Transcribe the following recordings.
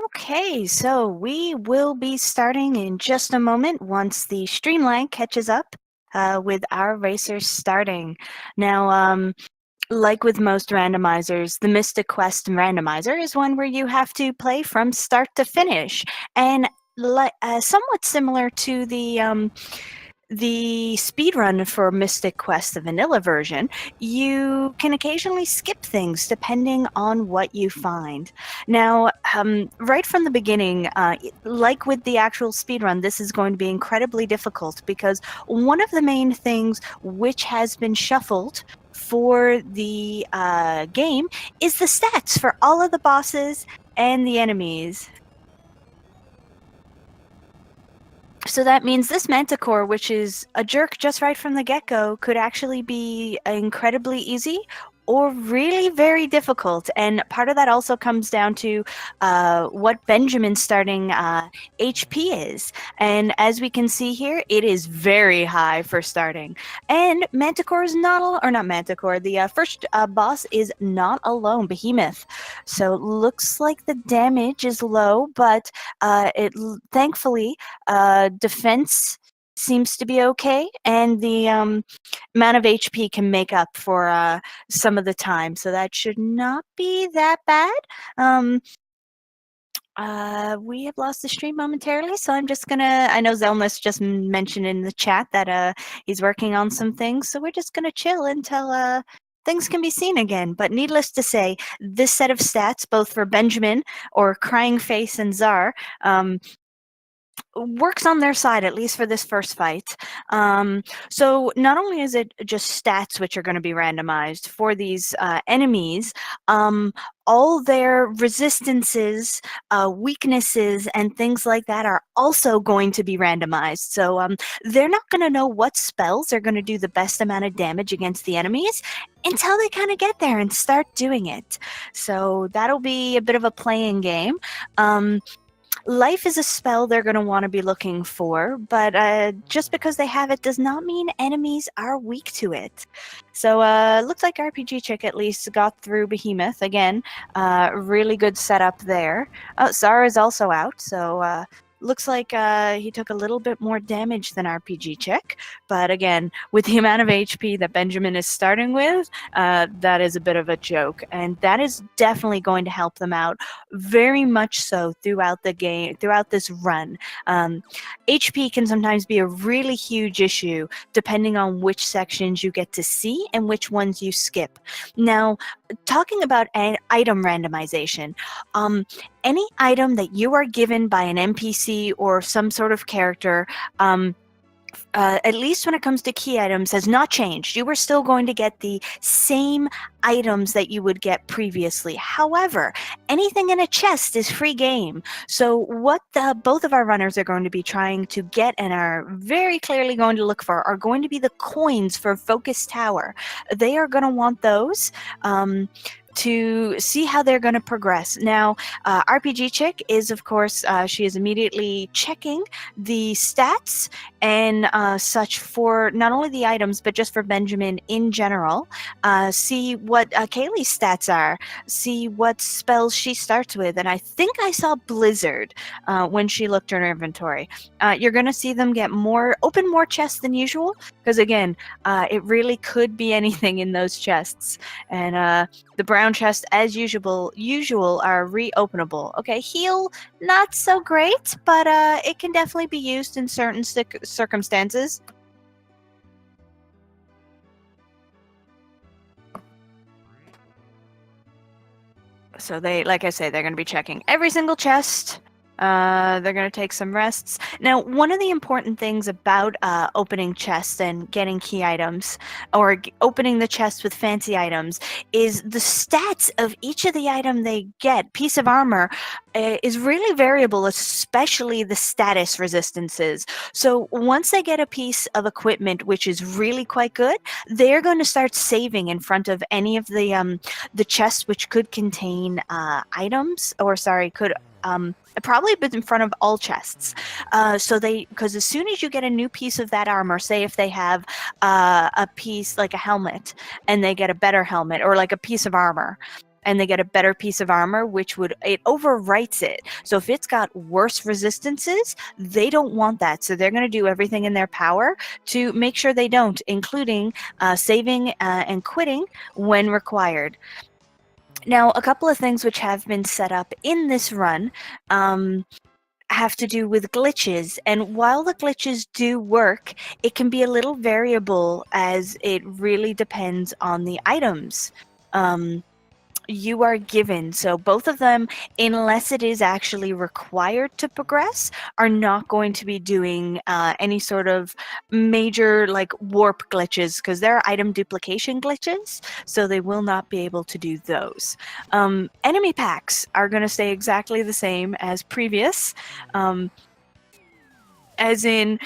Okay, so we will be starting in just a moment once the streamline catches up with our racers starting. Now, like with most randomizers, the Mystic Quest randomizer is one where you have to play from start to finish, and somewhat similar to the speedrun for Mystic Quest, the vanilla version, you can occasionally skip things depending on what you find. Now, right from the beginning, like with the actual speedrun, this is going to be incredibly difficult because one of the main things which has been shuffled for the game is the stats for all of the bosses and the enemies. So that means this Manticore, which is a jerk just right from the get-go, could actually be incredibly easy or really very difficult. And part of that also comes down to what Benjamin's starting HP is. And as we can see here, it is very high for starting. And Manticore is not Manticore, the first boss is not alone, Behemoth. So looks like the damage is low, but thankfully, defense seems to be okay, and the amount of HP can make up for some of the time, so that should not be that bad. We have lost the stream momentarily, so I'm just gonna. I know Zelmus just mentioned in the chat that he's working on some things, so we're just gonna chill until things can be seen again. But needless to say, this set of stats, both for Benjamin or Crying Face and Czar, works on their side, at least for this first fight. So not only is it just stats which are going to be randomized for these enemies, all their resistances, weaknesses, and things like that are also going to be randomized. So they're not going to know what spells are going to do the best amount of damage against the enemies until they kind of get there and start doing it. So that'll be a bit of a playing game. Life is a spell they're going to want to be looking for, but just because they have it does not mean enemies are weak to it. So looks like RPG Chick at least got through Behemoth. Again, really good setup there. Zara is also out, so looks like he took a little bit more damage than RPG Chick. But again, with the amount of HP that Benjamin is starting with, that is a bit of a joke. And that is definitely going to help them out very much so throughout the game, throughout this run. HP can sometimes be a really huge issue depending on which sections you get to see and which ones you skip. Now, talking about an item randomization, any item that you are given by an NPC or some sort of character, at least when it comes to key items, has not changed. You are still going to get the same items that you would get previously. However, anything in a chest is free game. So what both of our runners are going to be trying to get and are very clearly going to look for are going to be the coins for Focus Tower. They are going to want those to see how they're going to progress. Now, RPG Chick is, of course, she is immediately checking the stats and such for not only the items, but just for Benjamin in general. See what Kaylee's stats are, see what spells she starts with. And I think I saw Blizzard when she looked in her inventory. You're going to see them open more chests than usual, because again, it really could be anything in those chests. And the brown chests, as usual are reopenable. Okay, heal, not so great, but it can definitely be used in certain circumstances. So they, like I say, they're going to be checking every single chest. They're going to take some rests. Now, one of the important things about opening chests and getting key items, or opening the chest with fancy items, is the stats of each of the item they get. Piece of armor is really variable, especially the status resistances. So once they get a piece of equipment which is really quite good, they're going to start saving in front of any of the chests which could contain items, or sorry, could probably been in front of all chests. Because as soon as you get a new piece of that armor, say if they have a piece like a helmet and they get a better helmet, or like a piece of armor, and they get a better piece of armor, which it overwrites it. So if it's got worse resistances, they don't want that. So they're going to do everything in their power to make sure they don't, including saving and quitting when required. Now, a couple of things which have been set up in this run have to do with glitches, and while the glitches do work, it can be a little variable as it really depends on the items you are given. So both of them, unless it is actually required to progress, are not going to be doing any sort of major like warp glitches, because there are item duplication glitches, so they will not be able to do those. Enemy packs are going to stay exactly the same as previous, as in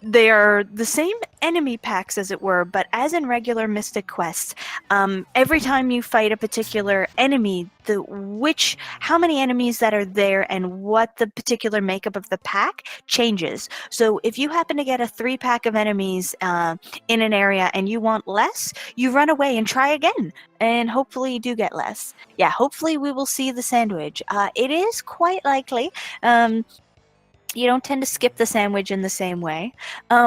they are the same enemy packs, as it were, but as in regular Mystic Quests, every time you fight a particular enemy, how many enemies that are there and what the particular makeup of the pack changes. So if you happen to get a 3-pack of enemies in an area and you want less, you run away and try again, and hopefully you do get less. Yeah, hopefully we will see the sandwich. It is quite likely. You don't tend to skip the sandwich in the same way.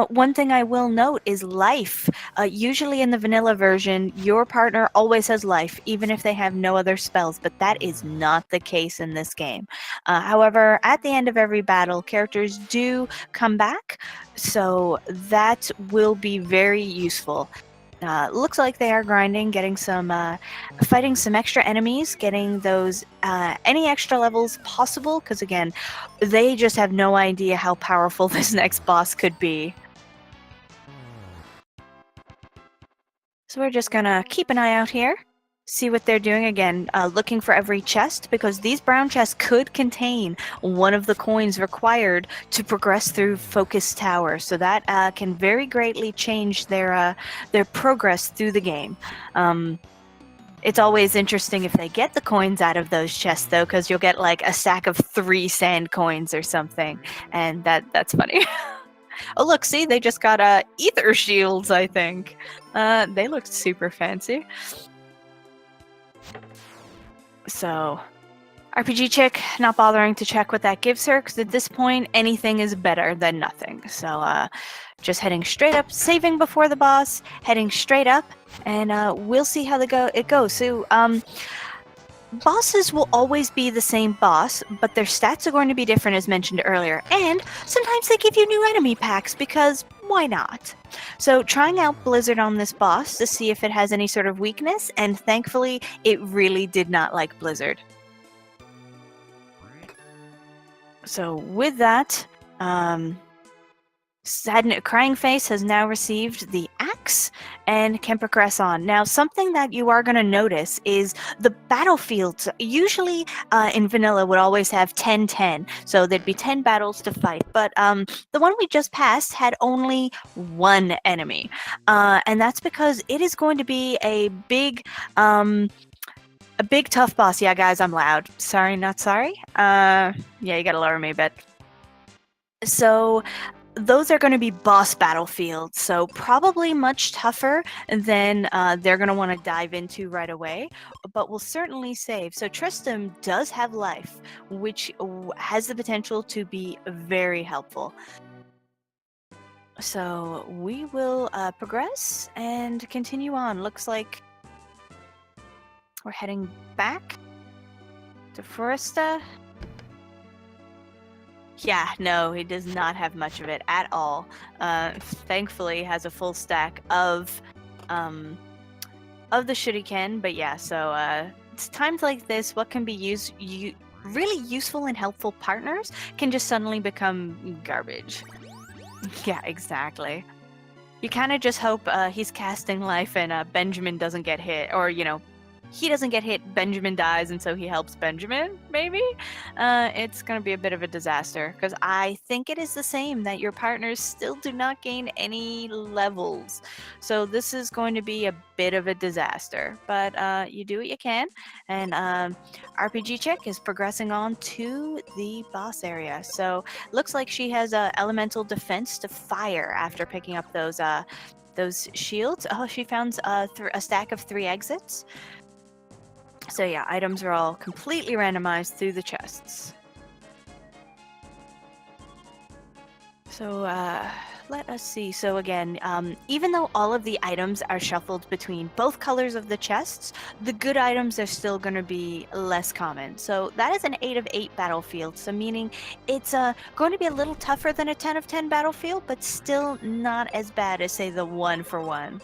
One thing I will note is life. Usually in the vanilla version, your partner always has life, even if they have no other spells, but that is not the case in this game. However, at the end of every battle, characters do come back, so that will be very useful. Looks like they are grinding, getting fighting some extra enemies, getting those any extra levels possible, because again, they just have no idea how powerful this next boss could be. So we're just gonna keep an eye out here, see what they're doing. Again, looking for every chest, because these brown chests could contain one of the coins required to progress through Focus Tower, so that can very greatly change their progress through the game. It's always interesting if they get the coins out of those chests, though, because you'll get like a stack of 3 sand coins or something, and that's funny. Oh, look, see, they just got ether shields, I think. They looked super fancy. So, RPG chick not bothering to check what that gives her, because at this point, anything is better than nothing. So, just heading straight up, saving before the boss, heading straight up, and we'll see how it goes. So, bosses will always be the same boss, but their stats are going to be different, as mentioned earlier, and sometimes they give you new enemy packs, because why not? So trying out Blizzard on this boss to see if it has any sort of weakness, and thankfully it really did not like Blizzard. So with that, Crying Face has now received the axe and can progress on. Now, something that you are going to notice is the battlefields. Usually in vanilla would always have 10-10, so there'd be 10 battles to fight, but the one we just passed had only 1 enemy, and that's because it is going to be a big tough boss. Yeah, guys, I'm loud. Sorry, not sorry. Yeah, you gotta lower me a bit. So those are going to be boss battlefields, so probably much tougher than they're going to want to dive into right away, but will certainly save. So Tristram does have life, which has the potential to be very helpful. So we will progress and continue on. Looks like we're heading back to Foresta. Yeah, no, he does not have much of it at all. Thankfully, has a full stack of the shuriken. But yeah, so it's times like this, what can be really useful and helpful partners can just suddenly become garbage. Yeah, exactly. You kind of just hope he's casting life and Benjamin doesn't get hit, or he doesn't get hit, Benjamin dies, and so he helps Benjamin, maybe? It's going to be a bit of a disaster, because I think it is the same, that your partners still do not gain any levels. So this is going to be a bit of a disaster, but you do what you can, and RPG Chick is progressing on to the boss area. So looks like she has elemental defense to fire after picking up those shields. Oh, she found a stack of 3 exits. So yeah, items are all completely randomized through the chests. So let us see. So again, even though all of the items are shuffled between both colors of the chests, the good items are still going to be less common. So that is an 8 of 8 battlefield. So meaning it's going to be a little tougher than a 10 of 10 battlefield, but still not as bad as, say, the 1 for 1.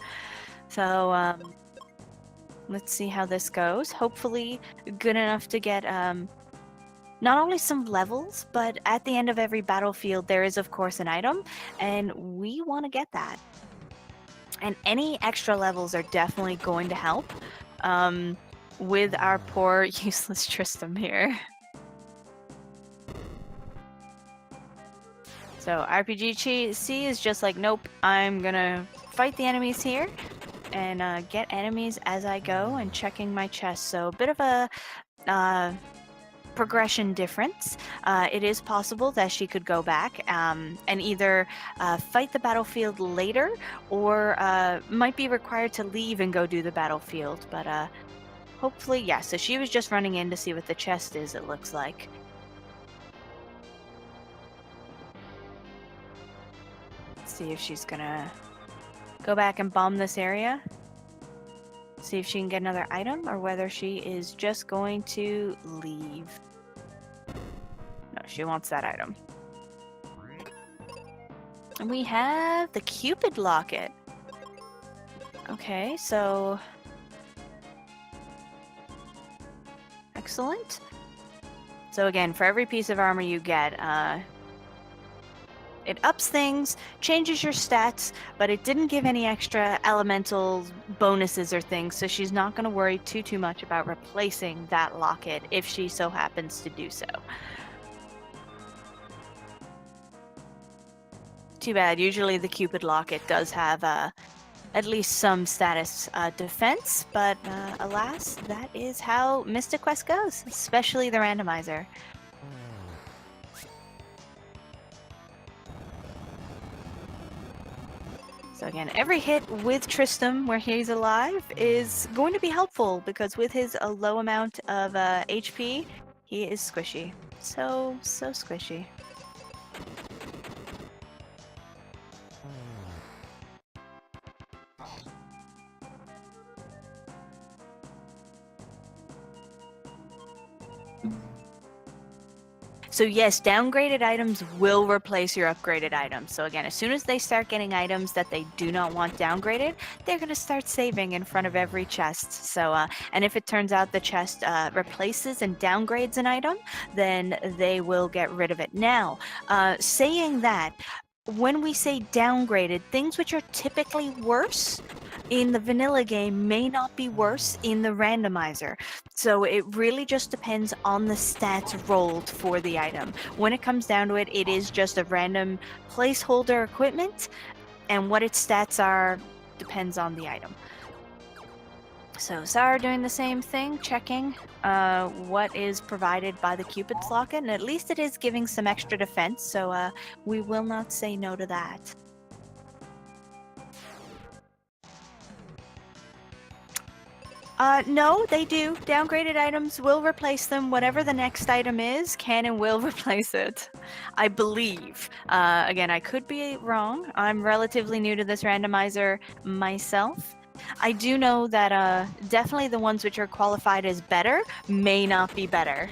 So let's see how this goes. Hopefully good enough to get not only some levels, but at the end of every battlefield, there is, of course, an item, and we want to get that. And any extra levels are definitely going to help with our poor, useless Tristram here. So RPG-C is just like, nope, I'm gonna fight the enemies here and get enemies as I go and checking my chest. So a bit of a progression difference. It is possible that she could go back and either fight the battlefield later or might be required to leave and go do the battlefield. But hopefully, yeah. So she was just running in to see what the chest is, it looks like. Let's see if she's gonna go back and bomb this area. See if she can get another item or whether she is just going to leave. No, she wants that item. And we have the Cupid locket. Okay, so excellent. So again, for every piece of armor you get, it ups things, changes your stats, but it didn't give any extra elemental bonuses or things, so she's not going to worry too much about replacing that locket if she so happens to do so. Too bad. Usually the Cupid locket does have at least some status defense, but alas, that is how Mystic Quest goes, especially the randomizer. So again, every hit with Tristram where he's alive is going to be helpful because with his low amount of HP, he is squishy. So squishy. So yes, downgraded items will replace your upgraded items. So again, as soon as they start getting items that they do not want downgraded, they're going to start saving in front of every chest. So, and if it turns out the chest replaces and downgrades an item, then they will get rid of it. Now, saying that, when we say downgraded, things which are typically worse in the vanilla game may not be worse in the randomizer. So it really just depends on the stats rolled for the item. When it comes down to it, it is just a random placeholder equipment, and what its stats are depends on the item. So Sarah doing the same thing, checking what is provided by the Cupid's locket, and at least it is giving some extra defense, so we will not say no to that. No, they do. Downgraded items will replace them. Whatever the next item is, can and will replace it. I believe. Again, I could be wrong. I'm relatively new to this randomizer myself. I do know that definitely the ones which are qualified as better may not be better.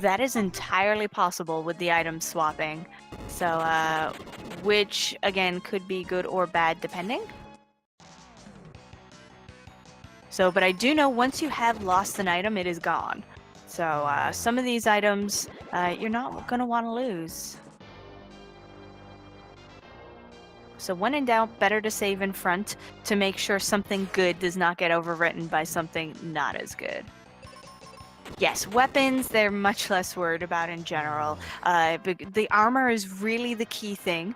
That is entirely possible with the item swapping. So, which, again, could be good or bad depending. So, but I do know once you have lost an item, it is gone. So, some of these items, you're not going to want to lose. So when in doubt, better to save in front to make sure something good does not get overwritten by something not as good. Yes, weapons they're much less worried about in general. The armor is really the key thing.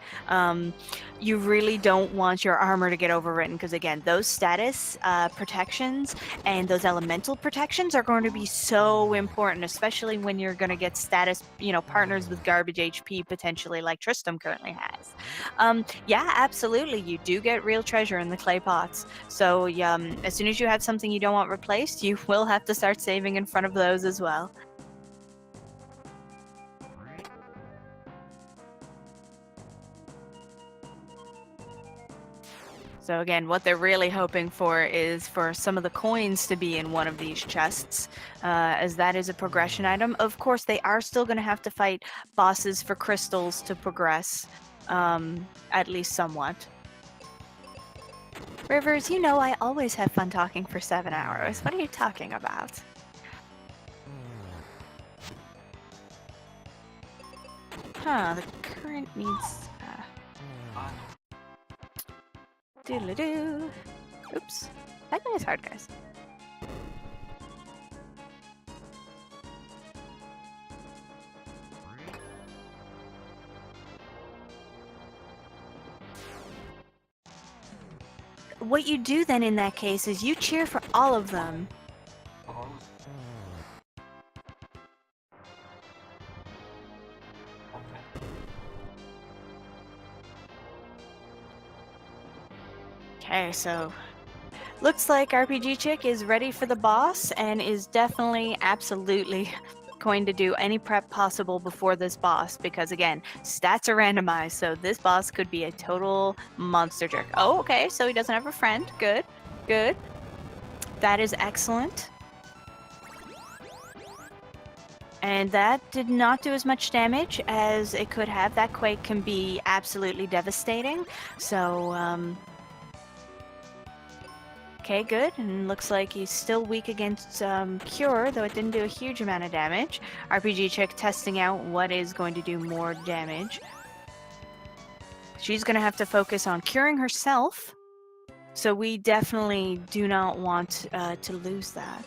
You really don't want your armor to get overwritten because, again, those status protections and those elemental protections are going to be so important, especially when you're going to get status, partners with garbage HP potentially, like Tristram currently has. Yeah, absolutely. You do get real treasure in the clay pots. So as soon as you have something you don't want replaced, you will have to start saving in front of those as well. So again, what they're really hoping for is for some of the coins to be in one of these chests, as that is a progression item. Of course, they are still going to have to fight bosses for crystals to progress, at least somewhat. Rivers, I always have fun talking for 7 hours. What are you talking about? Huh, the current needs... Doodle-doo. Oops. That guy is hard, guys. What you do then in that case is you cheer for all of them. Okay, so looks like RPG Chick is ready for the boss and is definitely, absolutely going to do any prep possible before this boss because, again, stats are randomized, so this boss could be a total monster jerk. Oh, okay, so he doesn't have a friend. Good, good. That is excellent. And that did not do as much damage as it could have. That quake can be absolutely devastating. So, okay, good. And looks like he's still weak against Cure, though it didn't do a huge amount of damage. RPG Chick testing out what is going to do more damage. She's going to have to focus on curing herself. So we definitely do not want to lose that.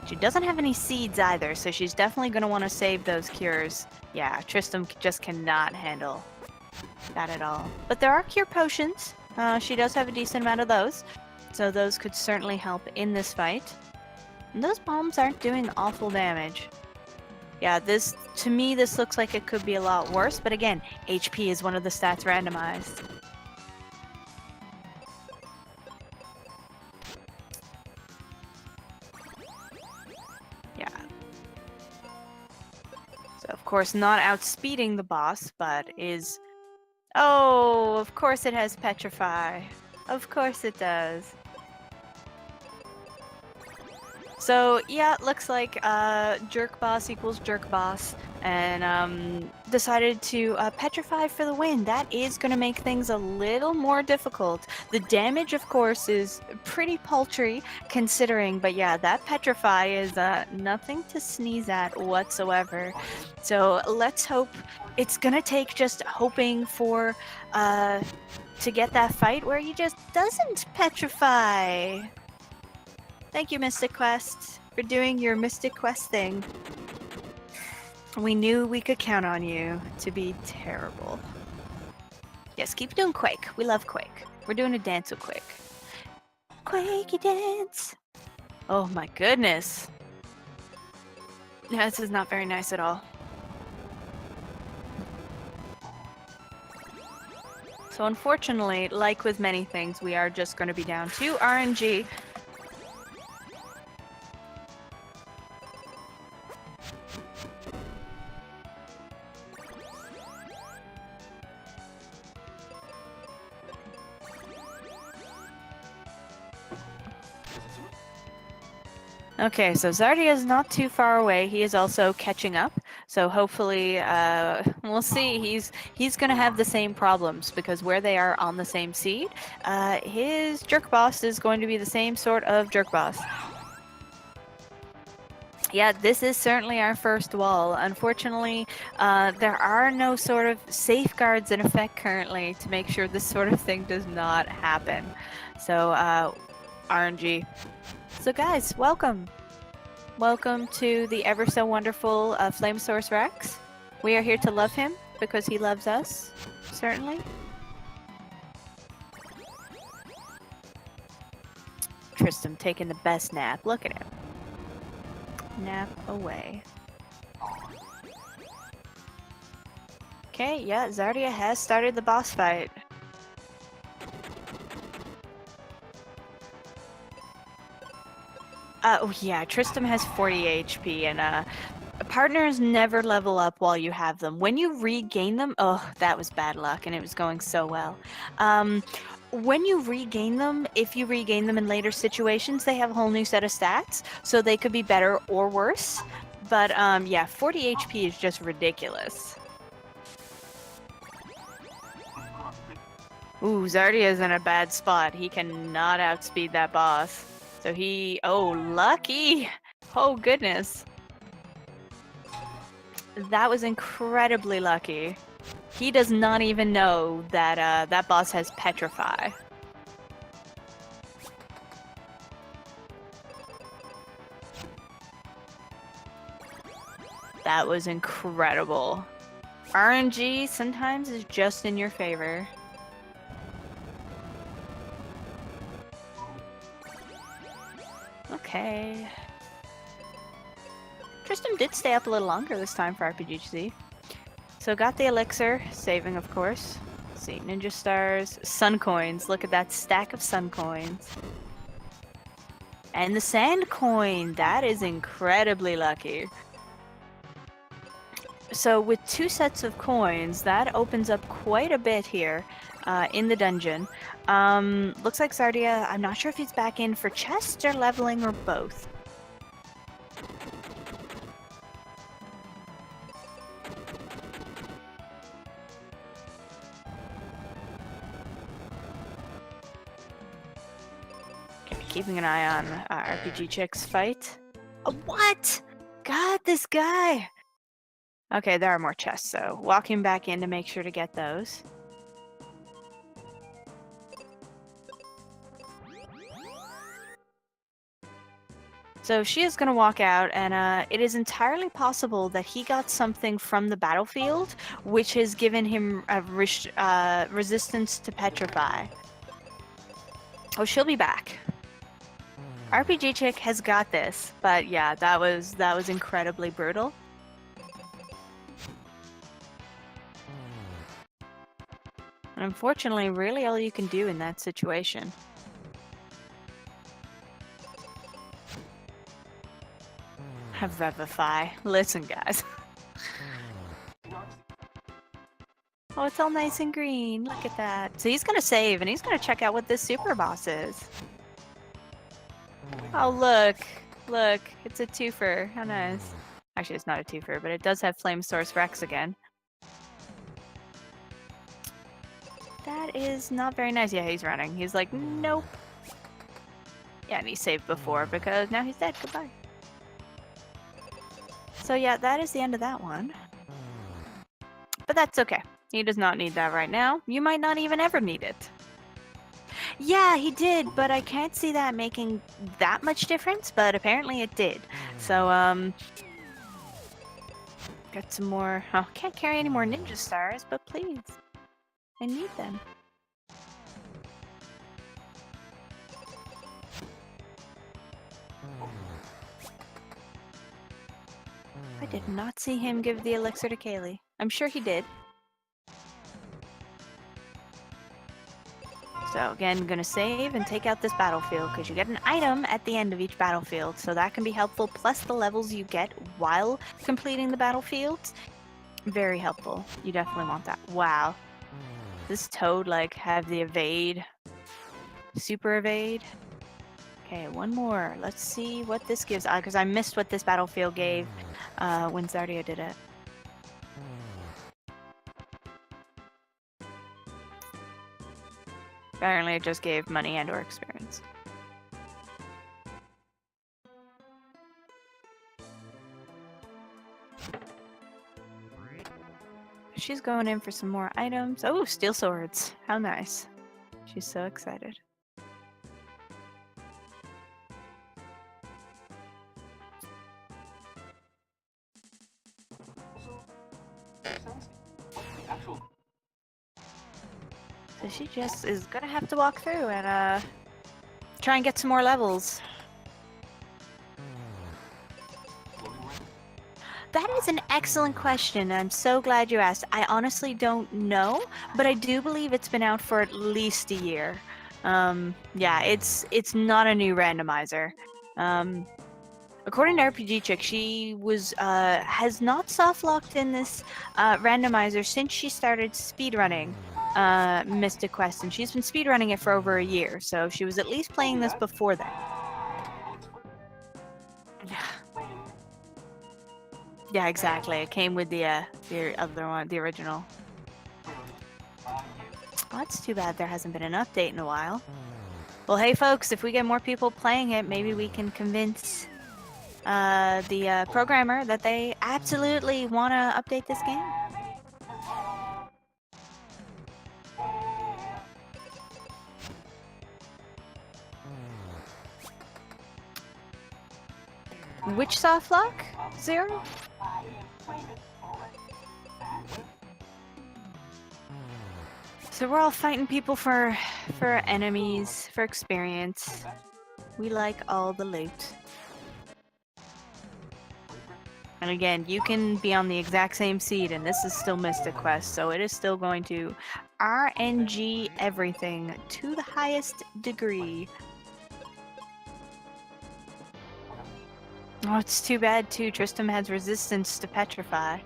She doesn't have any seeds either, so she's definitely going to want to save those cures. Yeah, Tristram just cannot handle that at all. But there are cure potions. She does have a decent amount of those, so those could certainly help in this fight. And those bombs aren't doing awful damage. Yeah, to me, this looks like it could be a lot worse, but again, HP is one of the stats randomized. Yeah. So, of course, not outspeeding the boss, but is... Oh, of course it has Petrify. Of course it does. So, yeah, it looks like Jerk Boss equals Jerk Boss, and decided to Petrify for the win. That is going to make things a little more difficult. The damage, of course, is pretty paltry considering, but yeah, that Petrify is nothing to sneeze at whatsoever. So let's hope it's going to take just hoping for to get that fight where he just doesn't petrify. Thank you, Mystic Quest, for doing your Mystic Quest thing. We knew we could count on you to be terrible. Yes, keep doing Quake. We love Quake. We're doing a dance with Quake. Quakey dance! Oh my goodness. Yeah, this is not very nice at all. So unfortunately, like with many things, we are just going to be down to RNG. Okay, so Zardia is not too far away. He is also catching up. So hopefully, we'll see. He's going to have the same problems because where they are on the same seed, his jerk boss is going to be the same sort of jerk boss. Yeah, this is certainly our first wall. Unfortunately, there are no sort of safeguards in effect currently to make sure this sort of thing does not happen. So, RNG. So guys, welcome. Welcome to the ever so wonderful Flame Source Rex. We are here to love him because he loves us, certainly. Tristan taking the best nap. Look at him. Nap away. Okay, yeah, Zardia has started the boss fight. Oh yeah, Tristram has 40 HP, and partners never level up while you have them. When you regain them, oh, that was bad luck, and it was going so well. When you regain them, if you regain them in later situations, they have a whole new set of stats, so they could be better or worse. But yeah, 40 HP is just ridiculous. Ooh, Zardia's in a bad spot. He cannot outspeed that boss. So oh, lucky! Oh, goodness. That was incredibly lucky. He does not even know that that boss has Petrify. That was incredible. RNG sometimes is just in your favor. Okay. Tristram did stay up a little longer this time for RPGC. So got the elixir, saving of course. Let's see, ninja stars, sun coins. Look at that stack of sun coins. And the sand coin, that is incredibly lucky. So with 2 sets of coins, that opens up quite a bit here in the dungeon. Looks like Zardia, I'm not sure if he's back in for chests or leveling or both. Okay, keeping an eye on RPG Chick's fight. What? God, this guy! Okay, there are more chests, so walking back in to make sure to get those. So she is going to walk out, and it is entirely possible that he got something from the battlefield, which has given him a resistance to petrify. Oh, she'll be back. RPG Chick has got this, but yeah, that was incredibly brutal. And unfortunately, really all you can do in that situation. Revivify. Listen, guys. Oh, it's all nice and green. Look at that. So he's gonna save, and he's gonna check out what this super boss is. Oh, look. Look. It's a twofer. How nice. Actually, it's not a twofer, but it does have Flame Source Rex again. That is not very nice. Yeah, he's running. He's like, nope. Yeah, and he saved before because now he's dead. Goodbye. So yeah, that is the end of that one. But that's okay. He does not need that right now. You might not even ever need it. Yeah, he did, but I can't see that making that much difference, but apparently it did. So, got some more. Oh, can't carry any more ninja stars, but please. I need them. I did not see him give the elixir to Kaylee. I'm sure he did. So again, gonna save and take out this battlefield because you get an item at the end of each battlefield, so that can be helpful, plus the levels you get while completing the battlefields. Very helpful. You definitely want that. Wow. Does Toad like have the evade? Super evade? Okay, one more. Let's see what this gives. Because I missed what this battlefield gave when Zardia did it. Apparently it just gave money and or experience. she's going in for some more items. Oh, steel swords. How nice. She's so excited. So she just is gonna have to walk through and try and get some more levels. That is an excellent question. I'm so glad you asked. I honestly don't know, but I do believe it's been out for at least a year. Yeah, it's not a new randomizer. According to RPG Chick, she was has not soft locked in this randomizer since she started speedrunning Mystic Quest, and she's been speedrunning it for over a year. So she was at least playing this before then. Yeah, exactly. It came with the other one, the original. Oh, that's too bad there hasn't been an update in a while. Well, hey folks, if we get more people playing it, maybe we can convince the programmer that they absolutely want to update this game. Which soft lock? Zero? So we're all fighting people for enemies, for experience. We like all the loot. And again, you can be on the exact same seed, and this is still Mystic Quest, so it is still going to RNG everything to the highest degree. Oh, it's too bad too. Tristram has resistance to petrify.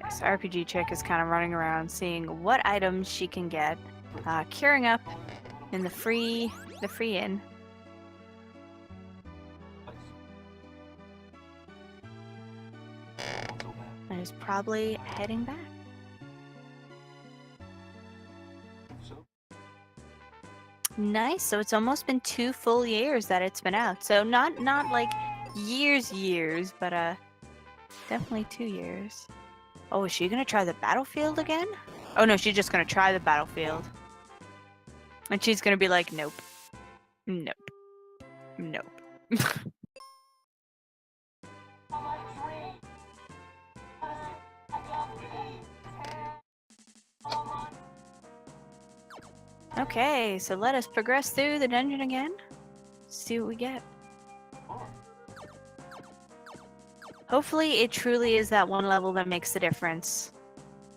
Yes, RPG Chick is kind of running around seeing what items she can get, curing up in the free inn. And is probably heading back. Nice. So it's almost been 2 full years that it's been out. So not like years, but definitely 2 years. Oh, is she gonna try the battlefield again? Oh no, she's just gonna try the battlefield. And she's gonna be like, nope. Nope. Nope. Okay, so let us progress through the dungeon again. See what we get. Hopefully it truly is that one level that makes the difference.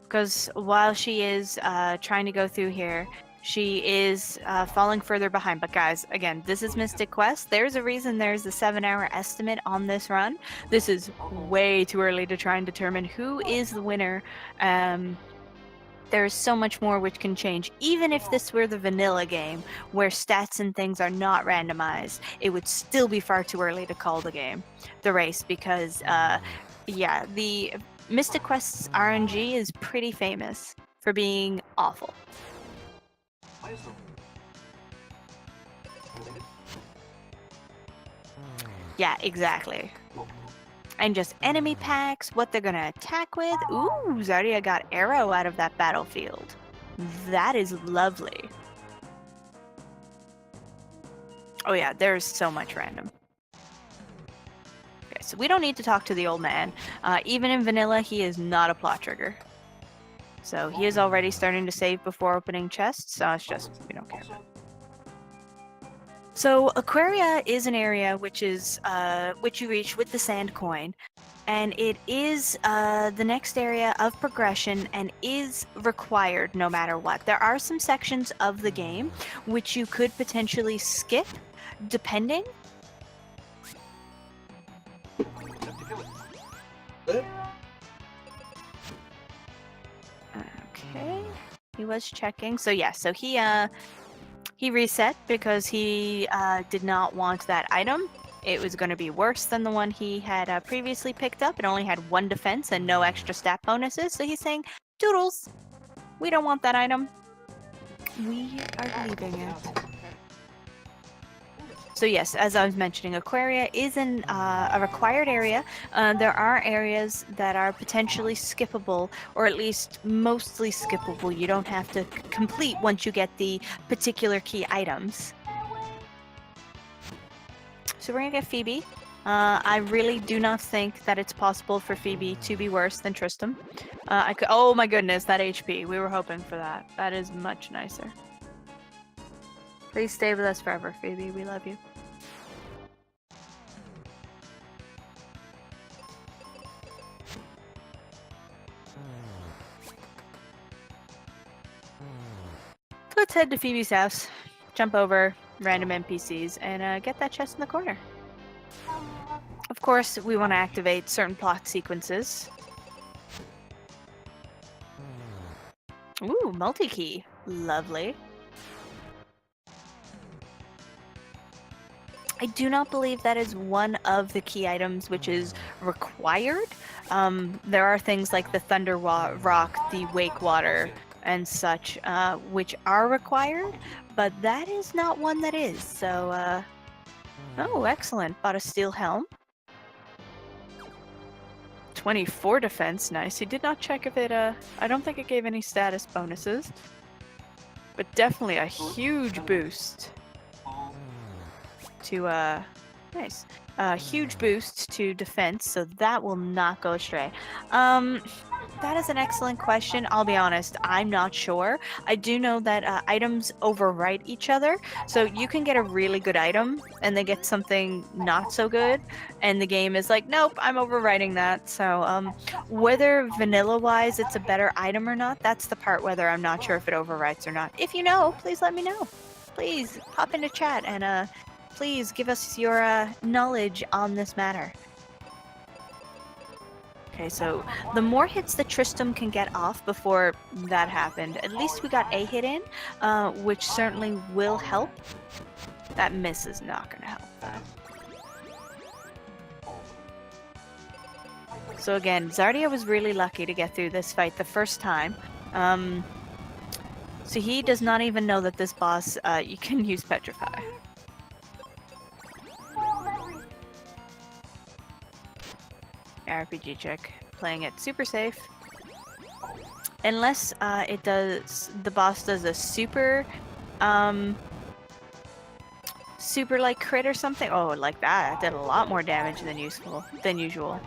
Because while she is trying to go through here, she is falling further behind. But guys, again, this is Mystic Quest. There's a reason there's a 7-hour estimate on this run. This is way too early to try and determine who is the winner. There's so much more which can change. Even if this were the vanilla game, where stats and things are not randomized, it would still be far too early to call the race, because yeah, the Mystic Quest's RNG is pretty famous for being awful. Yeah, exactly. And just enemy packs, what they're gonna attack with. Ooh, Zarya got arrow out of that battlefield. That is lovely. Oh yeah, there's so much random. Okay, so we don't need to talk to the old man. Even in vanilla, he is not a plot trigger. So he is already starting to save before opening chests, so it's just, we don't care about it. So Aquaria is an area which is which you reach with the sand coin, and it is the next area of progression and is required no matter what. There are some sections of the game which you could potentially skip, depending. Okay, he was checking. So yeah, so he reset because he did not want that item. it was going to be worse than the one he had previously picked up. It only had 1 defense and no extra stat bonuses. So he's saying, Doodles, we don't want that item. We are leaving it. So yes, as I was mentioning, Aquaria is a required area. There are areas that are potentially skippable, or at least mostly skippable. You don't have to complete once you get the particular key items. So we're gonna get Phoebe. I really do not think that it's possible for Phoebe to be worse than Tristram. Oh my goodness, that HP. We were hoping for that. That is much nicer. Please stay with us forever, Phoebe. We love you. Let's head to Phoebe's house, jump over random NPCs, and get that chest in the corner. Of course, we want to activate certain plot sequences. Ooh, multi-key. Lovely. I do not believe that is one of the key items which is required. There are things like the Thunder Rock, the Wake Water, and such, which are required, but that is not one that is. So, oh, excellent. Bought a steel helm. 24 defense, nice. He did not check if it, I don't think it gave any status bonuses, but definitely a huge boost to, nice. Huge boost to defense, so that will not go astray. That is an excellent question. I'll be honest, I'm not sure. I do know that items overwrite each other, so you can get a really good item and then get something not so good, and the game is like, nope, I'm overwriting that. So whether vanilla-wise it's a better item or not, that's the part whether I'm not sure if it overwrites or not. If you know, please let me know. Please pop into chat and please give us your knowledge on this matter. Okay, so the more hits that Tristram can get off before that happened, at least we got a hit in, which certainly will help. That miss is not going to help that. So again, Zardia was really lucky to get through this fight the first time. So he does not even know that this boss, you can use Petrify. RPG check. Playing it super safe. Unless the boss does a super like crit or something. Oh, like that. That did a lot more damage than usual.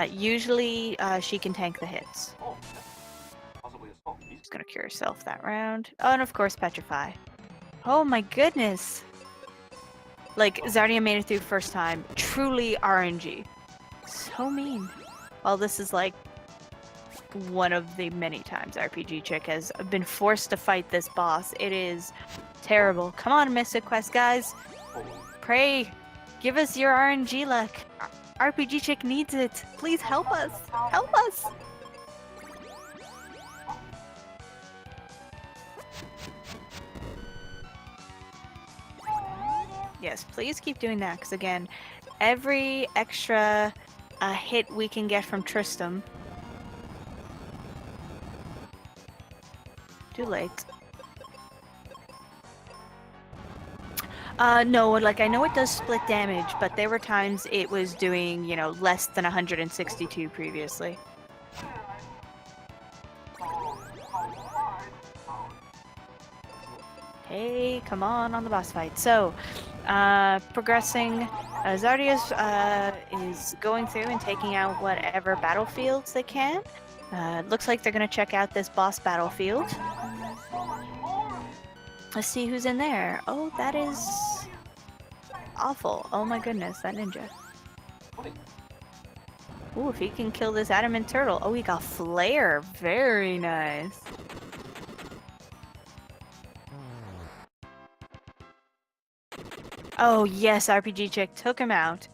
Usually she can tank the hits. She's gonna cure herself that round. Oh, and of course Petrify. Oh my goodness. Like, Zardia made it through first time. Truly RNG. So mean. Well, this is like one of the many times RPG Chick has been forced to fight this boss. It is terrible. Come on, Mystic Quest guys. Pray. Give us your RNG luck. RPG Chick needs it. Please help us. Help us. Yes, please keep doing that, because again, every extra hit we can get from Tristram. Too late. No, like I know it does split damage, but there were times it was doing, you know, less than 162 previously. Hey, come on the boss fight. So, progressing, Zardia's is going through and taking out whatever battlefields they can. Looks like they're going to check out this boss battlefield. Let's see who's in there. Oh, that is awful. Oh my goodness, that ninja. Ooh, if he can kill this adamant turtle. Oh, he got flare. Very nice. Oh yes, RPG Chick took him out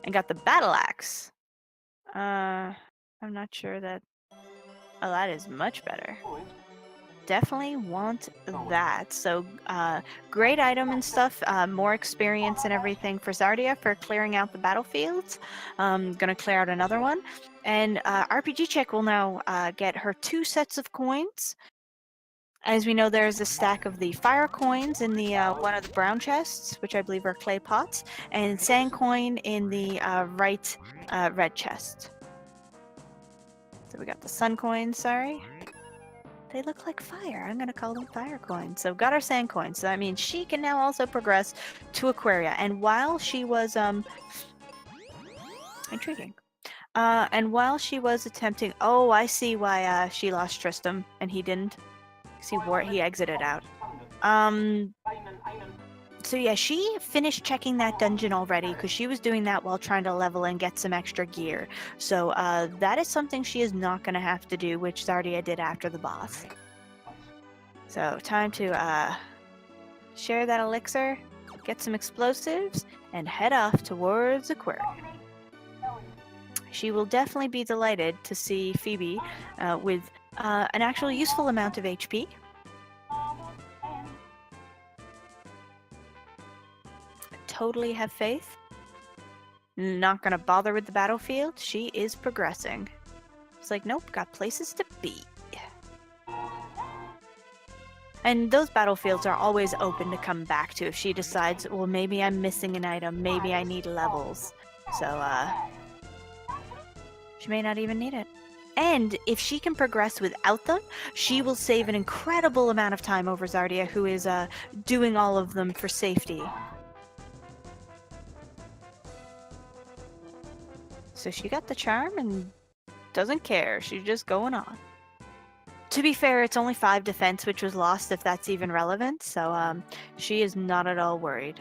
and got the battle axe. I'm not sure that... Oh, that is much better. definitely want that. So, great item and stuff, more experience and everything for Zardia for clearing out the battlefields. Gonna clear out another one. And RPG Chick will now get her 2 sets of coins. As we know, there's a stack of the fire coins in the one of the brown chests, which I believe are clay pots, and sand coin in the right red chest. So we got the sun coins, sorry. They look like fire. I'm going to call them fire coins. So got our sand coins. So that means she can now also progress to Aquaria. And while she was, intriguing. And while she was attempting, oh, I see why she lost Tristram and he didn't. See, he exited out. So yeah, she finished checking that dungeon already because she was doing that while trying to level and get some extra gear. So that is something she is not going to have to do, which Zardia did after the boss. So time to share that elixir, get some explosives, and head off towards Aquaria. She will definitely be delighted to see Phoebe with an actual useful amount of HP. Totally have faith. Not gonna bother with the battlefield. She is progressing. It's like, nope, got places to be. And those battlefields are always open to come back to if she decides, well, maybe I'm missing an item, maybe I need levels. So, she may not even need it. And if she can progress without them, she will save an incredible amount of time over Zardia, who is doing all of them for safety. So she got the charm and doesn't care. She's just going on. To be fair, it's only 5 defense, which was lost, if that's even relevant. So she is not at all worried.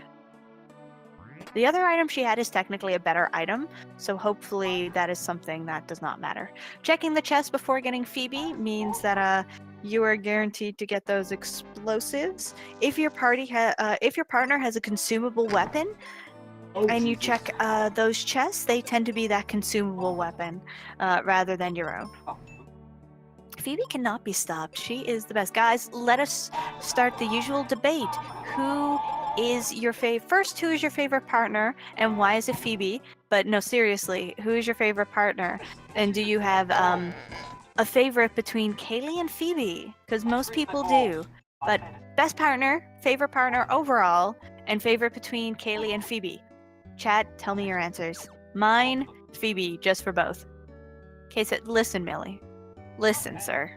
The other item she had is technically a better item, so hopefully that is something that does not matter. Checking the chest before getting Phoebe means that you are guaranteed to get those explosives. If your partner has a consumable weapon, and you check those chests, they tend to be that consumable weapon rather than your own. Phoebe cannot be stopped. She is the best. Guys, let us start the usual debate. Who is your who is your favorite partner and why is it Phoebe? But no, seriously, who is your favorite partner? And do you have a favorite between Kaylee and Phoebe? Because most people do. But best partner, favorite partner overall, and favorite between Kaylee and Phoebe. Chat, tell me your answers. Mine, Phoebe, just for both. Okay, so listen, Millie. Listen, sir.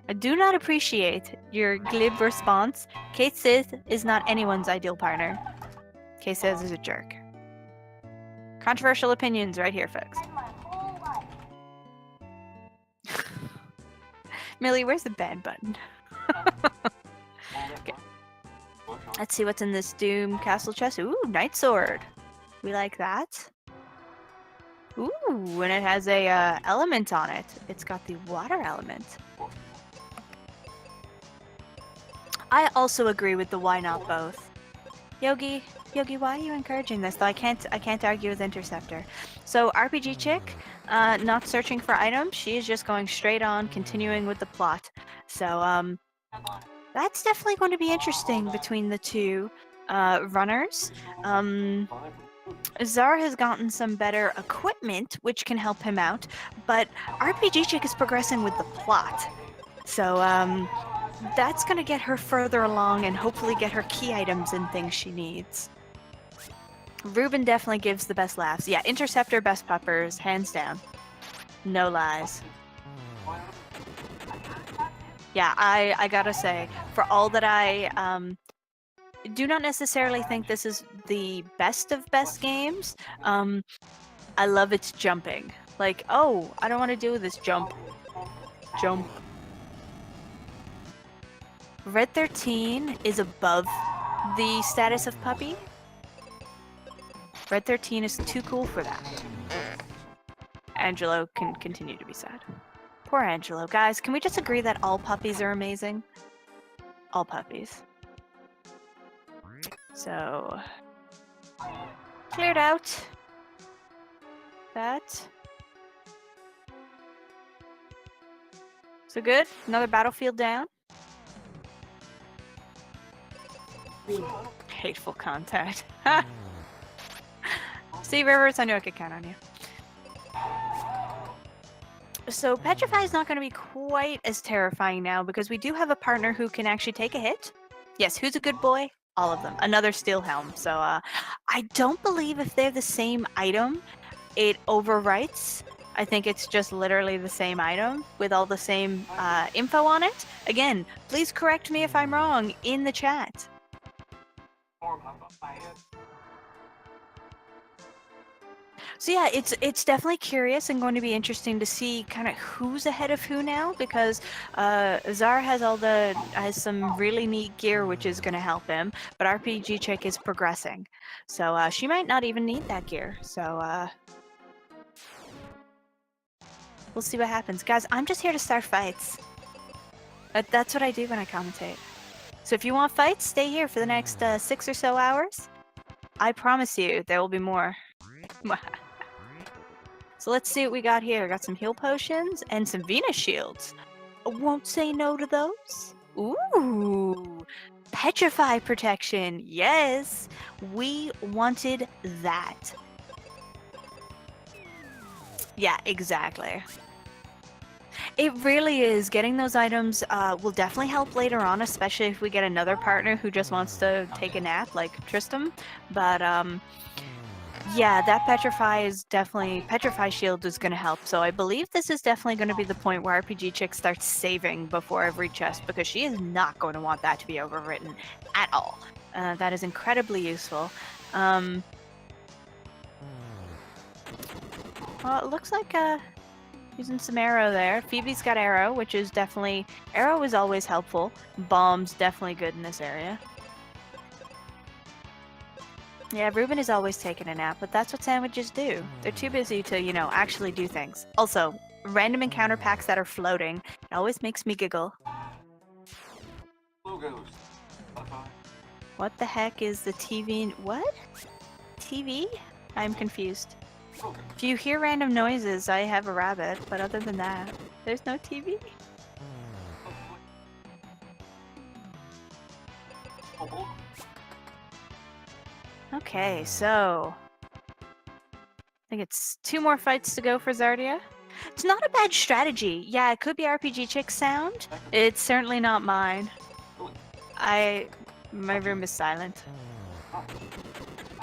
I do not appreciate your glib response. Kate Sith is not anyone's ideal partner. Kate Sith is a jerk. Controversial opinions right here, folks. Millie, where's the ban button? Okay. Let's see what's in this Doom Castle chest. Ooh, Night Sword. We like that. Ooh, and it has a element on it. It's got the water element. I also agree with the why not both. Yogi, why are you encouraging this? Though I can't argue with Interceptor. So RPG Chick, not searching for items. She is just going straight on, continuing with the plot. So that's definitely going to be interesting between the two runners. Zar has gotten some better equipment, which can help him out, but RPG Chick is progressing with the plot. So, that's gonna get her further along and hopefully get her key items and things she needs. Ruben definitely gives the best laughs. Yeah, Interceptor, best puppers, hands down. No lies. Yeah, I gotta say, for all that I, do not necessarily think this is the best of best games. I love its jumping. Like, oh, I don't want to do this. Jump. Jump. Red 13 is above the status of puppy. Red 13 is too cool for that. Angelo can continue to be sad. Poor Angelo. Guys, can we just agree that all puppies are amazing? All puppies. So, cleared out that. So good. Another battlefield down. Hateful contact. See, Rivers, I knew I could count on you. So Petrify is not going to be quite as terrifying now because we do have a partner who can actually take a hit. Yes, who's a good boy? All of them. Another Steel Helm. So I don't believe if they're the same item, it overwrites. I think it's just literally the same item with all the same info on it. Again, please correct me if I'm wrong in the chat. So yeah, it's definitely curious and going to be interesting to see kind of who's ahead of who now because Zar has some really neat gear which is going to help him, but RPG Chick is progressing, so she might not even need that gear. So we'll see what happens, guys. I'm just here to start fights. That's what I do when I commentate. So if you want fights, stay here for the next 6 or so hours. I promise you, there will be more. So let's see what we got here. Got some heal potions and some Venus shields. Won't say no to those. Ooh, petrify protection. Yes, we wanted that. Yeah, exactly. It really is. Getting those items will definitely help later on, especially if we get another partner who just wants to take a nap, like Tristram. But yeah, that Petrify Shield is going to help. So I believe this is definitely going to be the point where RPG Chick starts saving before every chest because she is not going to want that to be overwritten at all. That is incredibly useful. Well, it looks like using some arrow there. Phoebe's got arrow, which is definitely... Arrow is always helpful. Bomb's definitely good in this area. Yeah, Ruben is always taking a nap, but that's what sandwiches do. They're too busy to, you know, actually do things. Also, random encounter packs that are floating. It always makes me giggle. What the heck is the TV? What? TV? I'm confused. If you hear random noises, I have a rabbit, but other than that, there's no TV. Okay, so I think it's 2 more fights to go for Zardia. It's not a bad strategy. Yeah, it could be RPG Chick's sound. It's certainly not mine. My room is silent.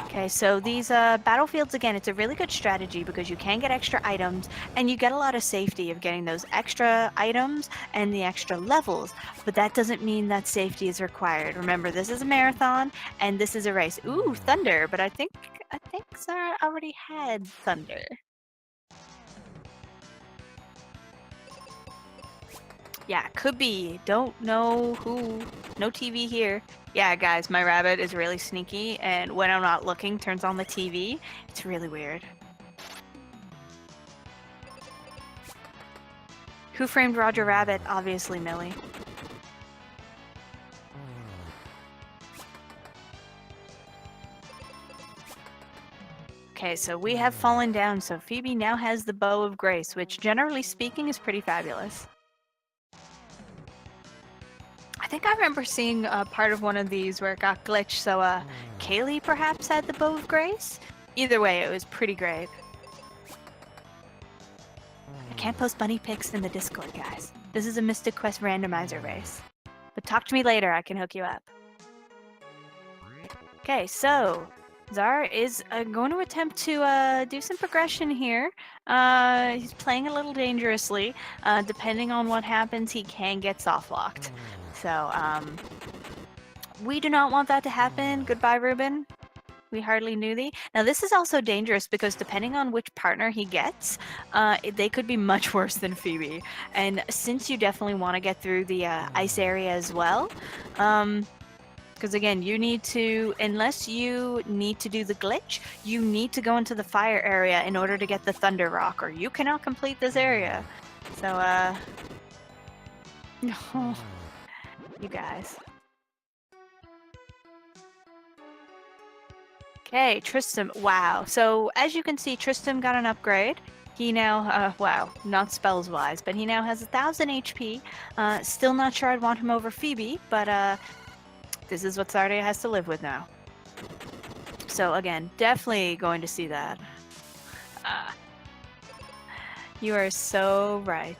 Okay, so these battlefields, again, it's a really good strategy because you can get extra items and you get a lot of safety of getting those extra items and the extra levels, but that doesn't mean that safety is required. Remember, this is a marathon and this is a race. Ooh, Thunder, but I think Zara already had Thunder. Yeah, could be. Don't know who. No TV here. Yeah, guys, my rabbit is really sneaky, and when I'm not looking, turns on the TV. It's really weird. Who framed Roger Rabbit? Obviously, Millie. Okay, so we have fallen down, so Phoebe now has the Bow of Grace, which generally speaking is pretty fabulous. I think I remember seeing part of one of these where it got glitched, so Kaylee perhaps had the Bow of Grace? Either way, it was pretty great. I can't post bunny pics in the Discord, guys. This is a Mystic Quest randomizer race. But talk to me later, I can hook you up. Okay, so Zar is going to attempt to do some progression here. He's playing a little dangerously. Depending on what happens, he can get soft locked. So, we do not want that to happen. Goodbye, Ruben. We hardly knew thee. Now, this is also dangerous because depending on which partner he gets, they could be much worse than Phoebe. And since you definitely want to get through the ice area as well, because again, you need to, unless you need to do the glitch, you need to go into the fire area in order to get the Thunder Rock, or you cannot complete this area. So, no. You guys. Okay, Tristram. Wow. So as you can see, Tristram got an upgrade. He now, wow, not spells wise, but he now has 1,000 HP. Still not sure I'd want him over Phoebe, but This is what Sardia has to live with now. So again, definitely going to see that. You are so right.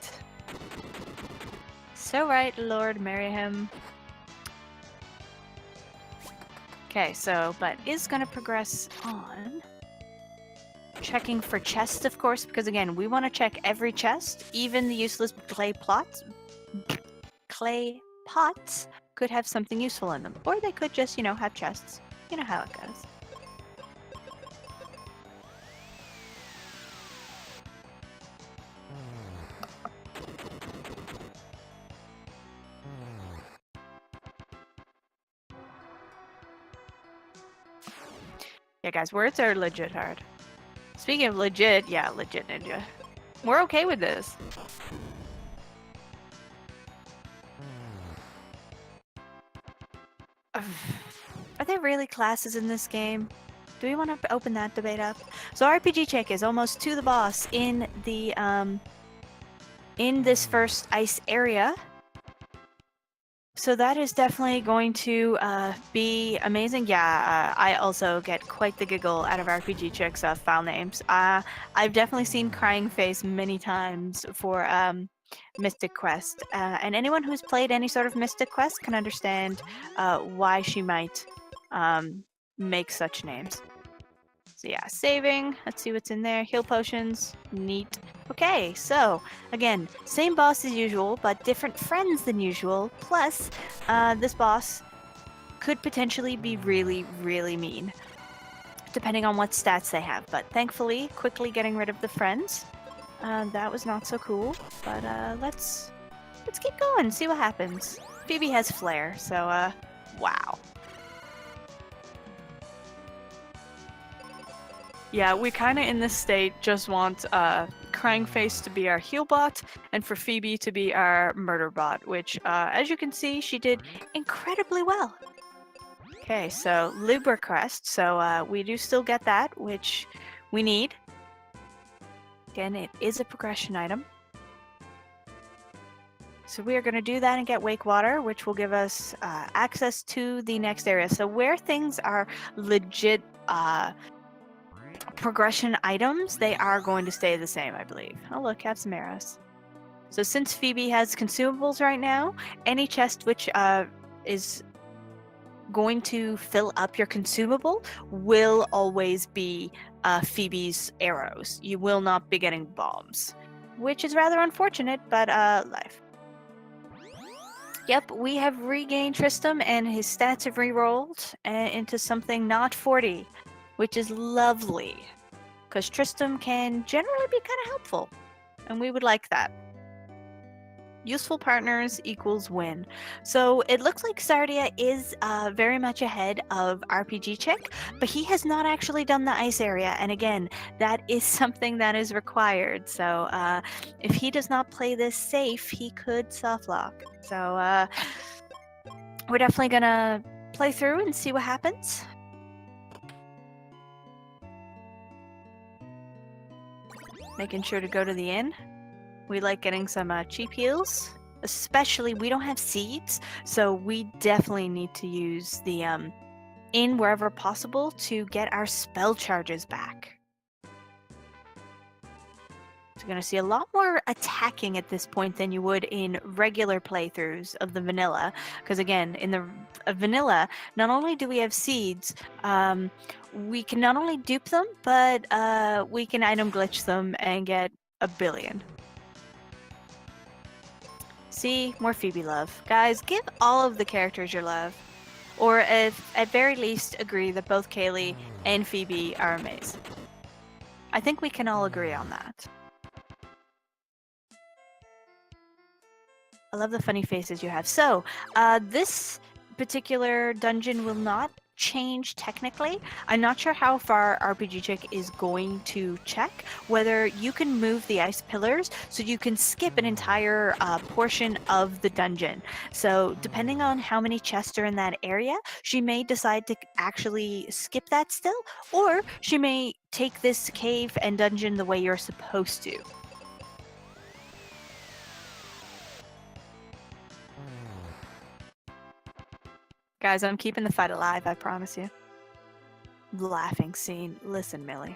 So right, Lord Merriam. Okay, so, but is going to progress on. Checking for chests, of course, because again, we want to check every chest, even the useless clay pots could have something useful in them. Or they could just, have chests. You know how it goes. Yeah, guys, words are legit hard. Speaking of legit, yeah, legit ninja. We're okay with this. Are there really classes in this game? Do we want to open that debate up? So RPG Chick is almost to the boss in the in this first ice area. So that is definitely going to be amazing. Yeah, I also get quite the giggle out of RPG Chick's file names. I've definitely seen Crying Face many times for Mystic Quest, and anyone who's played any sort of Mystic Quest can understand why she might make such names. So yeah, saving. Let's see what's in there. Heal potions. Neat. Okay, so again, same boss as usual, but different friends than usual. Plus, this boss could potentially be really, really mean, depending on what stats they have. But thankfully, quickly getting rid of the friends. That was not so cool. But let's keep going. See what happens. Phoebe has flair, so wow. Yeah, we kind of in this state just want Crying Face to be our heal bot and for Phoebe to be our murder bot, which as you can see, she did incredibly well. Okay, so Lubricrest, so we do still get that, which we need. Again, it is a progression item. So we are going to do that and get Wake Water, which will give us access to the next area. So where things are legit progression items, they are going to stay the same, I believe. Oh, look, have some arrows. So since Phoebe has consumables right now, any chest which is going to fill up your consumable will always be Phoebe's arrows. You will not be getting bombs, which is rather unfortunate, but life. Yep, we have regained Tristram, and his stats have re-rolled into something not 40, which is lovely, because Tristram can generally be kind of helpful, and we would like that. Useful partners equals win. So it looks like Sardia is very much ahead of RPG Chick, but he has not actually done the ice area, and again, that is something that is required. So if he does not play this safe, he could softlock. So we're definitely gonna play through and see what happens. Making sure to go to the inn. We like getting some cheap heals, especially we don't have seeds, so we definitely need to use the inn wherever possible to get our spell charges back. So you're going to see a lot more attacking at this point than you would in regular playthroughs of the vanilla, because again, in the vanilla, not only do we have seeds, we can not only dupe them, but we can item glitch them and get a billion. See, more Phoebe love. Guys, give all of the characters your love. Or if, at very least, agree that both Kaylee and Phoebe are amazing. I think we can all agree on that. I love the funny faces you have. So, this particular dungeon will not change technically. I'm not sure how far RPG Chick is going to check, whether you can move the ice pillars so you can skip an entire portion of the dungeon. So depending on how many chests are in that area, she may decide to actually skip that still, or she may take this cave and dungeon the way you're supposed to. Guys, I'm keeping the fight alive, I promise you. Laughing scene. Listen, Millie.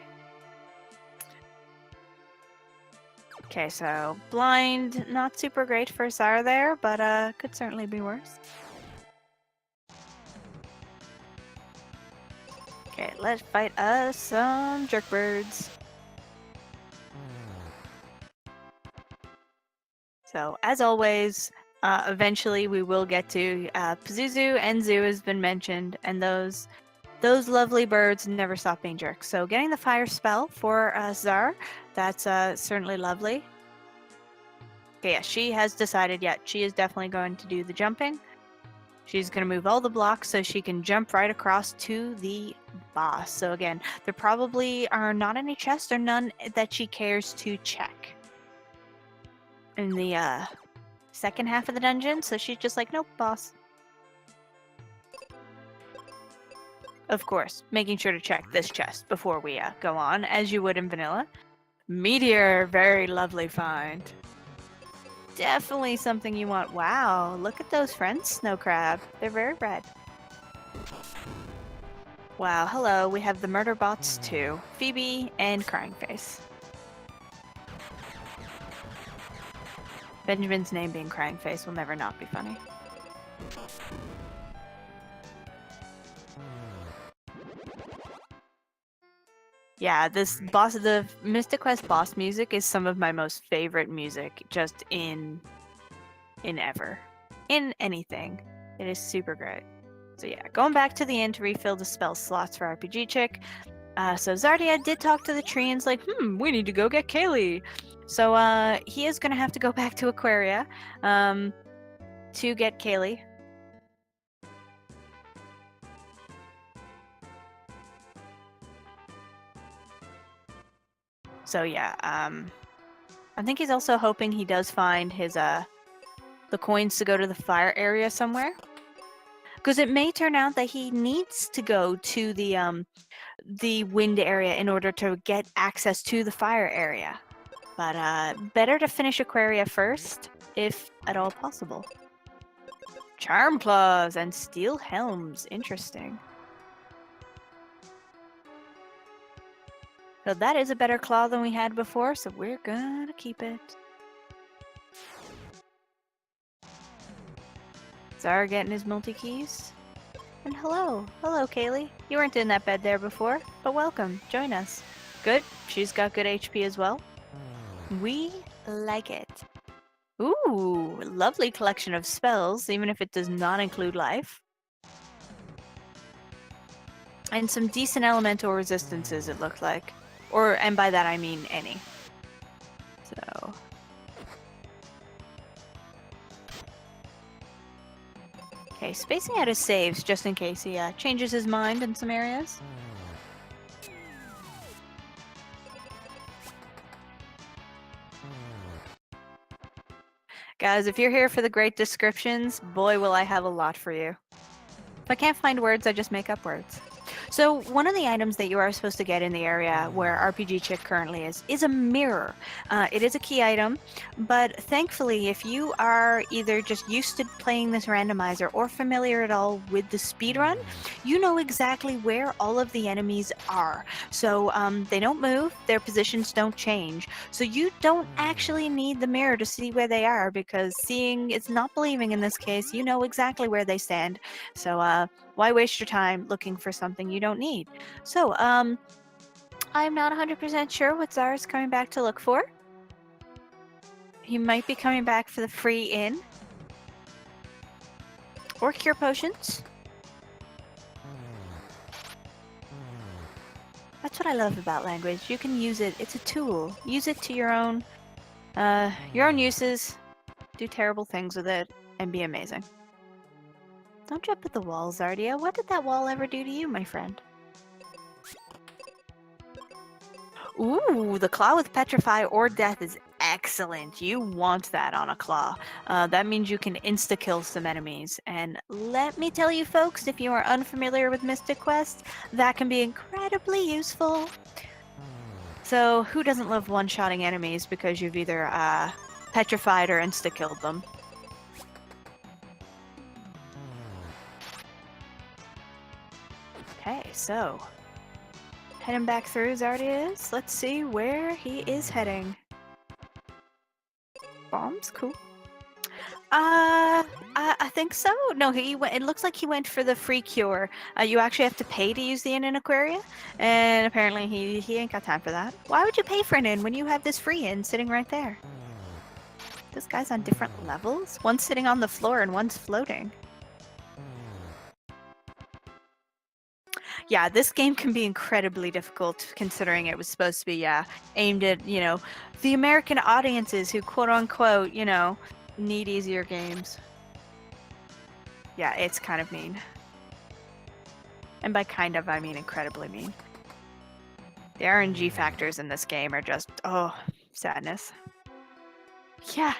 Okay, so blind, not super great for Zara there, but could certainly be worse. Okay, let's fight us some jerkbirds. So, as always, eventually we will get to Pazuzu and Zoo has been mentioned, and those lovely birds never stop being jerks. So getting the fire spell for Zar, that's certainly lovely. Okay, yeah, she has decided, she is definitely going to do the jumping. She's going to move all the blocks so she can jump right across to the boss. So again, there probably are not any chests or none that she cares to check in the second half of the dungeon. So she's just like, nope, boss. Of course, making sure to check this chest before we go on, as you would in vanilla. Meteor, very lovely find. Definitely something you want. Wow, look at those friends, Snow Crab. They're very red. Wow, hello, we have the murder bots too. Phoebe and Crying Face. Benjamin's name being Crying Face will never not be funny. Yeah, the Mystic Quest boss music is some of my most favorite music just in ever. In anything. It is super great. So yeah, going back to the inn to refill the spell slots for RPG Chick. So Zardia did talk to the tree and's like, we need to go get Kaylee. So he is going to have to go back to Aquaria to get Kaylee. So yeah, I think he's also hoping he does find his the coins to go to the fire area somewhere. Because it may turn out that he needs to go to the wind area in order to get access to the fire area. But better to finish Aquaria first, if at all possible. Charm Claws and Steel Helms. Interesting. So that is a better claw than we had before, so we're gonna keep it. Zara getting his multi-keys. And hello. Hello, Kaylee. You weren't in that bed there before, but welcome. Join us. Good. She's got good HP as well. We like it. Ooh, lovely collection of spells, even if it does not include life. And some decent elemental resistances, it looked like. And by that I mean any. So... Okay, spacing out his saves just in case he changes his mind in some areas. Guys, if you're here for the great descriptions, boy will I have a lot for you. If I can't find words, I just make up words. So one of the items that you are supposed to get in the area where RPG Chick currently is a mirror. It is a key item, but thankfully if you are either just used to playing this randomizer or familiar at all with the speedrun, you know exactly where all of the enemies are. So they don't move, their positions don't change. So you don't actually need the mirror to see where they are, because seeing is not believing in this case. You know exactly where they stand. So why waste your time looking for something you don't need? So, I'm not 100% sure what Zara's coming back to look for. He might be coming back for the free inn. Or cure potions. That's what I love about language. You can use it. It's a tool. Use it to your own uses. Do terrible things with it and be amazing. Don't jump at the wall, Zardia. What did that wall ever do to you, my friend? Ooh, the claw with petrify or death is excellent. You want that on a claw. That means you can insta-kill some enemies. And let me tell you folks, if you are unfamiliar with Mystic Quest, that can be incredibly useful. So who doesn't love one-shotting enemies because you've either petrified or insta-killed them? Okay, so heading back through Zardias. Let's see where he is heading. Bombs, cool. I think so. No, he went. It looks like he went for the free cure. You actually have to pay to use the inn in Aquaria, and apparently he ain't got time for that. Why would you pay for an inn when you have this free inn sitting right there? This guy's on different levels. One's sitting on the floor and one's floating. Yeah, this game can be incredibly difficult considering it was supposed to be, aimed at, the American audiences who quote unquote, need easier games. Yeah, it's kind of mean. And by kind of, I mean incredibly mean. The RNG factors in this game are just, sadness. Yeah.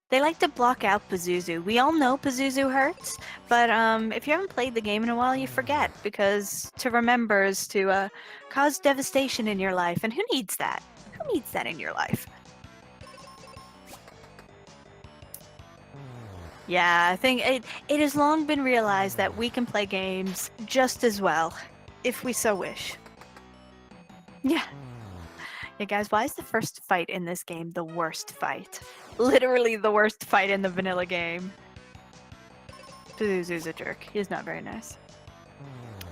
They like to block out Pazuzu. We all know Pazuzu hurts, but if you haven't played the game in a while, you forget, because to remember is to cause devastation in your life, and who needs that? Who needs that in your life? Yeah, I think it has long been realized that we can play games just as well, if we so wish. Yeah. Yeah, guys, why is the first fight in this game the worst fight? Literally the worst fight in the vanilla game. Pazuzu's a jerk. He's not very nice.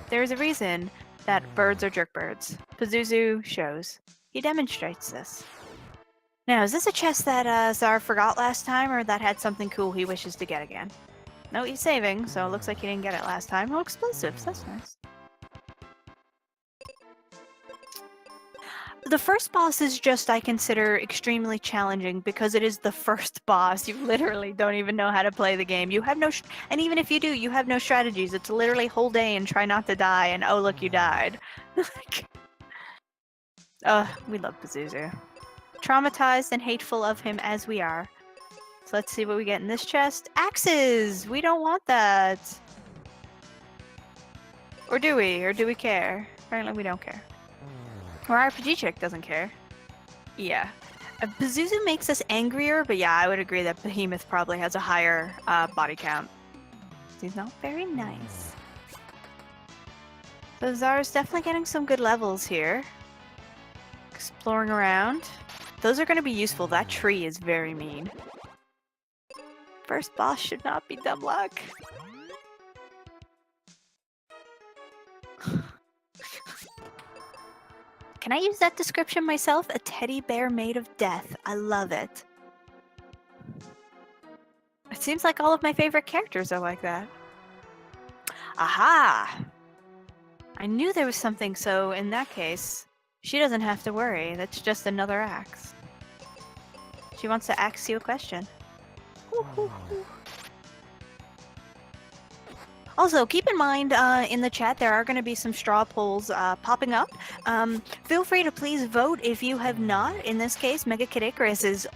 There is a reason that birds are jerk birds. Pazuzu shows. He demonstrates this. Now, is this a chest that Zar forgot last time, or that had something cool he wishes to get again? No, he's saving, so it looks like he didn't get it last time. Oh, explosives. That's nice. The first boss is just, I consider, extremely challenging because it is the first boss. You literally don't even know how to play the game. You have no, and even if you do, you have no strategies. It's literally whole day and try not to die, and oh look, you died. We love Pazuzu. Traumatized and hateful of him as we are. So let's see what we get in this chest. Axes! We don't want that. Or do we? Or do we care? Apparently we don't care. Or RPG chick doesn't care. Yeah. Pazuzu makes us angrier, but yeah, I would agree that Behemoth probably has a higher body count. He's not very nice. So Zar's definitely getting some good levels here. Exploring around. Those are going to be useful. That tree is very mean. First boss should not be dumb luck. Can I use that description myself? A teddy bear made of death. I love it. It seems like all of my favorite characters are like that. Aha! I knew there was something, so in that case, she doesn't have to worry. That's just another axe. She wants to ask you a question. Also, keep in mind, in the chat, there are going to be some straw polls popping up. Feel free to please vote if you have not. In this case, Mega Kid Icarus is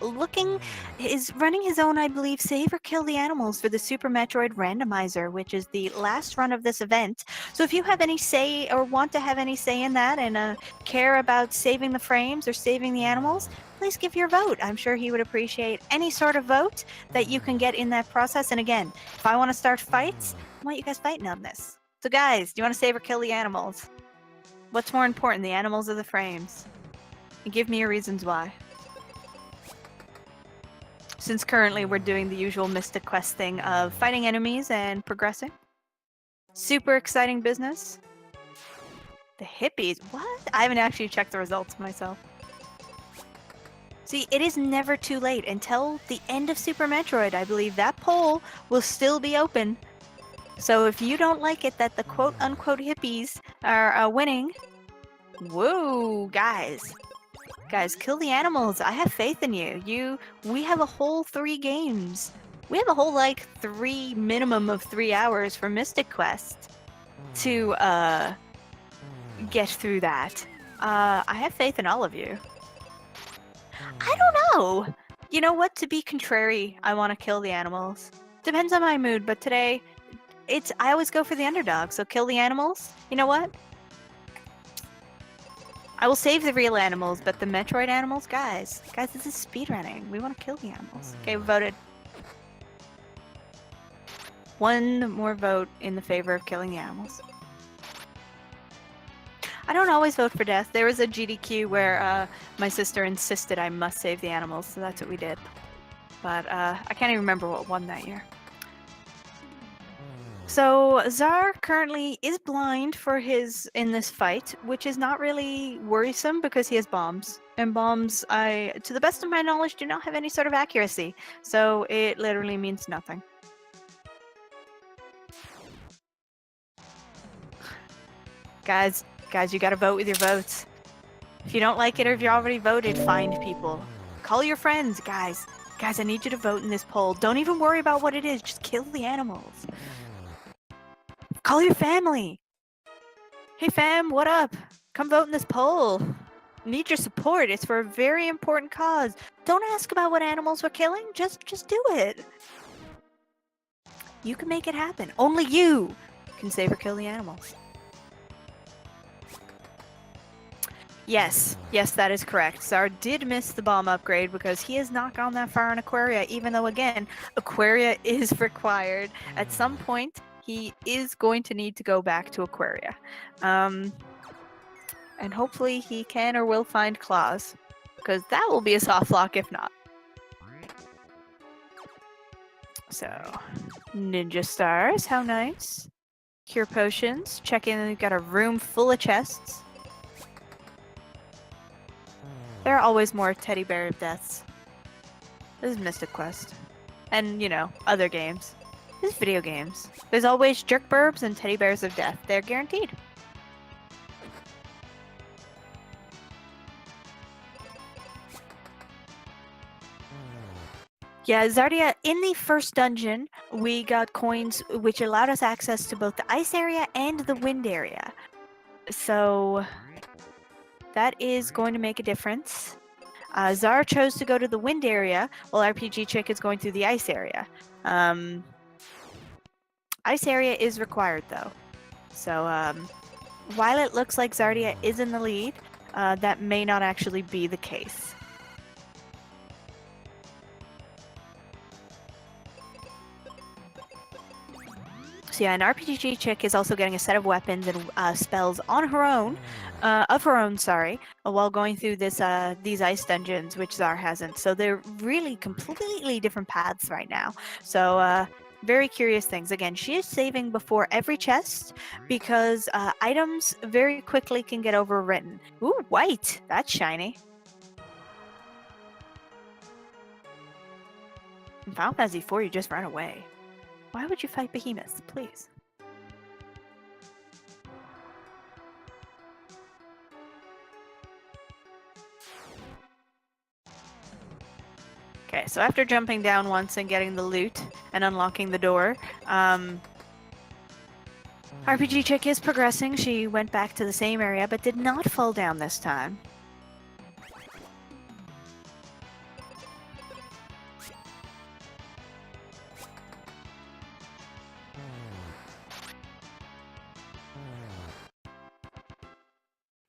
running his own, I believe, Save or Kill the Animals for the Super Metroid Randomizer, which is the last run of this event. So if you have any say or want to have any say in that and care about saving the frames or saving the animals, please give your vote. I'm sure he would appreciate any sort of vote that you can get in that process. And again, if I want to start fights, I want you guys fighting on this. So guys, do you want to save or kill the animals? What's more important, the animals or the frames? And give me your reasons why. Since currently we're doing the usual Mystic Quest thing of fighting enemies and progressing. Super exciting business. The hippies, what? I haven't actually checked the results myself. See, it is never too late. Until the end of Super Metroid, I believe that poll will still be open. So if you don't like it that the quote-unquote hippies are winning, whoa, guys, kill the animals. I have faith in you. We have a whole 3 games. We have a whole, minimum of 3 hours for Mystic Quest to, get through that. I have faith in all of you. I don't know. You know what? To be contrary, I want to kill the animals. Depends on my mood, but today... I always go for the underdog, so kill the animals. You know what? I will save the real animals, but the Metroid animals, guys, this is speedrunning. We want to kill the animals. Okay, we voted. One more vote in the favor of killing the animals. I don't always vote for death. There was a GDQ where my sister insisted I must save the animals, so that's what we did. But I can't even remember what won that year. So Czar currently is blind in this fight, which is not really worrisome because he has bombs. And bombs, to the best of my knowledge, do not have any sort of accuracy. So it literally means nothing. Guys, you gotta vote with your votes. If you don't like it or if you already voted, find people. Call your friends, guys. Guys, I need you to vote in this poll. Don't even worry about what it is. Just kill the animals. Call your family. Hey fam, what up? Come vote in this poll. Need your support. It's for a very important cause. Don't ask about what animals we're killing. Just do it. You can make it happen. Only you can save or kill the animals. Yes, that is correct. Czar did miss the bomb upgrade because he has not gone that far in Aquaria, even though, again, Aquaria is required. At some point, he is going to need to go back to Aquaria. And hopefully he can or will find claws, because that will be a soft lock if not. So, ninja stars, how nice. Cure potions, check in, we've got a room full of chests. There are always more teddy bear deaths. This is Mystic Quest. And, other games. This is video games. There's always jerk burbs and teddy bears of death. They're guaranteed. Yeah, Zardia, in the first dungeon, we got coins which allowed us access to both the ice area and the wind area. So that is going to make a difference. Zara chose to go to the wind area, while RPG Chick is going through the ice area. Ice area is required, though. So while it looks like Zardia is in the lead, that may not actually be the case. So yeah, an RPG Chick is also getting a set of weapons and spells on her own, while going through these ice dungeons, which Zar hasn't. So they're really completely different paths right now. So very curious things. Again, she is saving before every chest because items very quickly can get overwritten. Ooh, white! That's shiny. In Final Fantasy IV, you just ran away. Why would you fight behemoths, please? Okay, so after jumping down once and getting the loot and unlocking the door, RPG Chick is progressing. She went back to the same area, but did not fall down this time.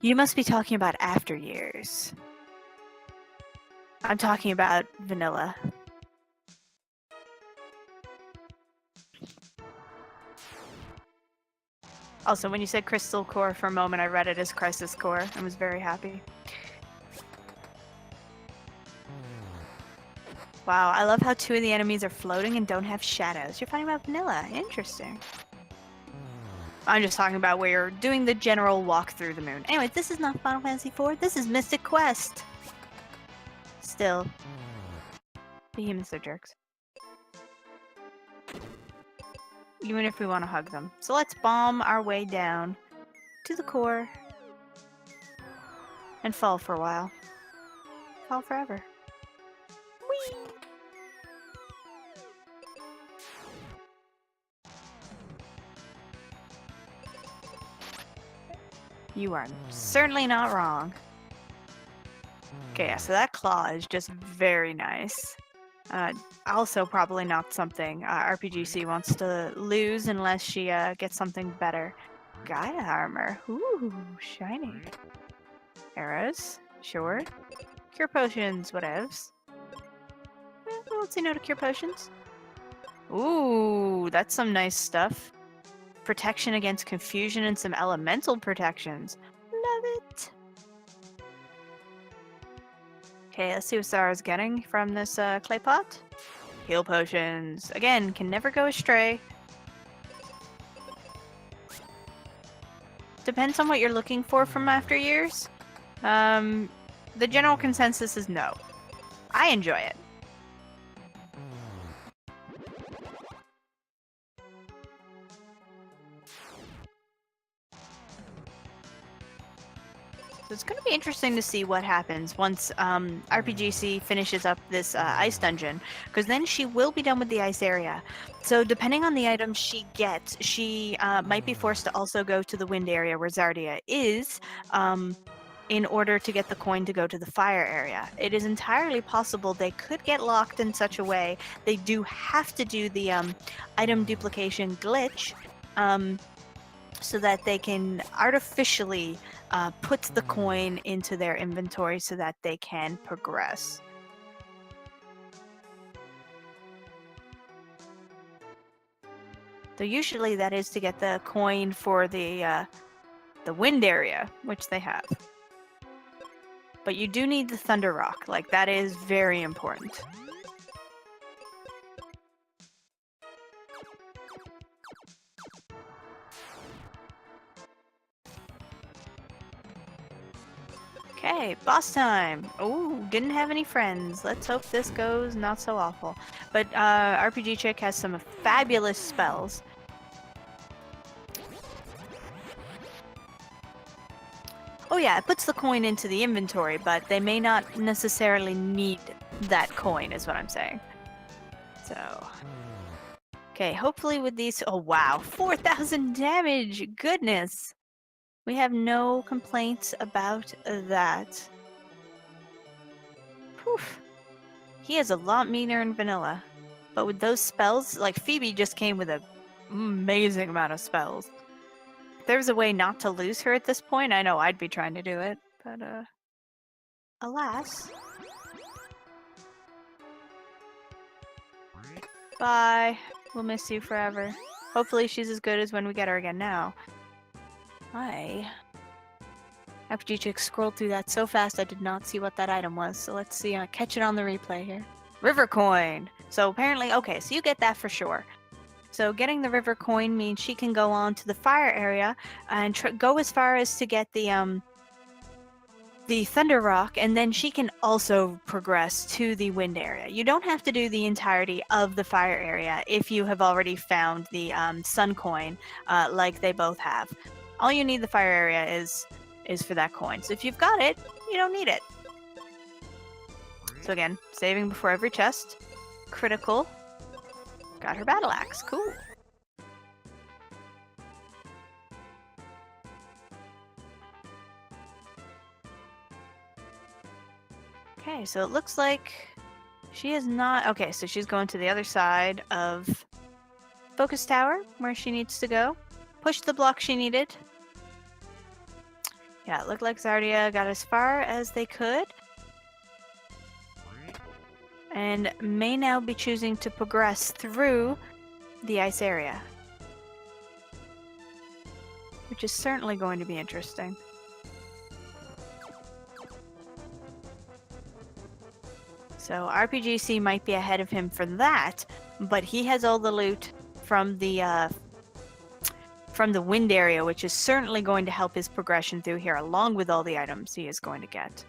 You must be talking about After Years. I'm talking about vanilla. Also, when you said Crystal Core for a moment, I read it as Crisis Core and was very happy. Wow, I love how two of the enemies are floating and don't have shadows. You're fighting about vanilla. Interesting. I'm just talking about where you're doing the general walk through the moon. Anyway, this is not Final Fantasy IV. This is Mystic Quest. Still. Behemoths are jerks. Even if we want to hug them. So let's bomb our way down to the core. And fall for a while. Fall forever. Whee! You are certainly not wrong. Okay, yeah, so that claw is just very nice. Also probably not something RPGC wants to lose unless she gets something better. Gaia armor. Ooh, shiny. Arrows. Sure. Cure potions, whatevs. Let's say no to cure potions. Ooh, that's some nice stuff. Protection against confusion and some elemental protections. Love it. Okay, let's see what Zara's getting from this clay pot. Heal potions. Again, can never go astray. Depends on what you're looking for from After Years. The general consensus is no. I enjoy it. So it's going to be interesting to see what happens once RPGC finishes up this ice dungeon, because then she will be done with the ice area. So depending on the items she gets, she might be forced to also go to the wind area where Zardia is, in order to get the coin to go to the fire area. It is entirely possible they could get locked in such a way they do have to do the item duplication glitch, so that they can artificially put the coin into their inventory so that they can progress. So usually that is to get the coin for the wind area, which they have. But you do need the Thunder Rock, like that is very important. Okay, boss time. Oh, didn't have any friends. Let's hope this goes not so awful. But RPG Chick has some fabulous spells. Oh yeah, it puts the coin into the inventory, but they may not necessarily need that coin, is what I'm saying. So... okay, hopefully with these... oh wow, 4,000 damage! Goodness! We have no complaints about that. Poof. He is a lot meaner in vanilla. But with those spells, like Phoebe just came with an amazing amount of spells. If there was a way not to lose her at this point, I know I'd be trying to do it. But, alas. Bye. We'll miss you forever. Hopefully she's as good as when we get her again now. RPG Chick scrolled through that so fast I did not see what that item was. So let's see. Catch it on the replay here. River coin. So apparently, okay, so you get that for sure. So getting the river coin means she can go on to the fire area and go as far as to get the Thunder Rock, and then she can also progress to the wind area. You don't have to do the entirety of the fire area if you have already found the sun coin, like they both have. All you need the fire area is for that coin. So if you've got it, you don't need it. So again, saving before every chest. Critical. Got her battle axe. Cool. Okay, so it looks like she is not... okay, so she's going to the other side of Focus Tower, where she needs to go. Push the block she needed. Yeah, it looked like Zardia got as far as they could. And may now be choosing to progress through the ice area. Which is certainly going to be interesting. So RPGC might be ahead of him for that, but he has all the loot from the wind area, which is certainly going to help his progression through here, along with all the items he is going to get.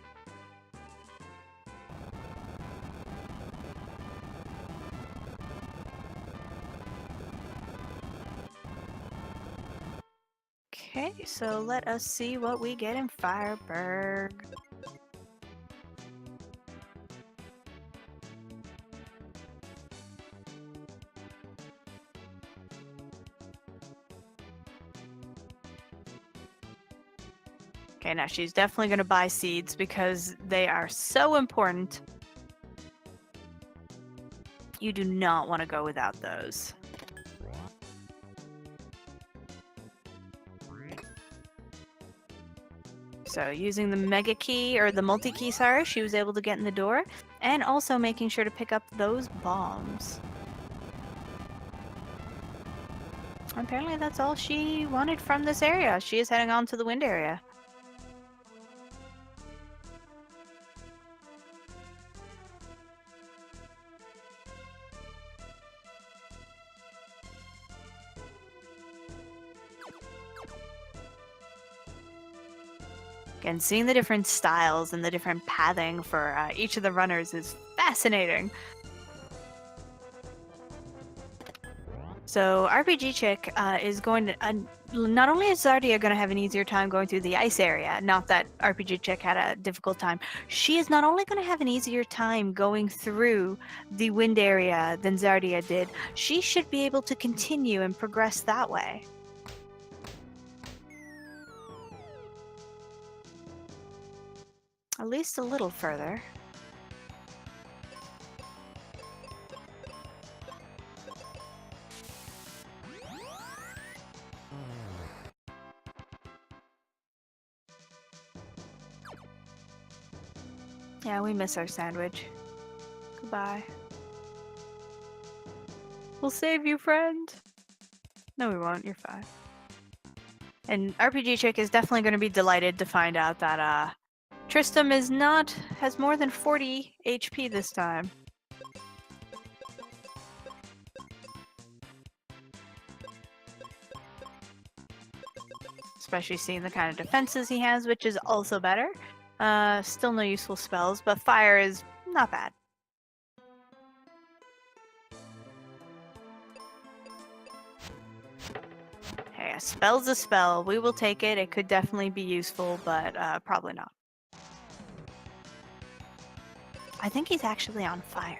Okay, so let us see what we get in Fireburg. Okay, now she's definitely going to buy seeds because they are so important. You do not want to go without those. So using the mega key, or the multi-key, sorry, she was able to get in the door, and also making sure to pick up those bombs. Apparently that's all she wanted from this area. She is heading on to the wind area. Again, seeing the different styles and the different pathing for each of the runners is fascinating. So RPG Chick is going to... not only is Zardia going to have an easier time going through the ice area, not that RPG Chick had a difficult time, she is not only going to have an easier time going through the wind area than Zardia did, she should be able to continue and progress that way. At least a little further. Yeah, we miss our sandwich. Goodbye. We'll save you, friend. No, we won't. You're fine. And RPG Chick is definitely going to be delighted to find out that Tristram has more than 40 HP this time. Especially seeing the kind of defenses he has, which is also better. Still no useful spells, but fire is not bad. Hey, a spell's a spell. We will take it. It could definitely be useful, but probably not. I think he's actually on fire.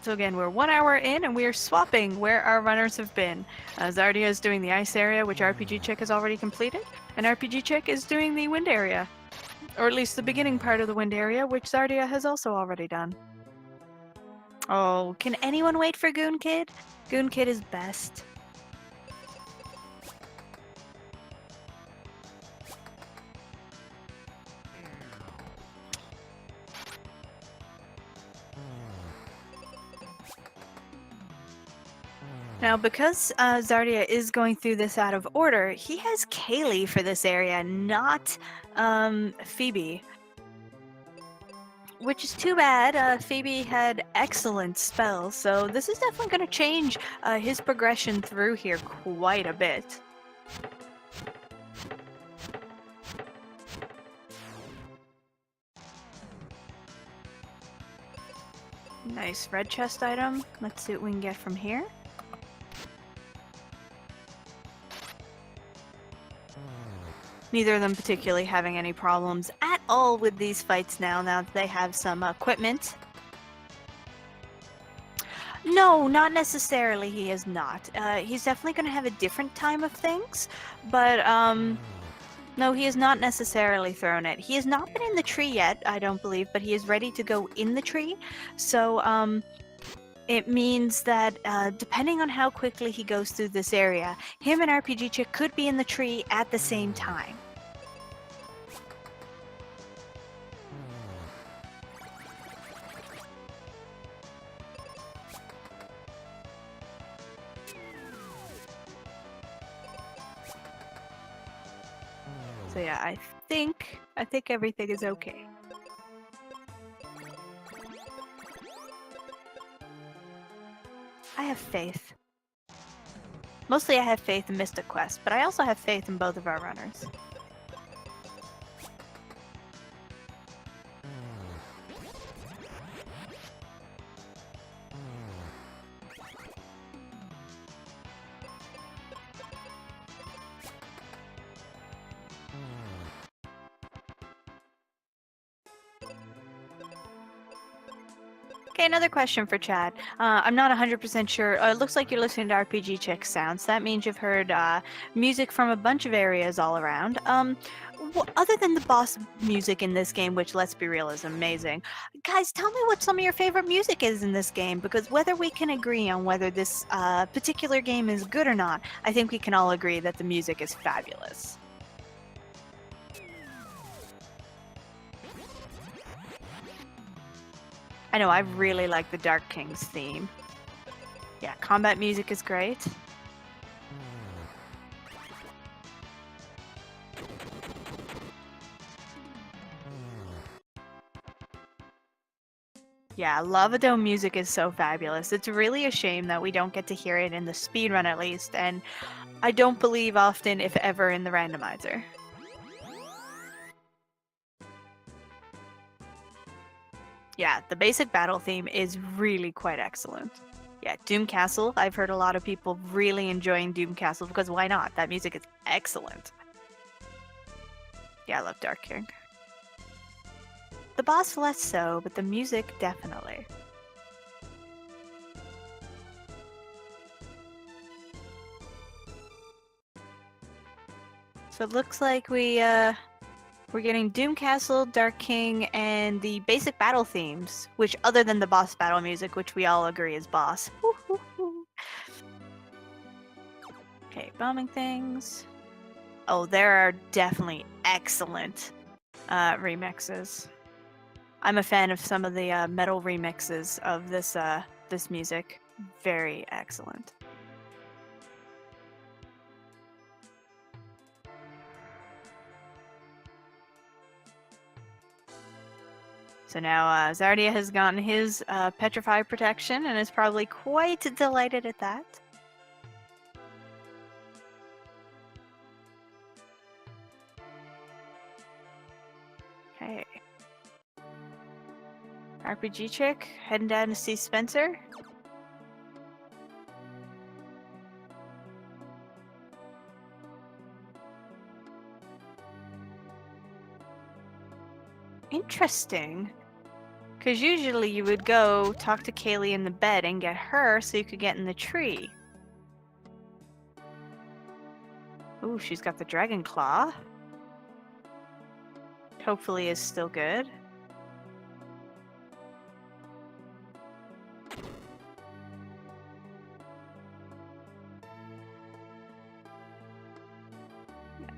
So again, we're 1 hour in and we are swapping where our runners have been. Zardia is doing the ice area, which RPG Chick has already completed, and RPG Chick is doing the wind area. Or at least the beginning part of the wind area, which Zardia has also already done. Oh, can anyone wait for Goon Kid? Goon Kid is best. Now, because Zardia is going through this out of order, he has Kaylee for this area, not Phoebe. Which is too bad. Phoebe had excellent spells, so this is definitely going to change his progression through here quite a bit. Nice red chest item. Let's see what we can get from here. Neither of them particularly having any problems at all with these fights now that they have some equipment. No, not necessarily he is not. He's definitely going to have a different time of things, but no, he is not necessarily thrown it. He has not been in the tree yet, I don't believe, but he is ready to go in the tree. So it means that depending on how quickly he goes through this area, him and RPG Chick could be in the tree at the same time. So yeah, I think everything is okay. I have faith. Mostly I have faith in Mystic Quest, but I also have faith in both of our runners. Okay, another question for Chad. I'm not 100% sure. It looks like you're listening to RPG Chick sounds. That means you've heard music from a bunch of areas all around. Other than the boss music in this game, which, let's be real, is amazing. Guys, tell me what some of your favorite music is in this game, because whether we can agree on whether this particular game is good or not, I think we can all agree that the music is fabulous. I know, I really like the Dark King's theme. Yeah, combat music is great. Yeah, Lava Dome music is so fabulous. It's really a shame that we don't get to hear it in the speedrun at least, and I don't believe often, if ever, in the randomizer. Yeah, the basic battle theme is really quite excellent. Yeah, Doom Castle, I've heard a lot of people really enjoying Doom Castle because why not? That music is excellent. Yeah, I love Dark King. The boss less so, but the music definitely. So it looks like we're getting Doom Castle, Dark King, and the basic battle themes, which other than the boss battle music, which we all agree is boss. Okay, bombing things. Oh, there are definitely excellent remixes. I'm a fan of some of the metal remixes of this music. Very excellent. So now Zardia has gotten his Petrify protection and is probably quite delighted at that. Okay. RPG chick, heading down to see Spencer. Interesting. Because usually you would go talk to Kaylee in the bed and get her so you could get in the tree. Ooh, she's got the dragon claw. Hopefully is still good.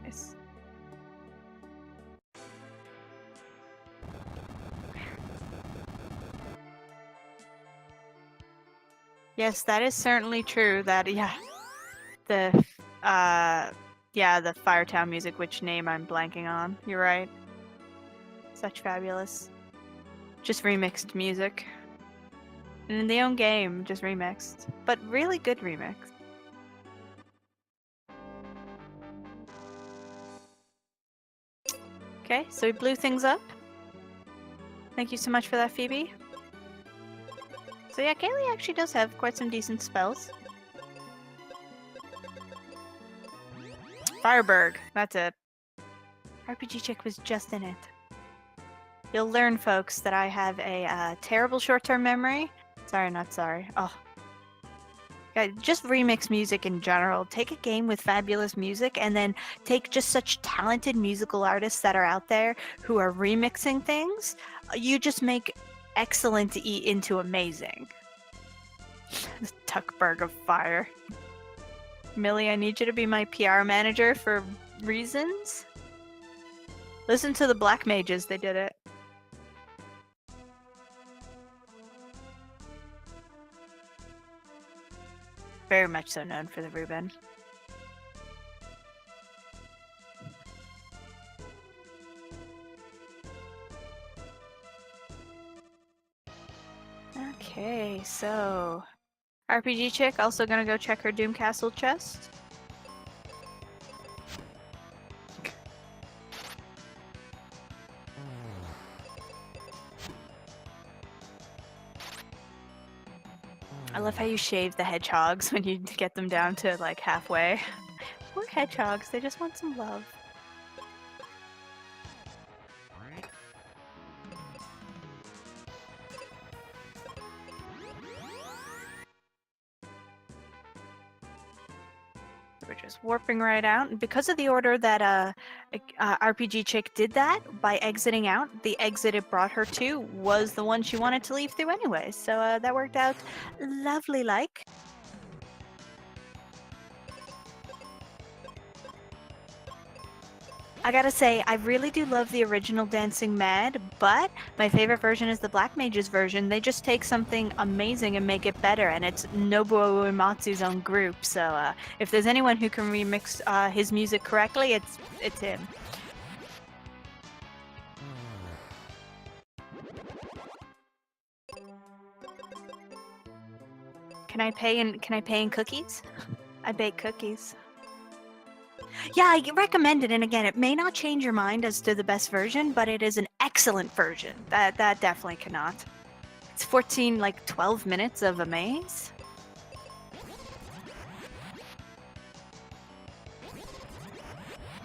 Nice. Yes, that is certainly true. That the the Firetown music, which name I'm blanking on. You're right. Such fabulous. Just remixed music. And in the own game, just remixed. But really good remix. Okay, so we blew things up. Thank you so much for that, Phoebe. So yeah, Kaylee actually does have quite some decent spells. Fireberg, that's it. RPG Chick was just in it. You'll learn, folks, that I have a terrible short-term memory. Sorry, not sorry. Oh. Just remix music in general. Take a game with fabulous music and then take just such talented musical artists that are out there who are remixing things. You just make excellent into amazing. Tuckberg of Fire. Millie, I need you to be my PR manager for reasons. Listen to the Black Mages, they did it. Very much so known for the Reuben. Okay, so RPG Chick also gonna go check her Doom Castle chest. I love how you shave the hedgehogs when you get them down to like halfway. Poor hedgehogs, they just want some love. We're just warping right out. And because of the order that RPG Chick did that, by exiting out, the exit it brought her to was the one she wanted to leave through anyway. So that worked out lovely like. I gotta say, I really do love the original Dancing Mad, but my favorite version is the Black Mages version. They just take something amazing and make it better, and it's Nobuo Uematsu's own group. So if there's anyone who can remix his music correctly, it's him. Can I pay in cookies? I bake cookies. Yeah, I recommend it, and again, it may not change your mind as to the best version, but it is an excellent version. That definitely cannot. It's 14, like 12 minutes of a maze.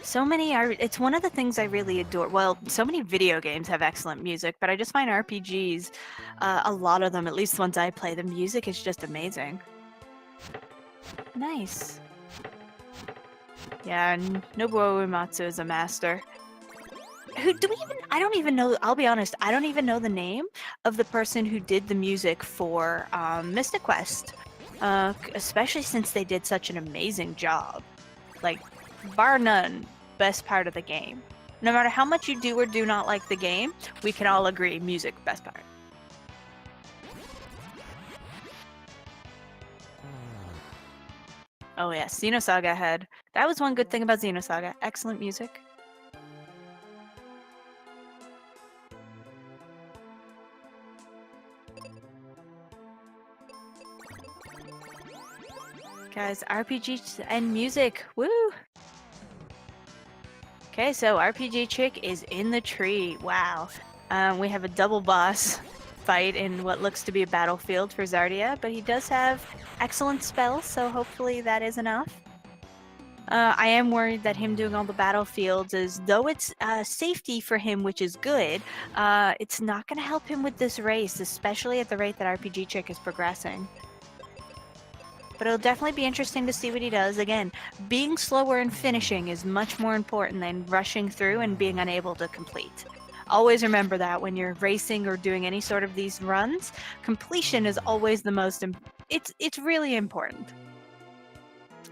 So many are. It's one of the things I really adore. Well, so many video games have excellent music, but I just find RPGs, a lot of them, at least the ones I play, the music is just amazing. Nice. Yeah, Nobuo Uematsu is a master. Who do we even? I don't even know. I'll be honest. I don't even know the name of the person who did the music for Mystic Quest, especially since they did such an amazing job. Like, bar none, best part of the game. No matter how much you do or do not like the game, we can all agree music, best part. Oh yes, Xenosaga had. That was one good thing about Xenosaga. Excellent music. Guys, RPG and music, woo! Okay, so RPG Chick is in the tree. Wow. We have a double boss fight in what looks to be a battlefield for Zardia, but he does have excellent spells, so hopefully that is enough. I am worried that him doing all the battlefields is, though it's safety for him, which is good, it's not going to help him with this race, especially at the rate that RPG Chick is progressing. But it'll definitely be interesting to see what he does. Again, being slower and finishing is much more important than rushing through and being unable to complete. Always remember that when you're racing or doing any sort of these runs, completion is always the most. It's really important.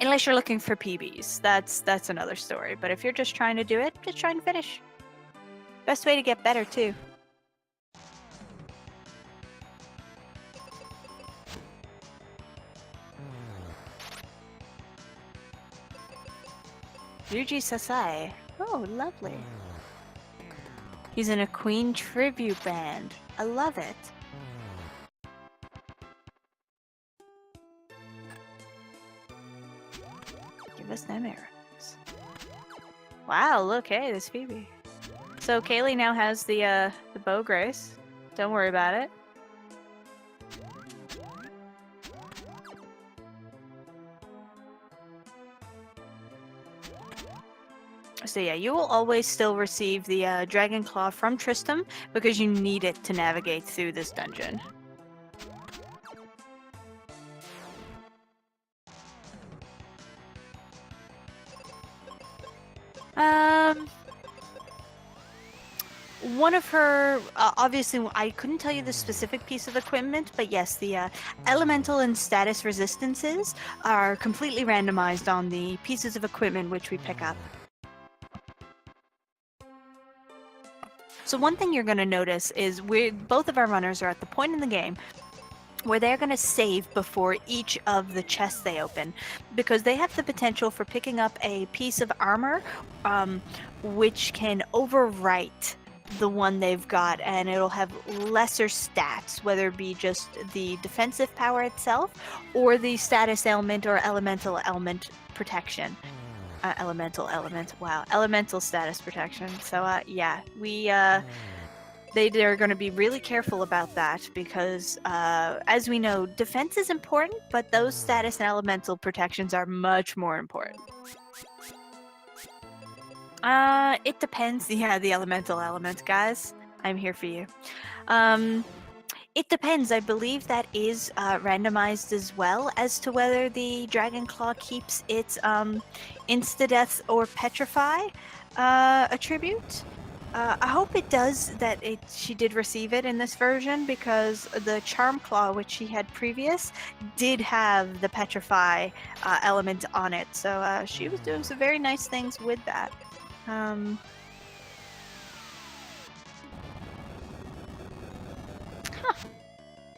Unless you're looking for PBs, that's another story. But if you're just trying to do it, just try and finish. Best way to get better too. Ryuji Sasai. Oh, lovely. He's in a Queen tribute band. I love it. Give us them arrows. Wow, look, hey, there's Phoebe. So Kaylee now has the bow grace. Don't worry about it. So yeah, you will always still receive the Dragon Claw from Tristram because you need it to navigate through this dungeon. One of her, obviously, I couldn't tell you the specific piece of equipment, but yes, the elemental and status resistances are completely randomized on the pieces of equipment which we pick up. So one thing you're going to notice is both of our runners are at the point in the game where they're going to save before each of the chests they open, because they have the potential for picking up a piece of armor which can overwrite the one they've got, and it'll have lesser stats, whether it be just the defensive power itself or the status element or elemental element protection. Elemental status protection. So yeah, they're going to be really careful about that because, as we know, defense is important, but those status and elemental protections are much more important. It depends. Yeah, the elemental element, guys. I'm here for you. It depends. I believe that is randomized as well as to whether the Dragon Claw keeps its insta-death or petrify attribute. I hope it does. She did receive it in this version because the Charm Claw, which she had previous, did have the petrify element on it. So she was doing some very nice things with that.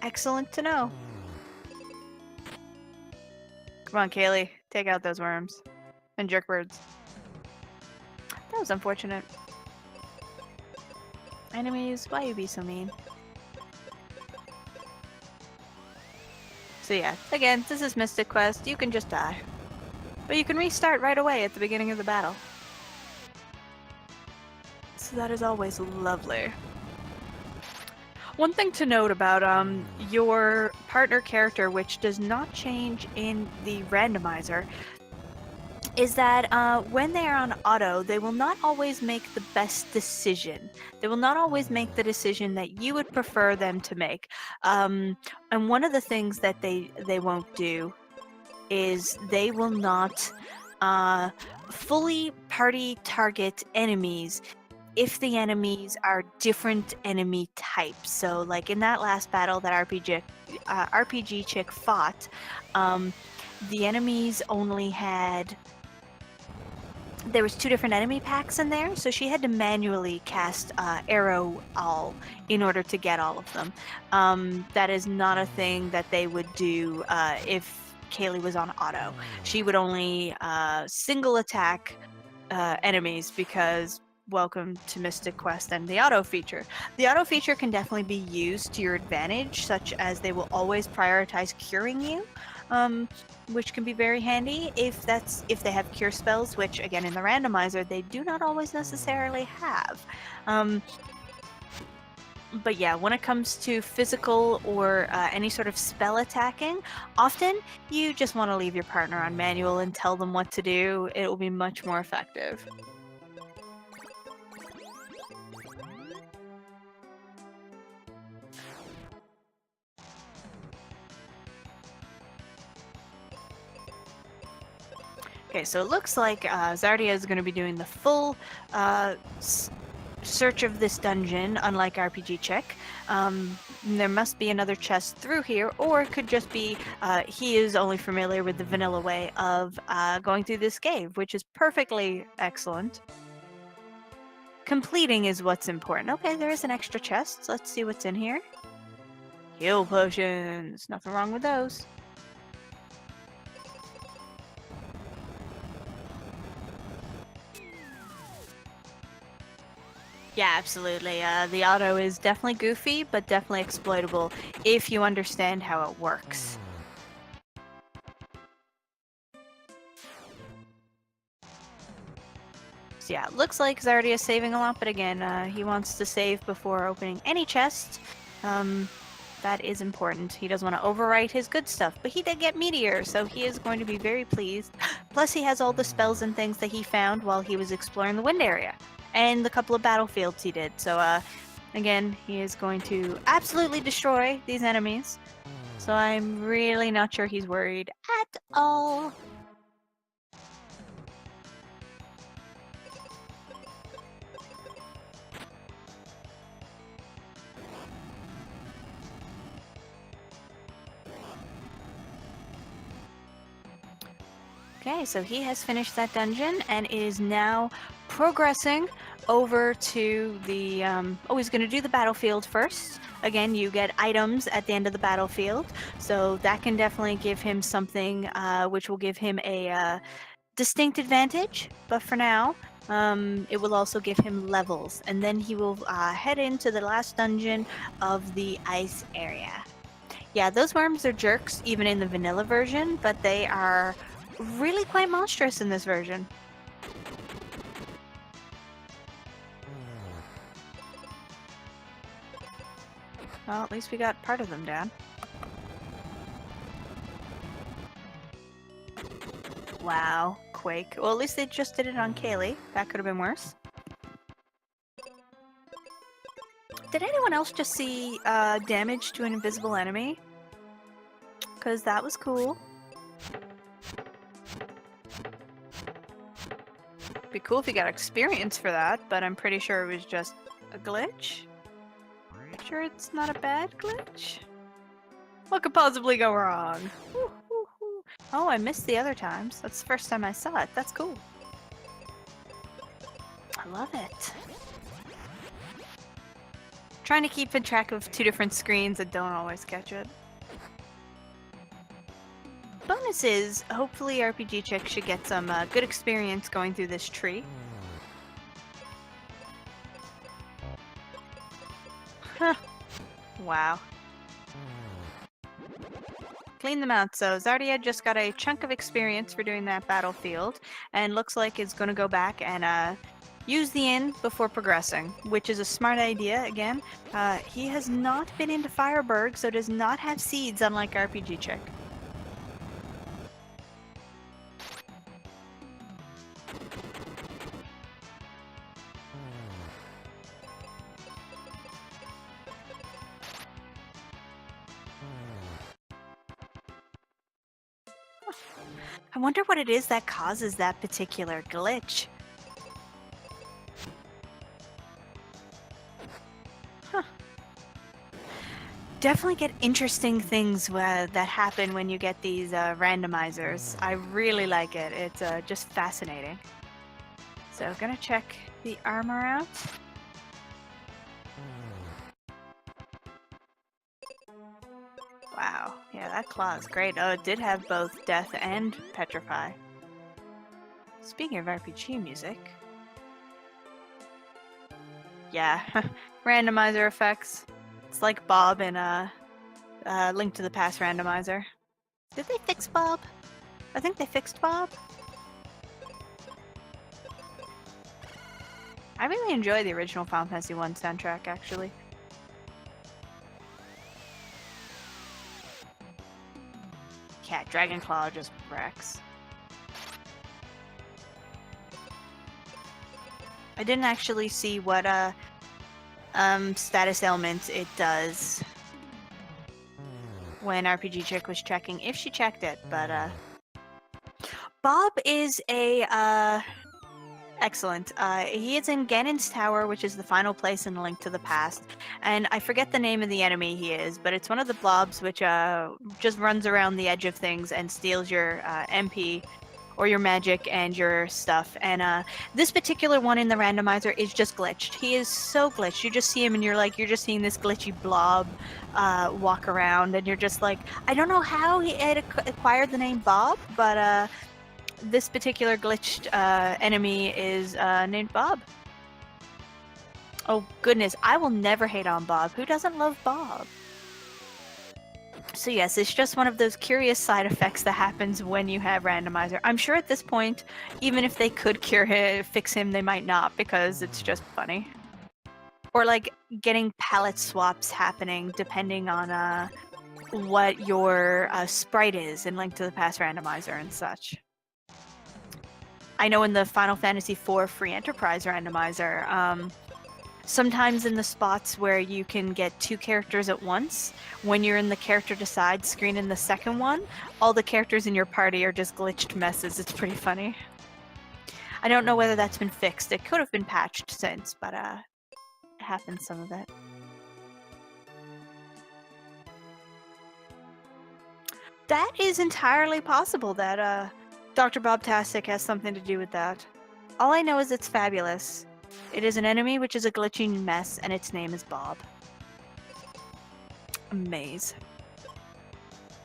Excellent to know. Come on, Kaylee. Take out those worms. And jerkbirds. That was unfortunate. Enemies, why you be so mean? So yeah, again, this is Mystic Quest. You can just die. But you can restart right away at the beginning of the battle. So that is always lovely. One thing to note about your partner character, which does not change in the randomizer, is that when they are on auto, they will not always make the best decision. They will not always make the decision that you would prefer them to make. And one of the things that they won't do is they will not fully party target enemies if the enemies are different enemy types. So like in that last battle that RPG chick fought, the enemies only had... There was 2 different enemy packs in there, so she had to manually cast Arrow All in order to get all of them. That is not a thing that they would do if Kaylee was on auto. She would only single attack enemies because welcome to Mystic Quest and the auto feature. The auto feature can definitely be used to your advantage, such as they will always prioritize curing you, which can be very handy if they have cure spells, which again in the randomizer they do not always necessarily have. But yeah, when it comes to physical or any sort of spell attacking, often you just want to leave your partner on manual and tell them what to do. It will be much more effective. Okay, so it looks like Zardia is going to be doing the full search of this dungeon, unlike RPG Chick. There must be another chest through here, or it could just be he is only familiar with the vanilla way of going through this cave, which is perfectly excellent. Completing is what's important. Okay, there is an extra chest. Let's see what's in here. Heal potions. Nothing wrong with those. Yeah, absolutely. The auto is definitely goofy, but definitely exploitable if you understand how it works. So yeah, it looks like Zardia is saving a lot, but again, he wants to save before opening any chest. That is important. He doesn't want to overwrite his good stuff, but he did get Meteor, so he is going to be very pleased. Plus, he has all the spells and things that he found while he was exploring the wind area, and the couple of battlefields he did. So, again, he is going to absolutely destroy these enemies. So I'm really not sure he's worried at all. Okay, so he has finished that dungeon and is now progressing over to the... oh, he's going to do the battlefield first. Again, you get items at the end of the battlefield, so that can definitely give him something which will give him a distinct advantage. But for now, it will also give him levels, and then he will head into the last dungeon of the ice area. Yeah, those worms are jerks even in the vanilla version, but they are really quite monstrous in this version. Well, at least we got part of them down. Wow, Quake. Well, at least they just did it on Kaylee. That could have been worse. Did anyone else just see damage to an invisible enemy? Because that was cool. Be cool if you got experience for that, but I'm pretty sure it was just a glitch. Sure it's not a bad glitch? What could possibly go wrong? Oh, I missed the other times. That's the first time I saw it. That's cool. I love it. Trying to keep in track of 2 different screens and don't always catch it. Bonus is, hopefully RPG Chick should get some good experience going through this tree. Huh. Wow. Clean them out. So Zardia just got a chunk of experience for doing that battlefield, and looks like it's going to go back and use the inn before progressing, which is a smart idea. Again, he has not been into Fireberg, so does not have seeds, unlike RPG Chick. I wonder what it is that causes that particular glitch. Huh. Definitely get interesting things that happen when you get these randomizers. I really like it. It's just fascinating. So gonna check the armor out. Wow, yeah, that claw is great. Oh, it did have both Death and Petrify. Speaking of RPG music... Yeah, randomizer effects. It's like Bob in Link to the Past randomizer. Did they fix Bob? I think they fixed Bob. I really enjoy the original Final Fantasy I soundtrack, actually. Yeah, Dragon Claw just wrecks. I didn't actually see what status ailment it does when RPG Chick was checking, if she checked it, but Bob is a excellent. He is in Ganon's Tower, which is the final place in Link to the Past, and I forget the name of the enemy he is, but it's one of the blobs which just runs around the edge of things and steals your MP or your magic and your stuff. And this particular one in the randomizer is just glitched. He is so glitched. You just see him and you're just seeing this glitchy blob walk around, and you're just like, I don't know how he had acquired the name Bob, but this particular glitched enemy is named Bob. Oh goodness, I will never hate on Bob. Who doesn't love Bob? So yes, it's just one of those curious side effects that happens when you have randomizer. I'm sure at this point, even if they could cure him, fix him, they might not, because it's just funny. Or like getting palette swaps happening depending on what your sprite is in Link to the Past randomizer and such. I know in the Final Fantasy IV Free Enterprise randomizer, sometimes in the spots where you can get 2 characters at once, when you're in the character decide screen in the second one, all the characters in your party are just glitched messes. It's pretty funny. I don't know whether that's been fixed. It could have been patched since, but it happens, some of it. That is entirely possible that Dr. Bobtastic has something to do with that. All I know is it's fabulous. It is an enemy which is a glitchy mess, and its name is Bob. Maze.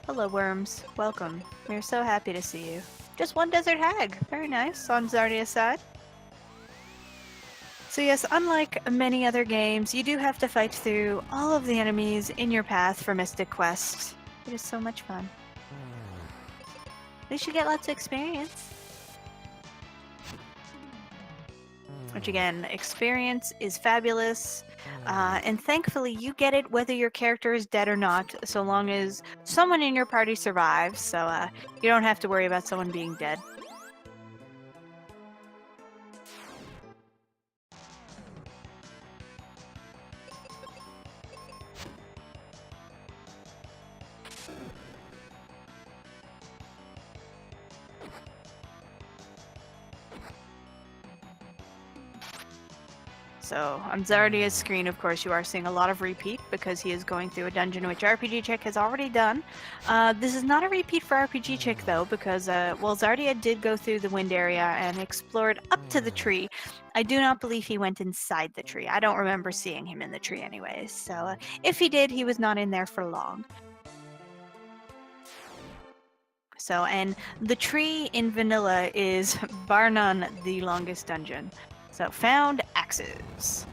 Hello, worms. Welcome. We're so happy to see you. Just one desert hag. Very nice on Zardia's side. So yes, unlike many other games, you do have to fight through all of the enemies in your path for Mystic Quest. It is so much fun. At least you get lots of experience. Which again, experience is fabulous, and thankfully you get it whether your character is dead or not, so long as someone in your party survives, so you don't have to worry about someone being dead. So on Zardia's screen, of course, you are seeing a lot of repeat because he is going through a dungeon which RPG Chick has already done. This is not a repeat for RPG Chick though, because well, Zardia did go through the wind area and explored up to the tree. I do not believe he went inside the tree. I don't remember seeing him in the tree anyways. So if he did, he was not in there for long. So, and the tree in vanilla is, bar none, the longest dungeon. So, found axes.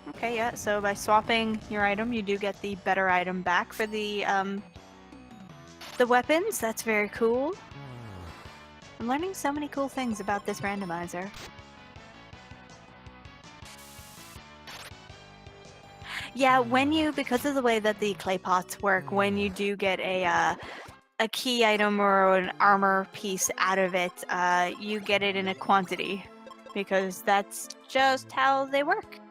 Okay, yeah, so by swapping your item, you do get the better item back for the weapons. That's very cool. I'm learning so many cool things about this randomizer. Yeah, when you, because of the way that the clay pots work, when you do get a key item or an armor piece out of it, you get it in a quantity, because that's just how they work.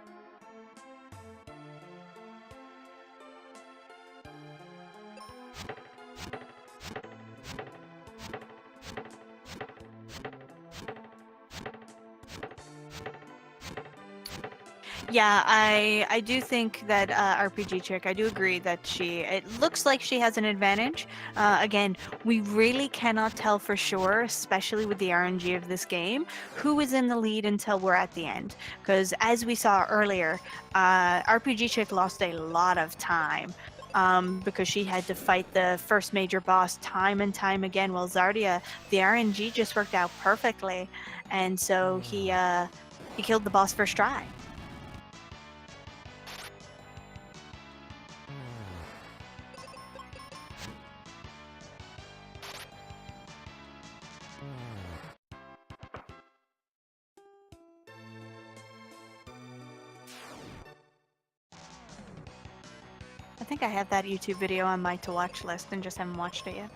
Yeah, I do think that RPG Chick, I do agree that it looks like she has an advantage. Again, we really cannot tell for sure, especially with the RNG of this game, who is in the lead until we're at the end. Because as we saw earlier, RPG Chick lost a lot of time. Because she had to fight the first major boss time and time again, while Zardia, the RNG just worked out perfectly, and so he killed the boss first try. I think I have that YouTube video on my to-watch list and just haven't watched it yet.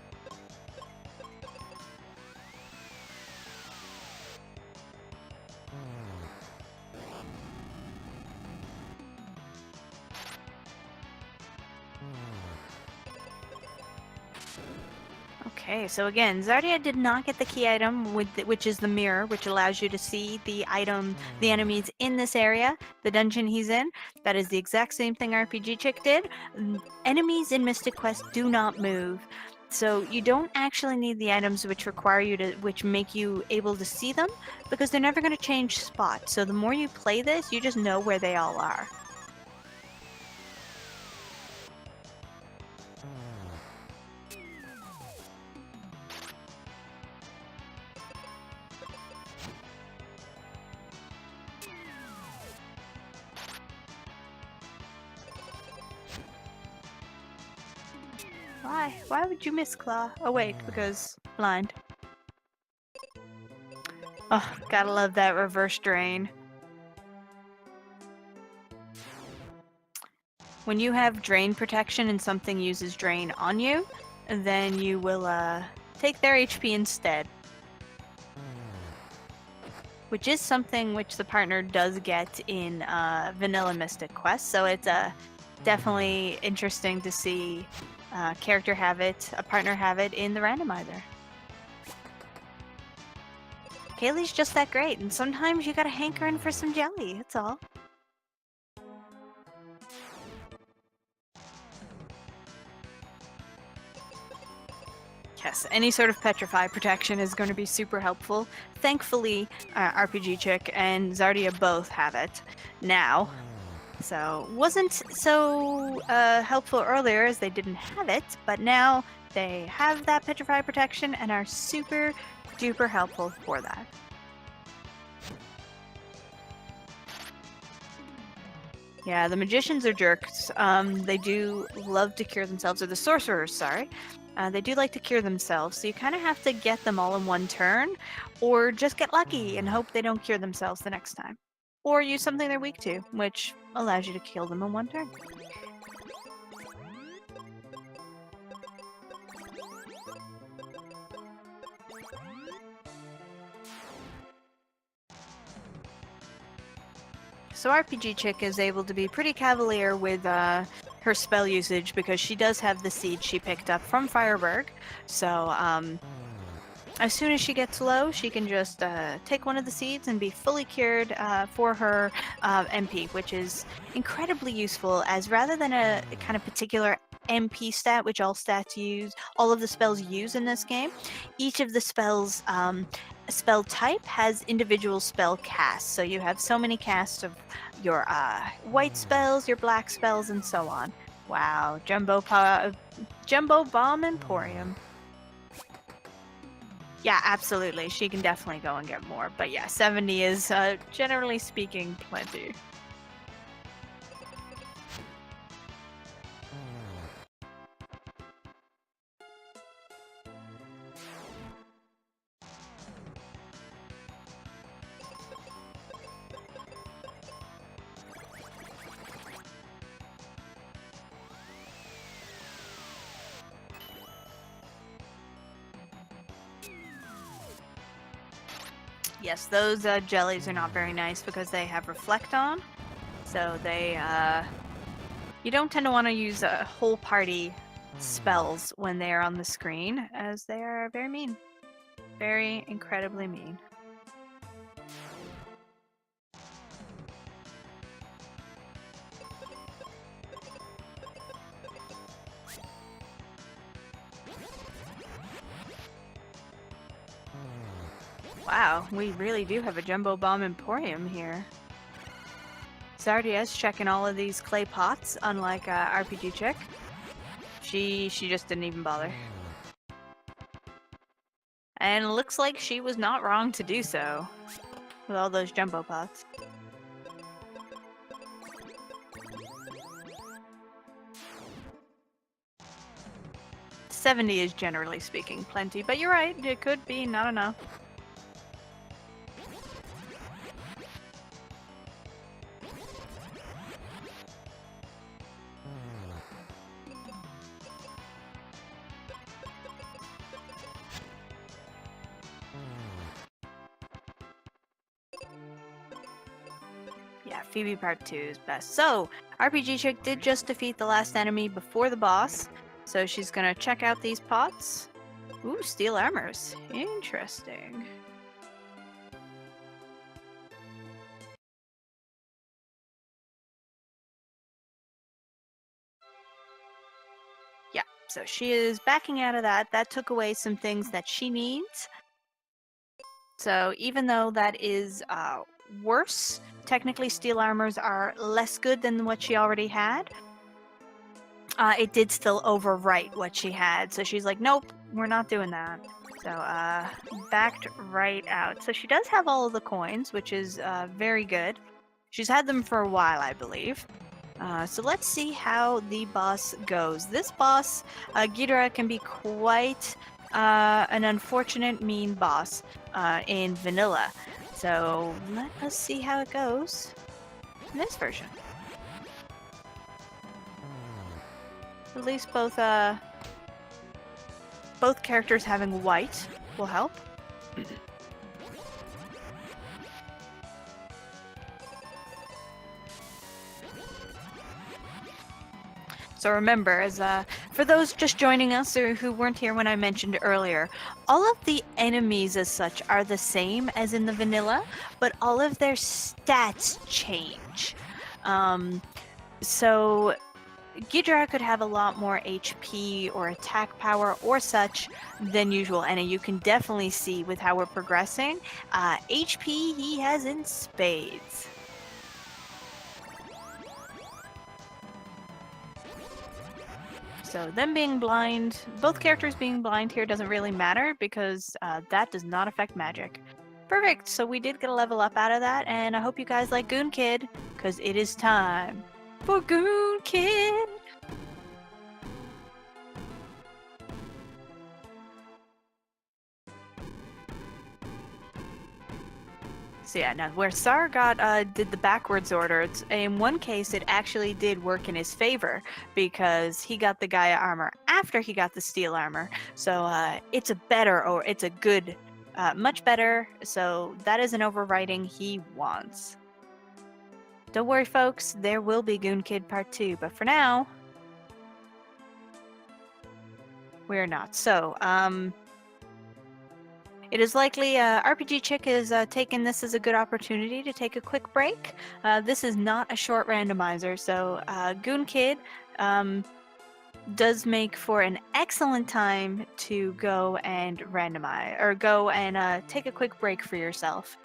Okay, so again, Zardia did not get the key item, which is the mirror, which allows you to see the enemies in this area, the dungeon he's in. That is the exact same thing RPG Chick did. Enemies in Mystic Quest do not move, so you don't actually need the items which make you able to see them, because they're never going to change spot. So the more you play this, you just know where they all are. Why? Why would you miss Claw? Oh wait, because blind. Oh, gotta love that reverse drain. When you have drain protection and something uses drain on you, then you will take their HP instead. Which is something which the partner does get in Vanilla Mystic Quest, so it's definitely interesting to see a partner have it in the randomizer. Kaylee's just that great, and sometimes you gotta hankering for some jelly, that's all. Yes, any sort of petrify protection is going to be super helpful. Thankfully, RPG Chick and Zardia both have it now. So, wasn't so helpful earlier as they didn't have it, but now they have that petrify protection and are super duper helpful for that. Yeah, the magicians are jerks. They do love to cure themselves, or the sorcerers, sorry. They do like to cure themselves, so you kind of have to get them all in one turn, or just get lucky and hope they don't cure themselves the next time. Or use something they're weak to, which allows you to kill them in one turn. So RPG Chick is able to be pretty cavalier with her spell usage, because she does have the seed she picked up from Fireberg. So As soon as she gets low, she can just take one of the seeds and be fully cured for her MP, which is incredibly useful, as rather than a kind of particular MP stat, which all of the spells use in this game, each of the spells spell type has individual spell casts. So you have so many casts of your white spells, your black spells, and so on. Wow, Jumbo Bomb Emporium. Yeah, absolutely. She can definitely go and get more. But yeah, 70 is, generally speaking, plenty. Yes, those jellies are not very nice because they have Reflect on. So they, you don't tend to want to use whole party spells when they are on the screen, as they are very mean. Very incredibly mean. Wow, we really do have a Jumbo Bomb Emporium here. Zardia's checking all of these clay pots, unlike RPG Chick. She just didn't even bother. And it looks like she was not wrong to do so, with all those jumbo pots. $70 is generally speaking plenty, but you're right, it could be not enough. Yeah, Phoebe Part 2 is best. So, RPG Chick did just defeat the last enemy before the boss, so she's gonna check out these pots. Ooh, steel armors. Interesting. Yeah, so she is backing out of that. That took away some things that she needs. So even though that is worse, technically steel armors are less good than what she already had. It did still overwrite what she had, so she's like, nope, we're not doing that. So backed right out. So she does have all of the coins, which is very good. She's had them for a while, I believe. So let's see how the boss goes. This boss, Ghidorah, can be quite an unfortunate, mean boss in vanilla. So let us see how it goes in this version. At least both characters having white will help. So remember, as for those just joining us or who weren't here when I mentioned earlier, all of the enemies as such are the same as in the vanilla, but all of their stats change. So Ghidorah could have a lot more HP or attack power or such than usual, and you can definitely see with how we're progressing, HP he has in spades. So them being blind, both characters being blind here doesn't really matter because that does not affect magic. Perfect, so we did get a level up out of that, and I hope you guys like Goon Kid, because it is time for Goon Kid! So yeah, now where Sargot did the backwards order, in one case it actually did work in his favor because he got the Gaia armor after he got the steel armor. So it's a good, much better. So that is an overwriting he wants. Don't worry, folks. There will be Goon Kid Part 2, but for now, we're not. So It is likely RPG Chick is taking this as a good opportunity to take a quick break. This is not a short randomizer, so Goon Kid does make for an excellent time to go and randomize, or go and take a quick break for yourself.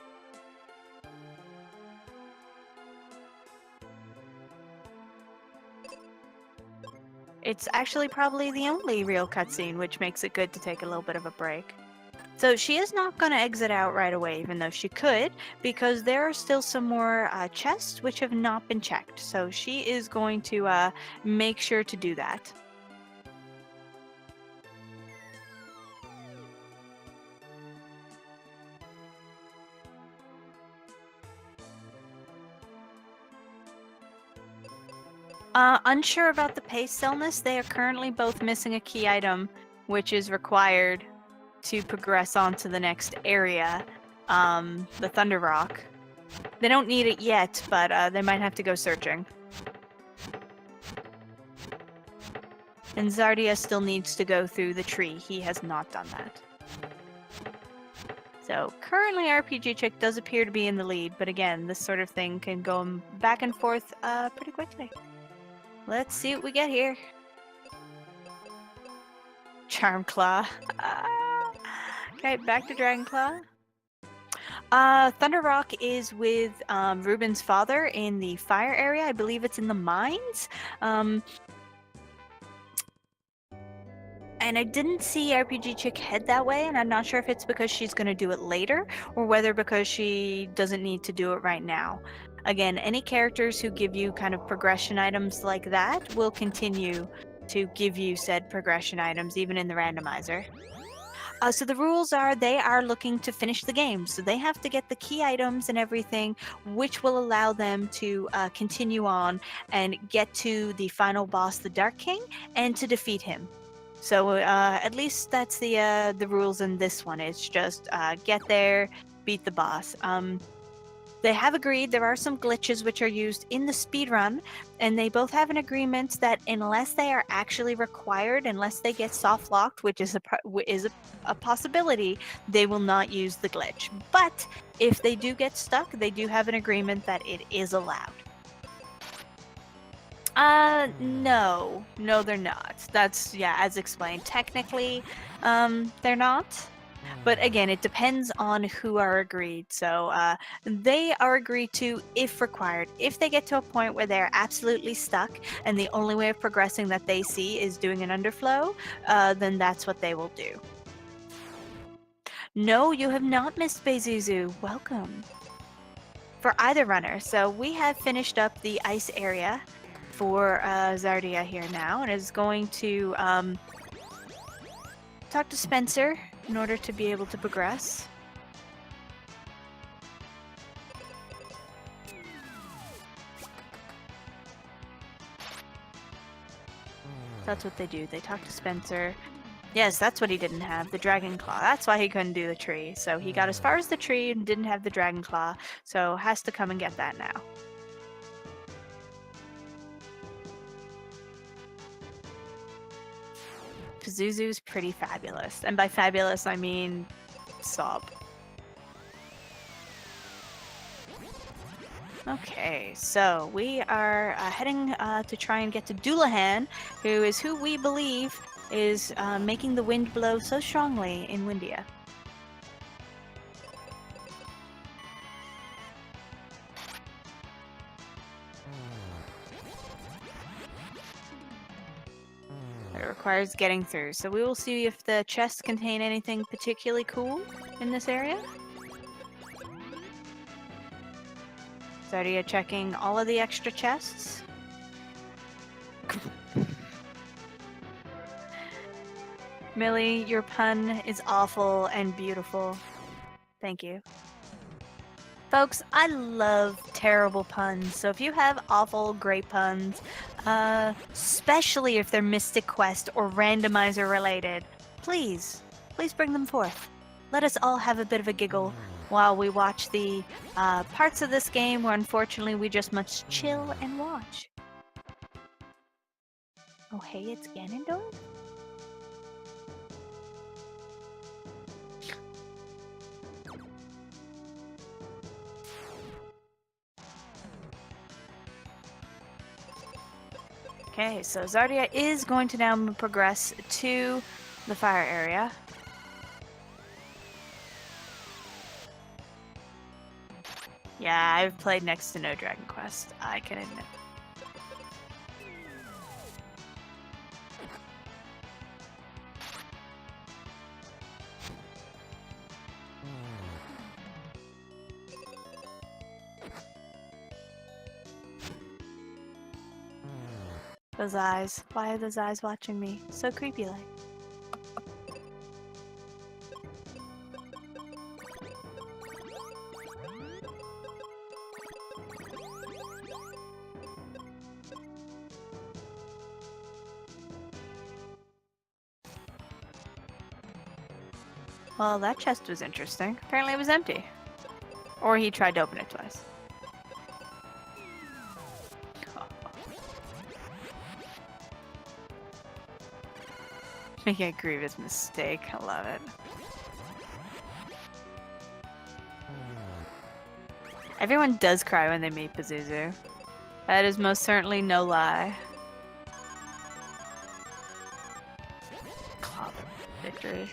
It's actually probably the only real cutscene, which makes it good to take a little bit of a break. So she is not going to exit out right away, even though she could, because there are still some more chests which have not been checked. So she is going to make sure to do that. Unsure about the pace illness, they are currently both missing a key item, which is required to progress on to the next area, the Thunder Rock. They don't need it yet, but they might have to go searching. And Zardia still needs to go through the tree. He has not done that. So currently RPG Chick does appear to be in the lead, but again, this sort of thing can go back and forth pretty quickly. Let's see what we get here. Charm Claw. Okay, back to Dragon Claw. Thunder Rock is with Ruben's father in the fire area. I believe it's in the mines. And I didn't see RPG Chick head that way, and I'm not sure if it's because she's going to do it later, or whether because she doesn't need to do it right now. Again, any characters who give you kind of progression items like that will continue to give you said progression items, even in the randomizer. So the rules are they are looking to finish the game, so they have to get the key items and everything, which will allow them to continue on and get to the final boss, the Dark King, and to defeat him. So at least that's the rules in this one. It's just get there, beat the boss. They have agreed there are some glitches which are used in the speedrun, and they both have an agreement that unless they are actually required, unless they get soft locked, which is a possibility, they will not use the glitch. But if they do get stuck, they do have an agreement that it is allowed. No, they're not. That's, yeah, as explained. Technically, they're not. But again, it depends on who are agreed. So they are agreed to if required. If they get to a point where they're absolutely stuck and the only way of progressing that they see is doing an underflow, then that's what they will do. No, you have not missed Bezuzu. Welcome. For either runner. So we have finished up the ice area for Zardia here now, and is going to talk to Spencer in order to be able to progress. That's what they do. They talk to Spencer. Yes, that's what he didn't have, the Dragon Claw. That's why he couldn't do the tree. So he got as far as the tree and didn't have the Dragon Claw, so has to come and get that now. Pazuzu's pretty fabulous. And by fabulous, I mean sob. Okay, so we are heading to try and get to Doulahan, who we believe is making the wind blow so strongly in Windia. It requires getting through, so we will see if the chests contain anything particularly cool in this area. Zardia checking all of the extra chests. Millie, your pun is awful and beautiful. Thank you. Folks, I love terrible puns, so if you have awful, great puns, especially if they're Mystic Quest or Randomizer related, please bring them forth. Let us all have a bit of a giggle while we watch the parts of this game where unfortunately we just must chill and watch. Oh hey, it's Ganondorf? Okay, so Zardia is going to now progress to the fire area. Yeah, I've played next to no Dragon Quest, I can admit. Those eyes. Why are those eyes watching me? So creepy like. Well, that chest was interesting. Apparently it was empty. Or he tried to open it twice. Making a grievous mistake. I love it. Everyone does cry when they meet Pazuzu. That is most certainly no lie. Oh, victory.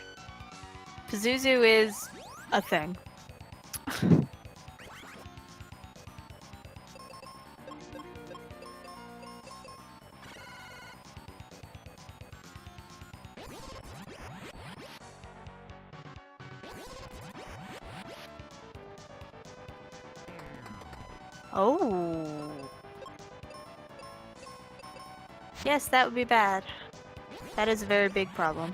Pazuzu is a thing. Oh. Yes, that would be bad. That is a very big problem.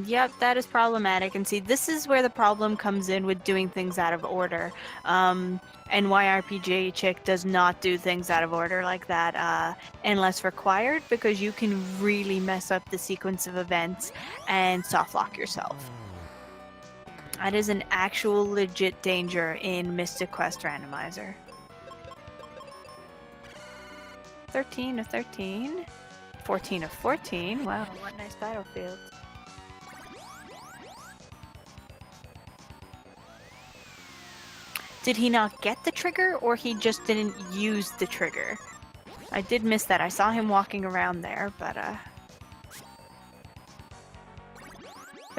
Yep, that is problematic. And see, this is where the problem comes in with doing things out of order. And why RPG Chick does not do things out of order like that unless required, because you can really mess up the sequence of events and soft lock yourself. That is an actual legit danger in Mystic Quest Randomizer. 13 of 13. 14 of 14. Wow, what nice battlefield. Did he not get the trigger, or he just didn't use the trigger? I did miss that. I saw him walking around there, but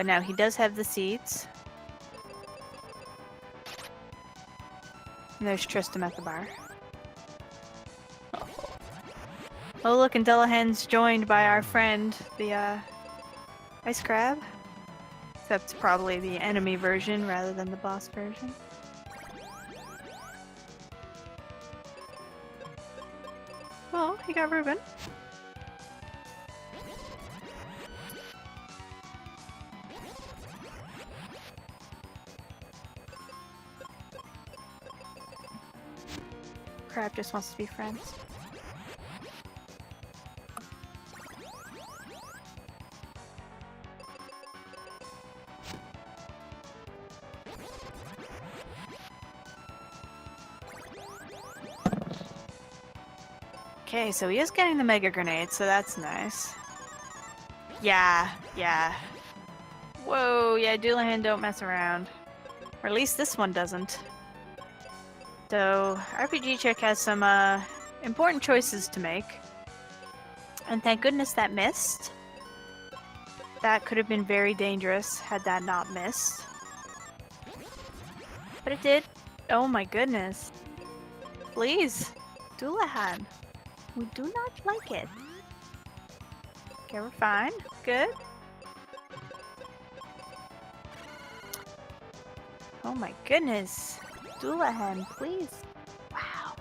now he does have the seeds. And there's Tristram at the bar. Oh look, and Dullahan's joined by our friend, the ice crab. Except probably the enemy version rather than the boss version. Oh, he got Ruben. Crab just wants to be friends. Okay, so he is getting the mega grenade, so that's nice. Yeah. Whoa, yeah, Dullahan don't mess around. Or at least this one doesn't. So, RPG Chick has some important choices to make. And thank goodness that missed. That could have been very dangerous had that not missed. But it did. Oh my goodness. Please, Dullahan. We do not like it. Okay, we're fine. Good. Oh my goodness. Dullahan, please. Wow.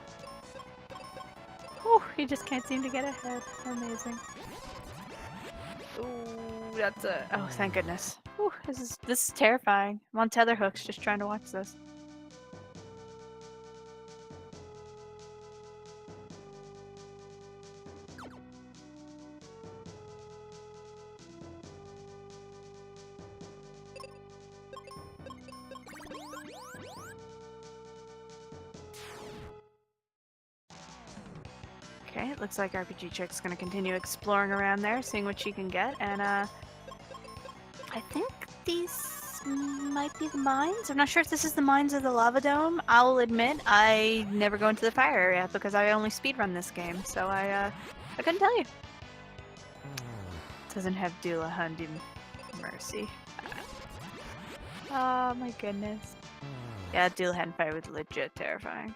Oh, he just can't seem to get ahead. Amazing. Ooh, that's a... Oh, thank goodness. Ooh, this is terrifying. I'm on tether hooks just trying to watch this. Okay, it looks like RPG Chick's gonna continue exploring around there, seeing what she can get, and I think these might be the mines. I'm not sure if this is the mines or the lava dome. I'll admit I never go into the fire area because I only speedrun this game, so I couldn't tell you. Doesn't have Dulahundi Mercy. Oh my goodness. Yeah, Dulahundi fight was legit terrifying.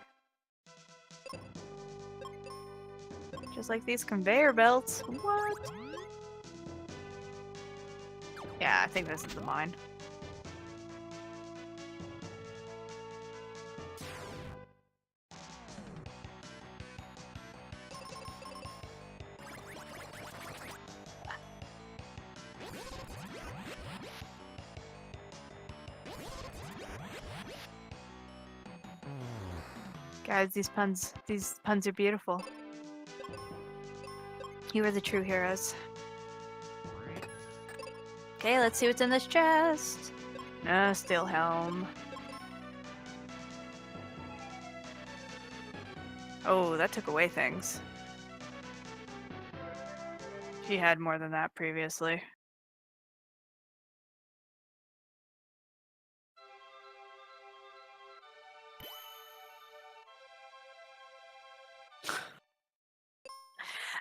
Just like these conveyor belts. What? Yeah, I think this is the mine. Guys, these puns are beautiful. You are the true heroes. Okay, let's see what's in this chest. No, steel helm. Oh, that took away things. She had more than that previously.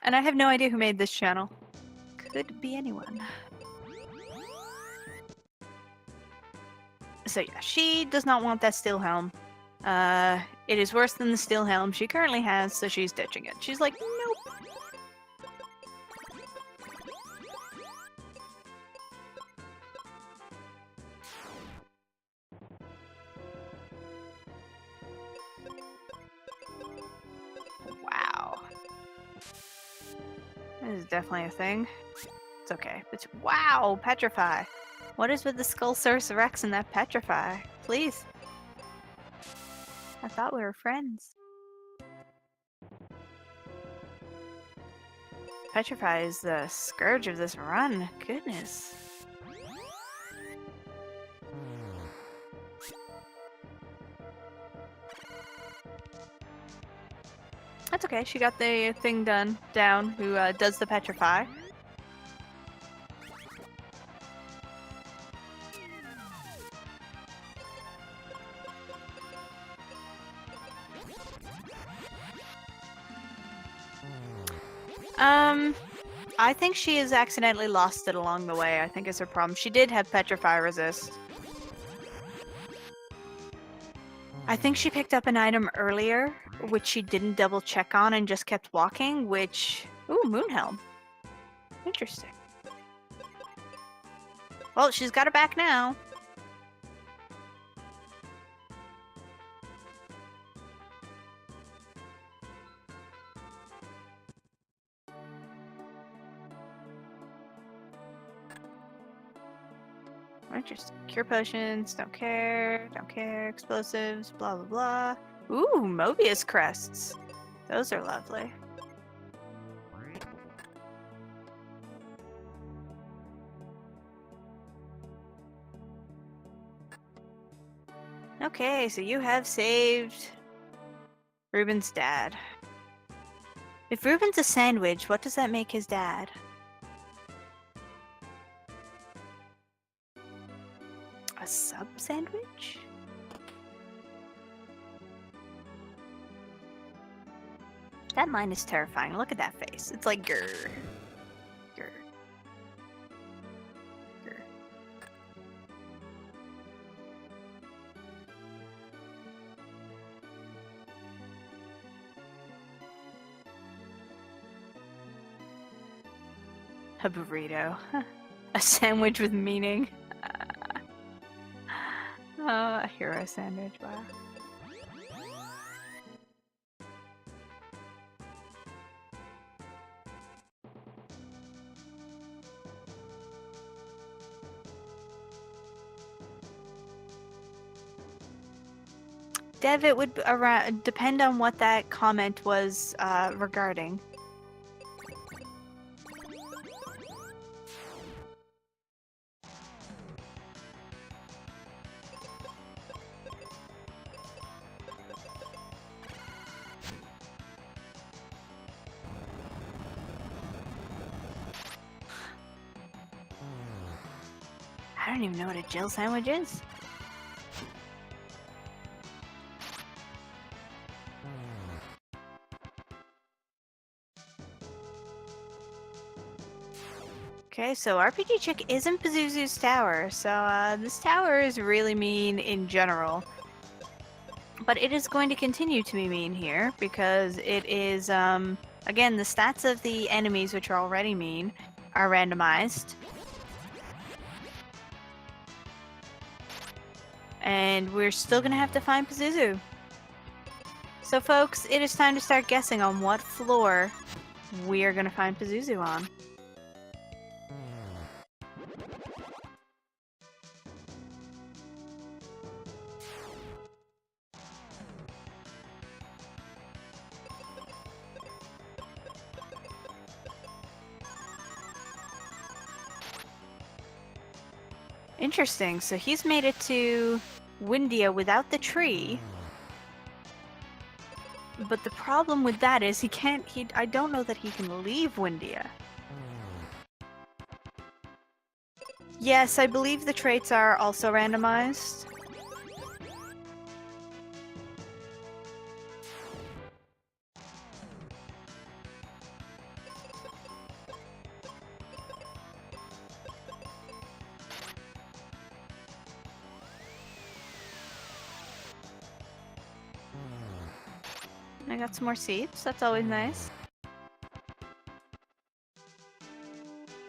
And I have no idea who made this channel. Could be anyone. So yeah, she does not want that steel helm. It is worse than the steel helm she currently has, so she's ditching it. She's like, nope. Wow. This is definitely a thing. It's okay. It's wow, petrify. What is with the Skullsaurus Rex and that petrify? Please. I thought we were friends. Petrify is the scourge of this run. Goodness. That's okay. She got the thing down. Who does the petrify? I think she has accidentally lost it along the way. I think is her problem. She did have petrify resist. I think she picked up an item earlier, which she didn't double check on and just kept walking, which... Ooh, Moonhelm. Interesting. Well, she's got her back now. Interesting. Cure potions, don't care, explosives, blah blah blah. Ooh, Mobius crests. Those are lovely. Okay, so you have saved Ruben's dad. If Ruben's a sandwich, what does that make his dad? A sub sandwich? That mine is terrifying. Look at that face. It's like grr. Grr. Grr. A burrito. A sandwich with meaning. Oh, a hero sandwich. Wow. Dev, it would depend on what that comment was regarding. don't even know what a Jill sandwich is. Okay, so RPG Chick is in Pazuzu's tower, so this tower is really mean in general. But it is going to continue to be mean here, because it is, again, the stats of the enemies, which are already mean, are randomized. And we're still gonna have to find Pazuzu. So folks, it is time to start guessing on what floor we are gonna find Pazuzu on. Interesting, so he's made it to Windia without the tree. But the problem with that is I don't know that he can leave Windia. Yes, I believe the traits are also randomized. I got some more seeds, that's always nice.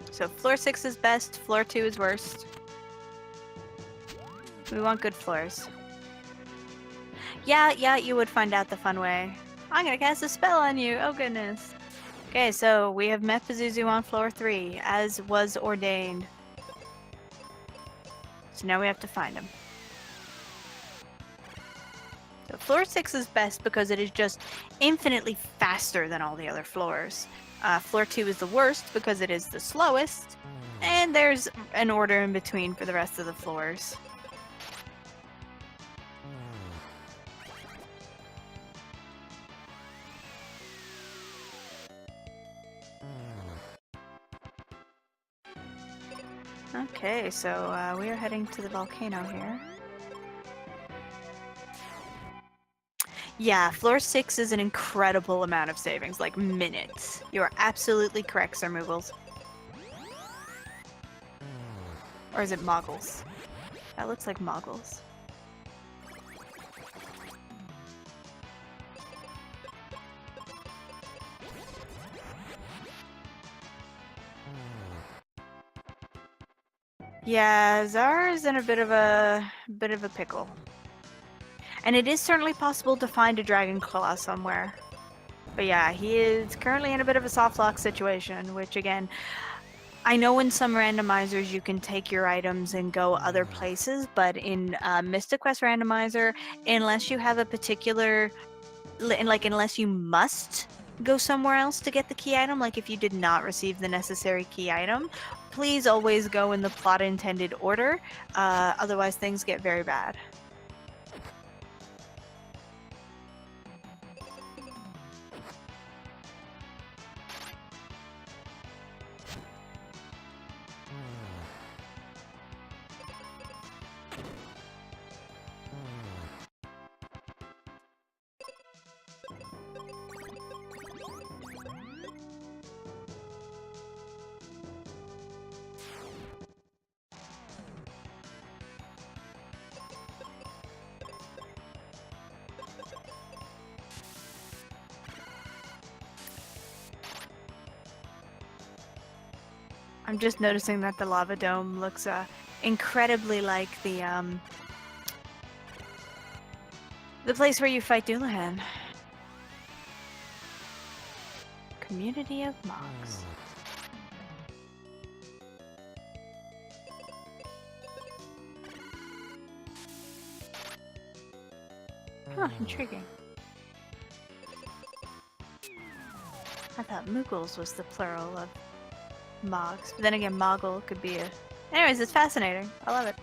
So floor 6 is best, floor 2 is worst. We want good floors. Yeah, you would find out the fun way. I'm gonna cast a spell on you, oh goodness. Okay, so we have met Pazuzu on floor 3, as was ordained. So now we have to find him. So floor 6 is best because it is just infinitely faster than all the other floors. Floor 2 is the worst because it is the slowest, and there's an order in between for the rest of the floors. Okay, so we are heading to the volcano here. Yeah, floor 6 is an incredible amount of savings, like minutes. You are absolutely correct, Sir Moogles. Or is it Moggles? That looks like Moggles. Yeah, Zara's in a bit of a pickle. And it is certainly possible to find a Dragon Claw somewhere. But yeah, he is currently in a bit of a soft lock situation, which again, I know in some randomizers you can take your items and go other places, but in Mystic Quest Randomizer, unless you have a particular, unless you must go somewhere else to get the key item, like if you did not receive the necessary key item, please always go in the plot intended order, otherwise things get very bad. I'm just noticing that the lava dome looks incredibly like the place where you fight Doulahan. Community of Mogs. Huh, intriguing. I thought Moogles was the plural of Mogs. But then again, Moggle could be a... Anyways, it's fascinating. I love it.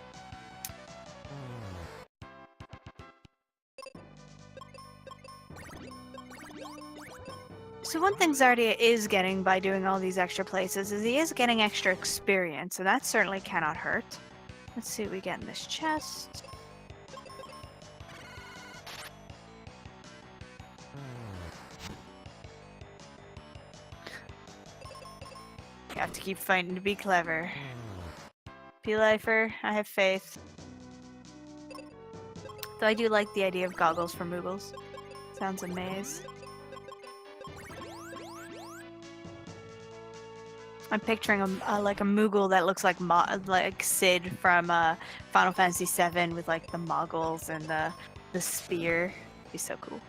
So one thing Zardia is getting by doing all these extra places is he is getting extra experience, and that certainly cannot hurt. Let's see what we get in this chest. You have to keep fighting to be clever. P-Lifer, I have faith. Though I do like the idea of goggles for Moogles. Sounds amazing. I'm picturing like a Moogle that looks like Sid from Final Fantasy VII with like the moggles and the spear. It'd be so cool.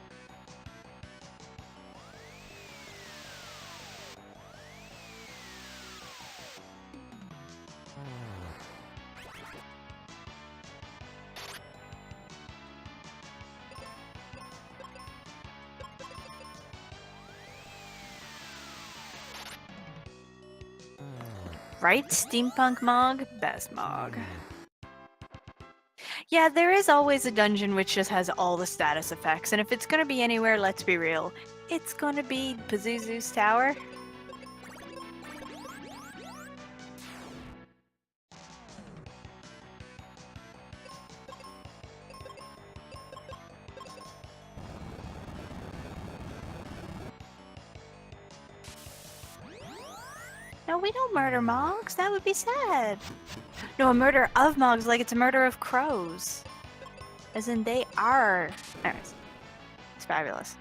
Right? Steampunk Mog? Best Mog. Yeah, there is always a dungeon which just has all the status effects, and if it's gonna be anywhere, let's be real, it's gonna be Pazuzu's Tower. No, we don't murder Mogs. That would be sad. No, a murder of Mogs, like it's a murder of crows. As in, they are. Anyways, it's fabulous.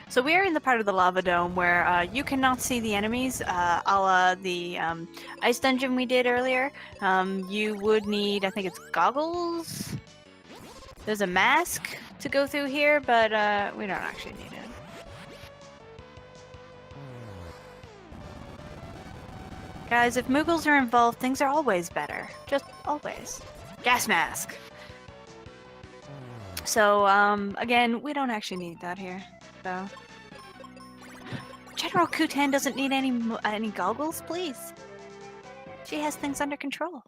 So we are in the part of the lava dome where you cannot see the enemies, a la the ice dungeon we did earlier. You would need, I think it's goggles? There's a mask to go through here, but we don't actually need it. Guys, if Moogles are involved, things are always better. Just always. Gas mask! So, again, we don't actually need that here, so... General Kutan doesn't need any goggles, please. She has things under control.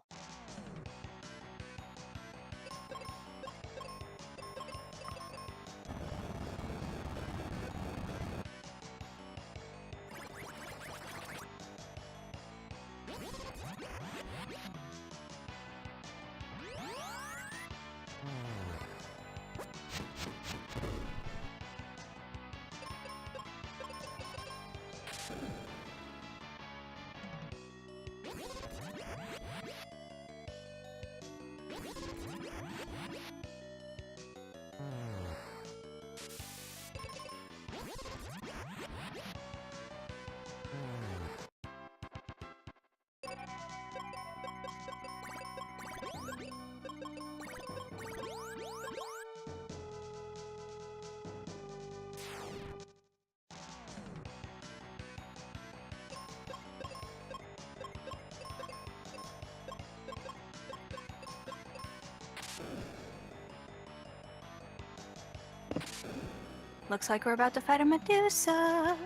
Looks like we're about to fight a Medusa.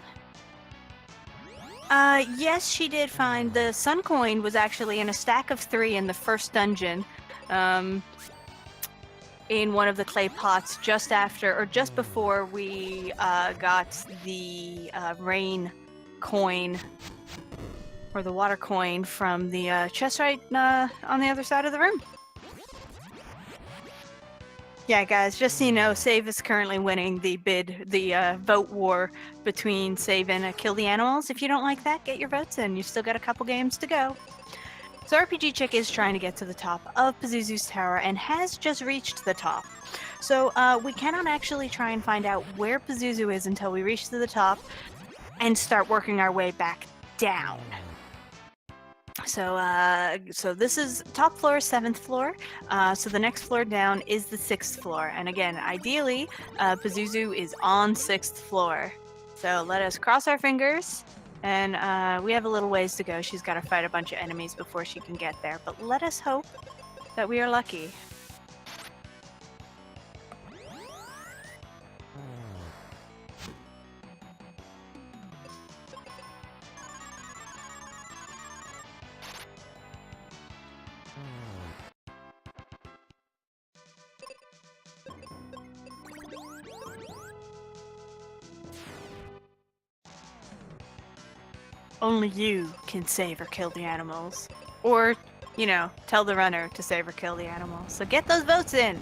Yes, she did find the Sun Coin was actually in a stack of 3 in the first dungeon. In one of the clay pots just after, or just before we got the rain coin, or the water coin from the chest right on the other side of the room. Yeah, guys, just so you know, Save is currently winning the vote war between Save and Kill the Animals. If you don't like that, get your votes in. You've still got a couple games to go. So RPG Chick is trying to get to the top of Pazuzu's Tower and has just reached the top. So we cannot actually try and find out where Pazuzu is until we reach to the top and start working our way back down. So this is top floor, 7th floor. So the next floor down is the 6th floor. And again, ideally, Pazuzu is on 6th floor. So let us cross our fingers. And we have a little ways to go. She's got to fight a bunch of enemies before she can get there. But let us hope that we are lucky. Only you can save or kill the animals. Or, you know, tell the runner to save or kill the animals. So get those votes in!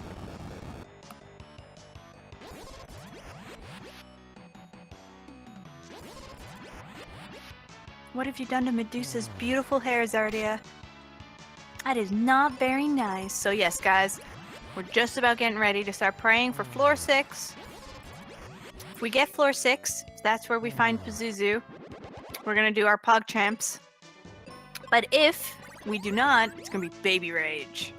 What have you done to Medusa's beautiful hair, Zardia? That is not very nice. So yes, guys, we're just about getting ready to start praying for floor 6. If we get floor 6, that's where we find Pazuzu. We're gonna do our PogChamps. But if we do not, it's gonna be Baby Rage.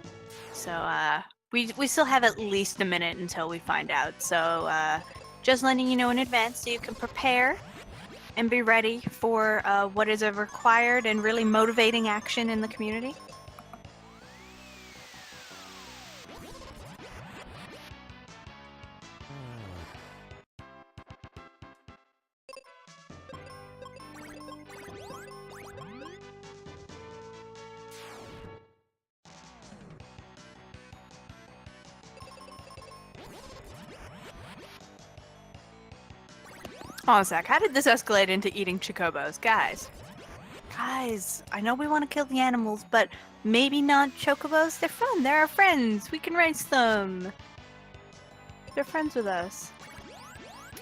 So, we still have at least a minute until we find out. So, just letting you know in advance so you can prepare and be ready for what is a required and really motivating action in the community. Hold on a sec, how did this escalate into eating chocobos? Guys, I know we want to kill the animals, but maybe not chocobos? They're fun, they're our friends, we can race them. They're friends with us.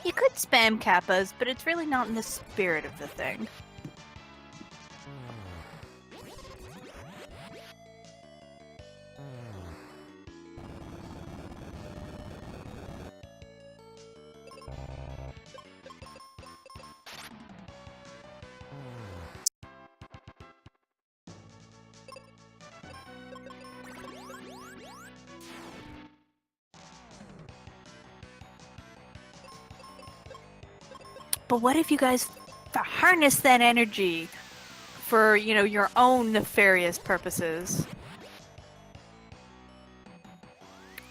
You could spam kappas, but it's really not in the spirit of the thing. But what if you guys harness that energy for, you know, your own nefarious purposes?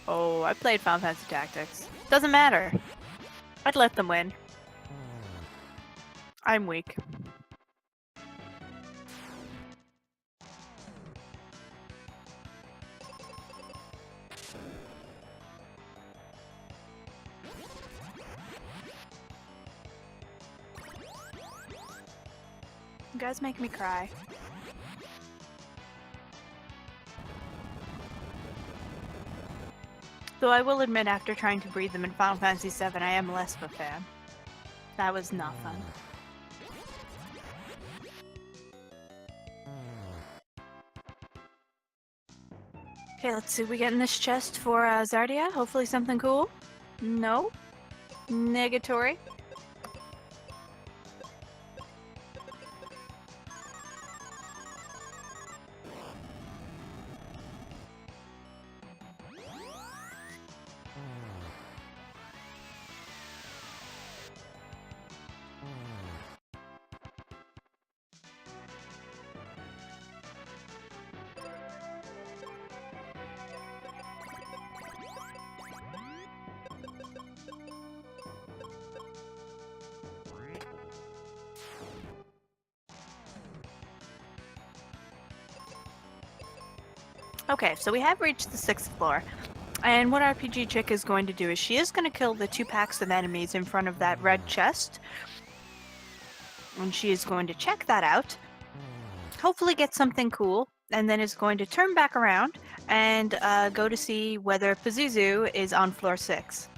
Oh, I played Final Fantasy Tactics. Doesn't matter. I'd let them win. I'm weak. You guys make me cry. Though I will admit, after trying to breed them in Final Fantasy VII, I am less of a fan. That was not fun. Okay, let's see what we get in this chest for Zardia. Hopefully something cool. No. Negatory. Okay, so we have reached the 6th floor. And what RPG Chick is going to do is she is going to kill the 2 packs of enemies in front of that red chest. And she is going to check that out. Hopefully get something cool. And then is going to turn back around and go to see whether Pazuzu is on floor 6.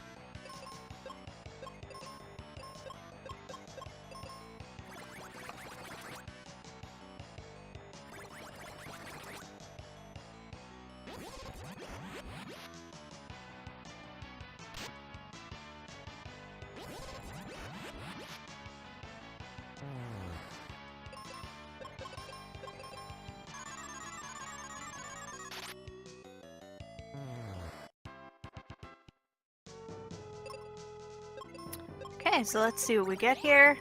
Okay, so let's see what we get here.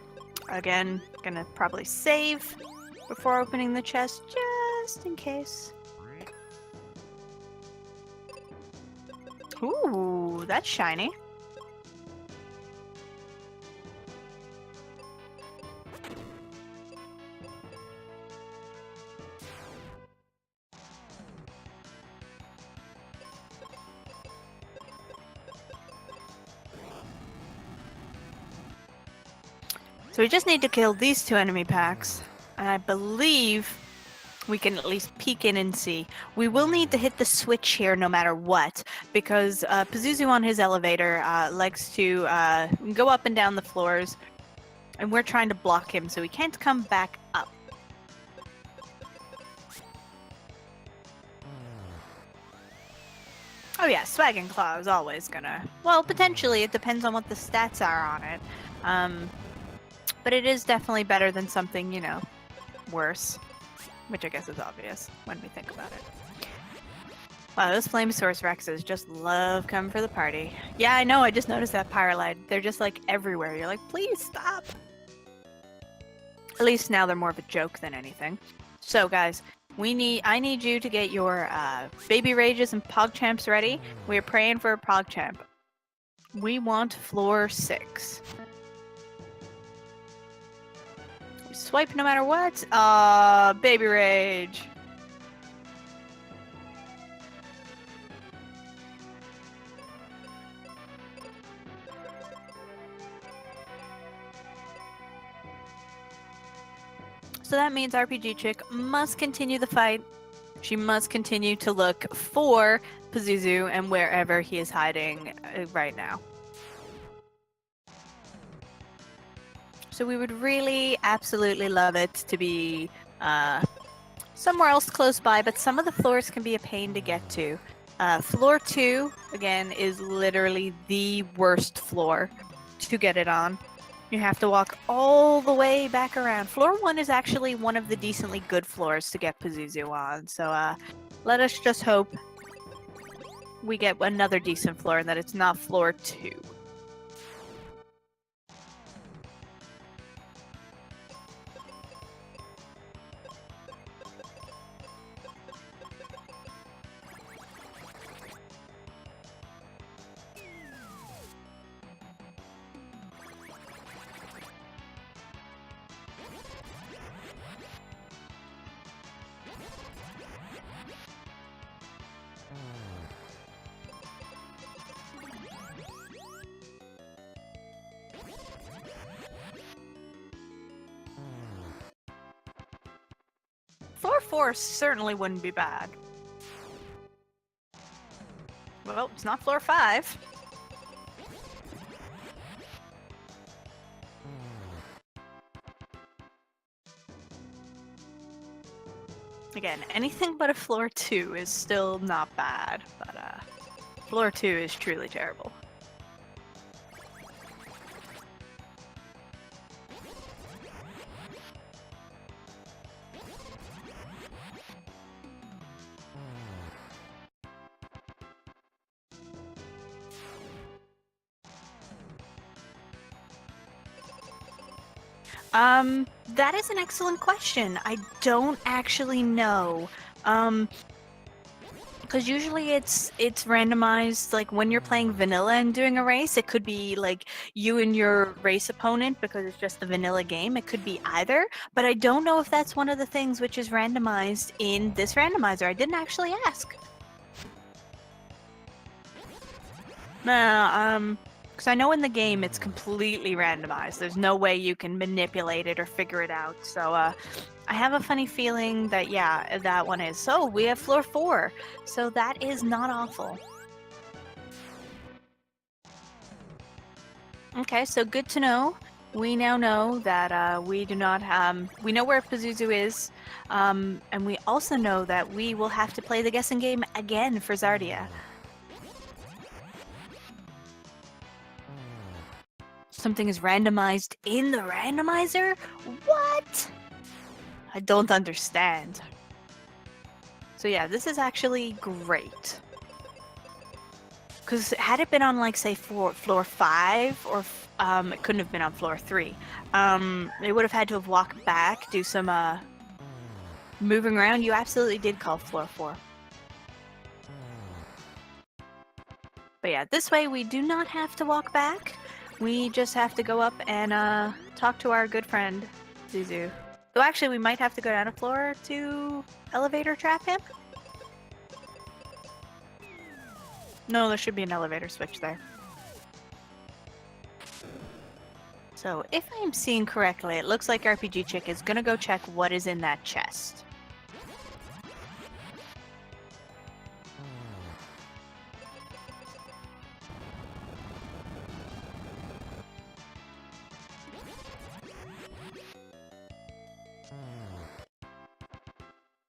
Again, gonna probably save before opening the chest, just in case. Ooh, that's shiny. So we just need to kill these 2 enemy packs. And I believe we can at least peek in and see. We will need to hit the switch here no matter what, because Pazuzu on his elevator likes to go up and down the floors, and we're trying to block him so he can't come back up. Oh yeah, Swag and Claw is always gonna... Well, potentially, it depends on what the stats are on it. But it is definitely better than something, you know, worse. Which I guess is obvious when we think about it. Wow, those Flamesaurus Rexes just love coming for the party. Yeah, I know, I just noticed that Pyrolite. They're just like everywhere. You're like, please stop! At least now they're more of a joke than anything. So guys, I need you to get your Baby Rages and Pogchamps ready. We're praying for a Pogchamp. We want floor 6. Swipe no matter what. Baby Rage. So that means RPG Chick must continue the fight. She must continue to look for Pazuzu and wherever he is hiding right now. So we would really absolutely love it to be somewhere else close by, but some of the floors can be a pain to get to. Floor 2, again, is literally the worst floor to get it on. You have to walk all the way back around. Floor 1 is actually one of the decently good floors to get Pazuzu on, so let us just hope we get another decent floor and that it's not floor 2. Floor 4 certainly wouldn't be bad. Well, it's not floor 5. Again, anything but a floor 2 is still not bad, but floor 2 is truly terrible. That is an excellent question. I don't actually know. Because usually it's randomized, like when you're playing vanilla and doing a race, it could be like you and your race opponent because it's just the vanilla game. It could be either, but I don't know if that's one of the things which is randomized in this randomizer. I didn't actually ask. No, because I know in the game it's completely randomized. There's no way you can manipulate it or figure it out. So, I have a funny feeling that, yeah, that one is. So, we have floor 4. So that is not awful. Okay, so good to know. We now know that we do not we know where Pazuzu is, and we also know that we will have to play the guessing game again for Zardia. Something is randomized in the randomizer? What? I don't understand. So yeah, this is actually great. Because had it been on, like, say, floor 5, or it couldn't have been on floor 3, they would have had to have walked back, do some moving around. You absolutely did call floor 4. But yeah, this way we do not have to walk back. We just have to go up and talk to our good friend, Zuzu. Though actually, we might have to go down a floor to elevator trap him. No, there should be an elevator switch there. So if I'm seeing correctly, it looks like RPG Chick is gonna go check what is in that chest.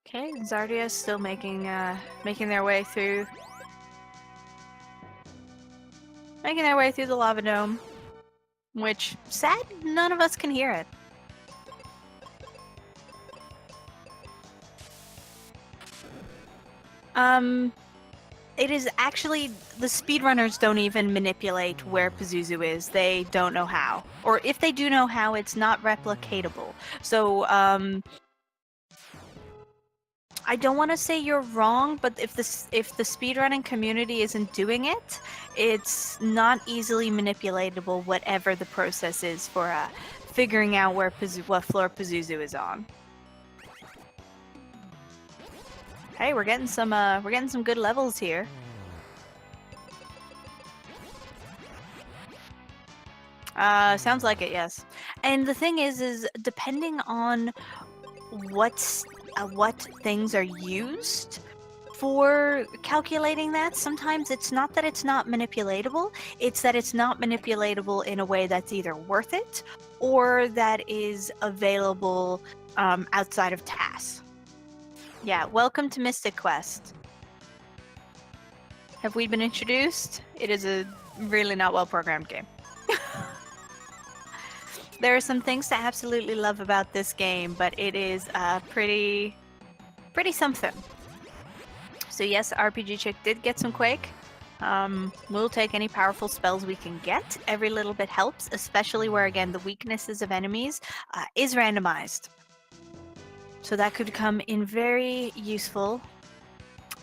Okay, Zardia is still making their way through the lava dome, which sad none of us can hear it. It is actually, the speedrunners don't even manipulate where Pazuzu is. They don't know how. Or if they do know how, it's not replicatable. So, I don't want to say you're wrong, but if the speedrunning community isn't doing it, it's not easily manipulatable, whatever the process is for figuring out what floor Pazuzu is on. Hey, we're getting some good levels here. Sounds like it, yes. And the thing is depending on what things are used for calculating that, sometimes it's not that it's not manipulatable, it's that it's not manipulatable in a way that's either worth it or that is available outside of tasks. Yeah, welcome to Mystic Quest. Have we been introduced? It is a really not well-programmed game. There are some things to absolutely love about this game, but it is pretty something. So yes, RPG Chick did get some Quake. We'll take any powerful spells we can get. Every little bit helps, especially where, again, the weaknesses of enemies is randomized. So that could come in very useful.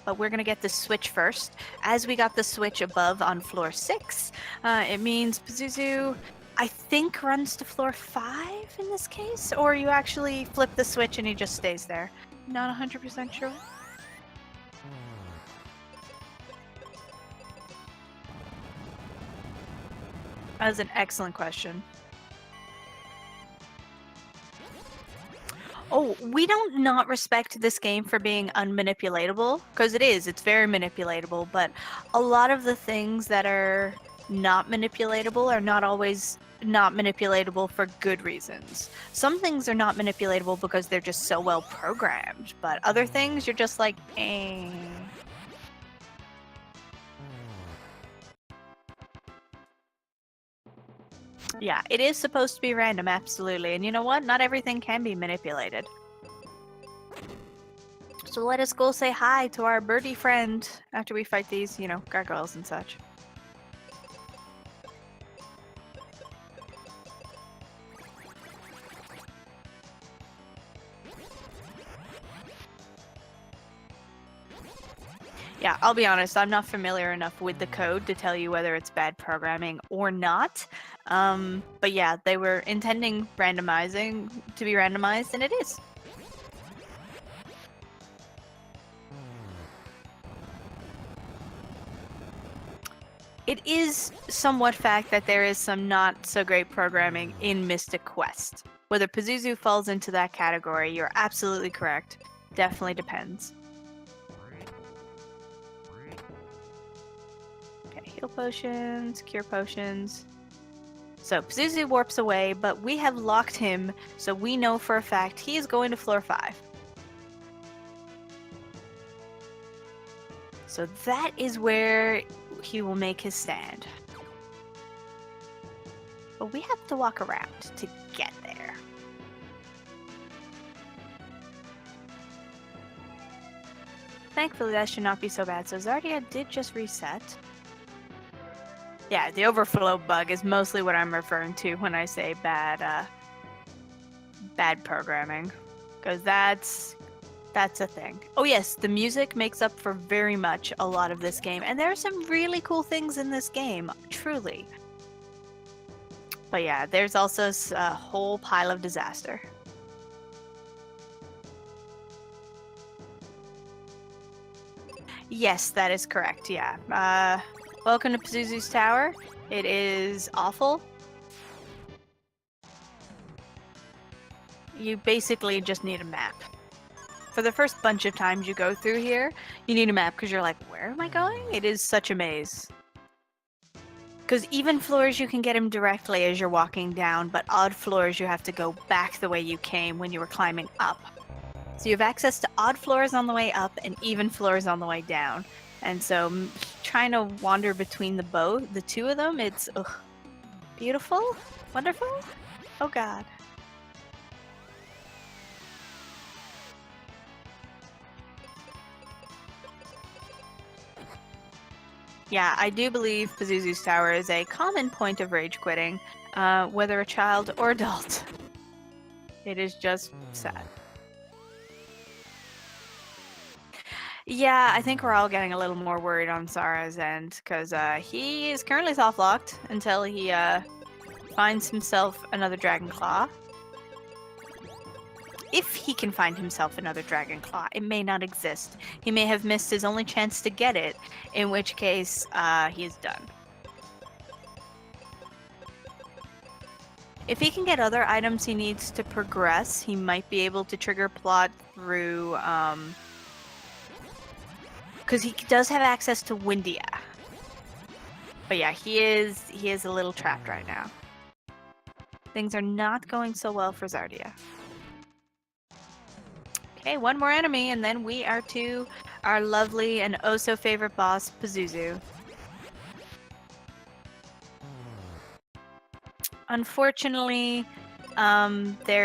But we're going to get the switch first. As we got the switch above on floor 6, it means Pazuzu, I think, runs to floor 5 in this case, or you actually flip the switch and he just stays there. Not 100% sure. That is an excellent question. Oh, we don't not respect this game for being unmanipulatable, because it is. It's very manipulatable, but a lot of the things that are not manipulatable are not always not manipulatable for good reasons. Some things are not manipulatable because they're just so well programmed, but other things you're just like, eh. Yeah, it is supposed to be random, absolutely. And you know what? Not everything can be manipulated. So let us go say hi to our birdie friend after we fight these, gargoyles and such. Yeah, I'll be honest, I'm not familiar enough with the code to tell you whether it's bad programming or not. But yeah, they were intending randomizing to be randomized, and it is. It is somewhat fact that there is some not so great programming in Mystic Quest. Whether Pazuzu falls into that category, you're absolutely correct. Definitely depends. Okay, heal potions, cure potions. So Pazuzu warps away, but we have locked him, so we know for a fact he is going to floor 5. So that is where he will make his stand. But we have to walk around to get there. Thankfully, that should not be so bad. So Zardia did just reset. Yeah, the overflow bug is mostly what I'm referring to when I say bad programming. Because that's a thing. Oh yes, the music makes up for very much a lot of this game. And there are some really cool things in this game, truly. But yeah, there's also a whole pile of disaster. Yes, that is correct, yeah. Welcome to Pazuzu's Tower. It is awful. you basically just need a map. For the first bunch of times you go through here, you need a map because you're like, where am I going? It is such a maze. Because even floors you can get him directly as you're walking down, but odd floors you have to go back the way you came when you were climbing up. So you have access to odd floors on the way up and even floors on the way down. And so trying to wander between the two of them, it's beautiful, wonderful. Oh god. Yeah, I do believe Pazuzu's Tower is a common point of rage quitting, whether a child or adult. It is just sad. Yeah, I think we're all getting a little more worried on Sara's end, because he is currently soft-locked until he finds himself another Dragon Claw. If he can find himself another Dragon Claw, it may not exist. He may have missed his only chance to get it, in which case he is done. If he can get other items he needs to progress, he might be able to trigger plot through, because he does have access to Windia. But yeah, he is a little trapped right now. Things are not going so well for Zardia. Okay, one more enemy, and then we are to our lovely and oh-so-favorite boss, Pazuzu. Unfortunately, there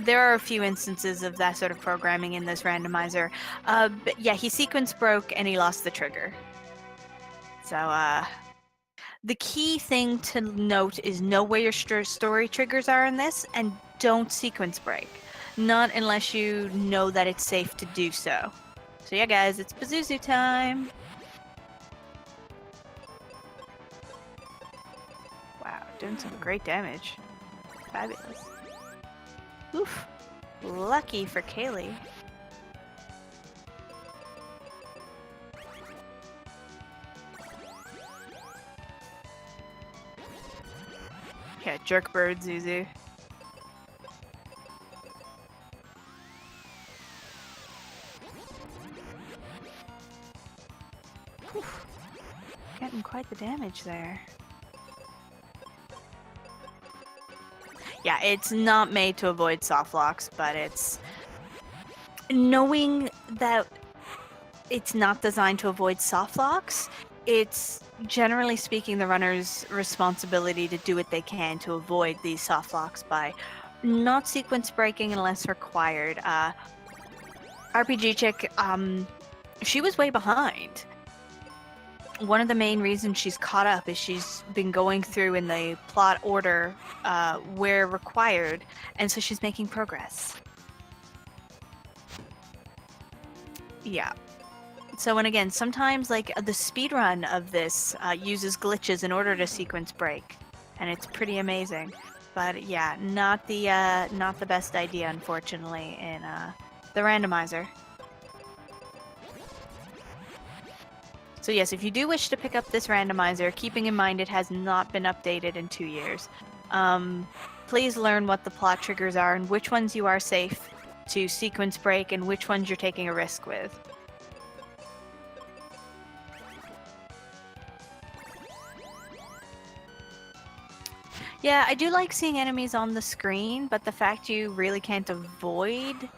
are a few instances of that sort of programming in this randomizer. But yeah, he sequence broke and he lost the trigger. So, the key thing to note is know where your story triggers are in this, and don't sequence break. Not unless you know that it's safe to do so. So yeah, guys, it's Pazuzu time! Wow, doing some great damage. Fabulous. Oof. Lucky for Kaylee. Yeah, jerk bird, Zuzu. Oof. Getting quite the damage there. Yeah, it's not made to avoid soft locks, but it's knowing that it's not designed to avoid soft locks. It's generally speaking the runner's responsibility to do what they can to avoid these soft locks by not sequence breaking unless required. RPG Chick, she was way behind. One of the main reasons she's caught up is she's been going through in the plot order where required, and so she's making progress. Yeah. So, and again, sometimes like the speedrun of this uses glitches in order to sequence break, and it's pretty amazing. But yeah, not the best idea, unfortunately, in the randomizer. So yes, if you do wish to pick up this randomizer, keeping in mind it has not been updated in 2 years, please learn what the plot triggers are and which ones you are safe to sequence break and which ones you're taking a risk with. Yeah, I do like seeing enemies on the screen, but the fact you really can't avoid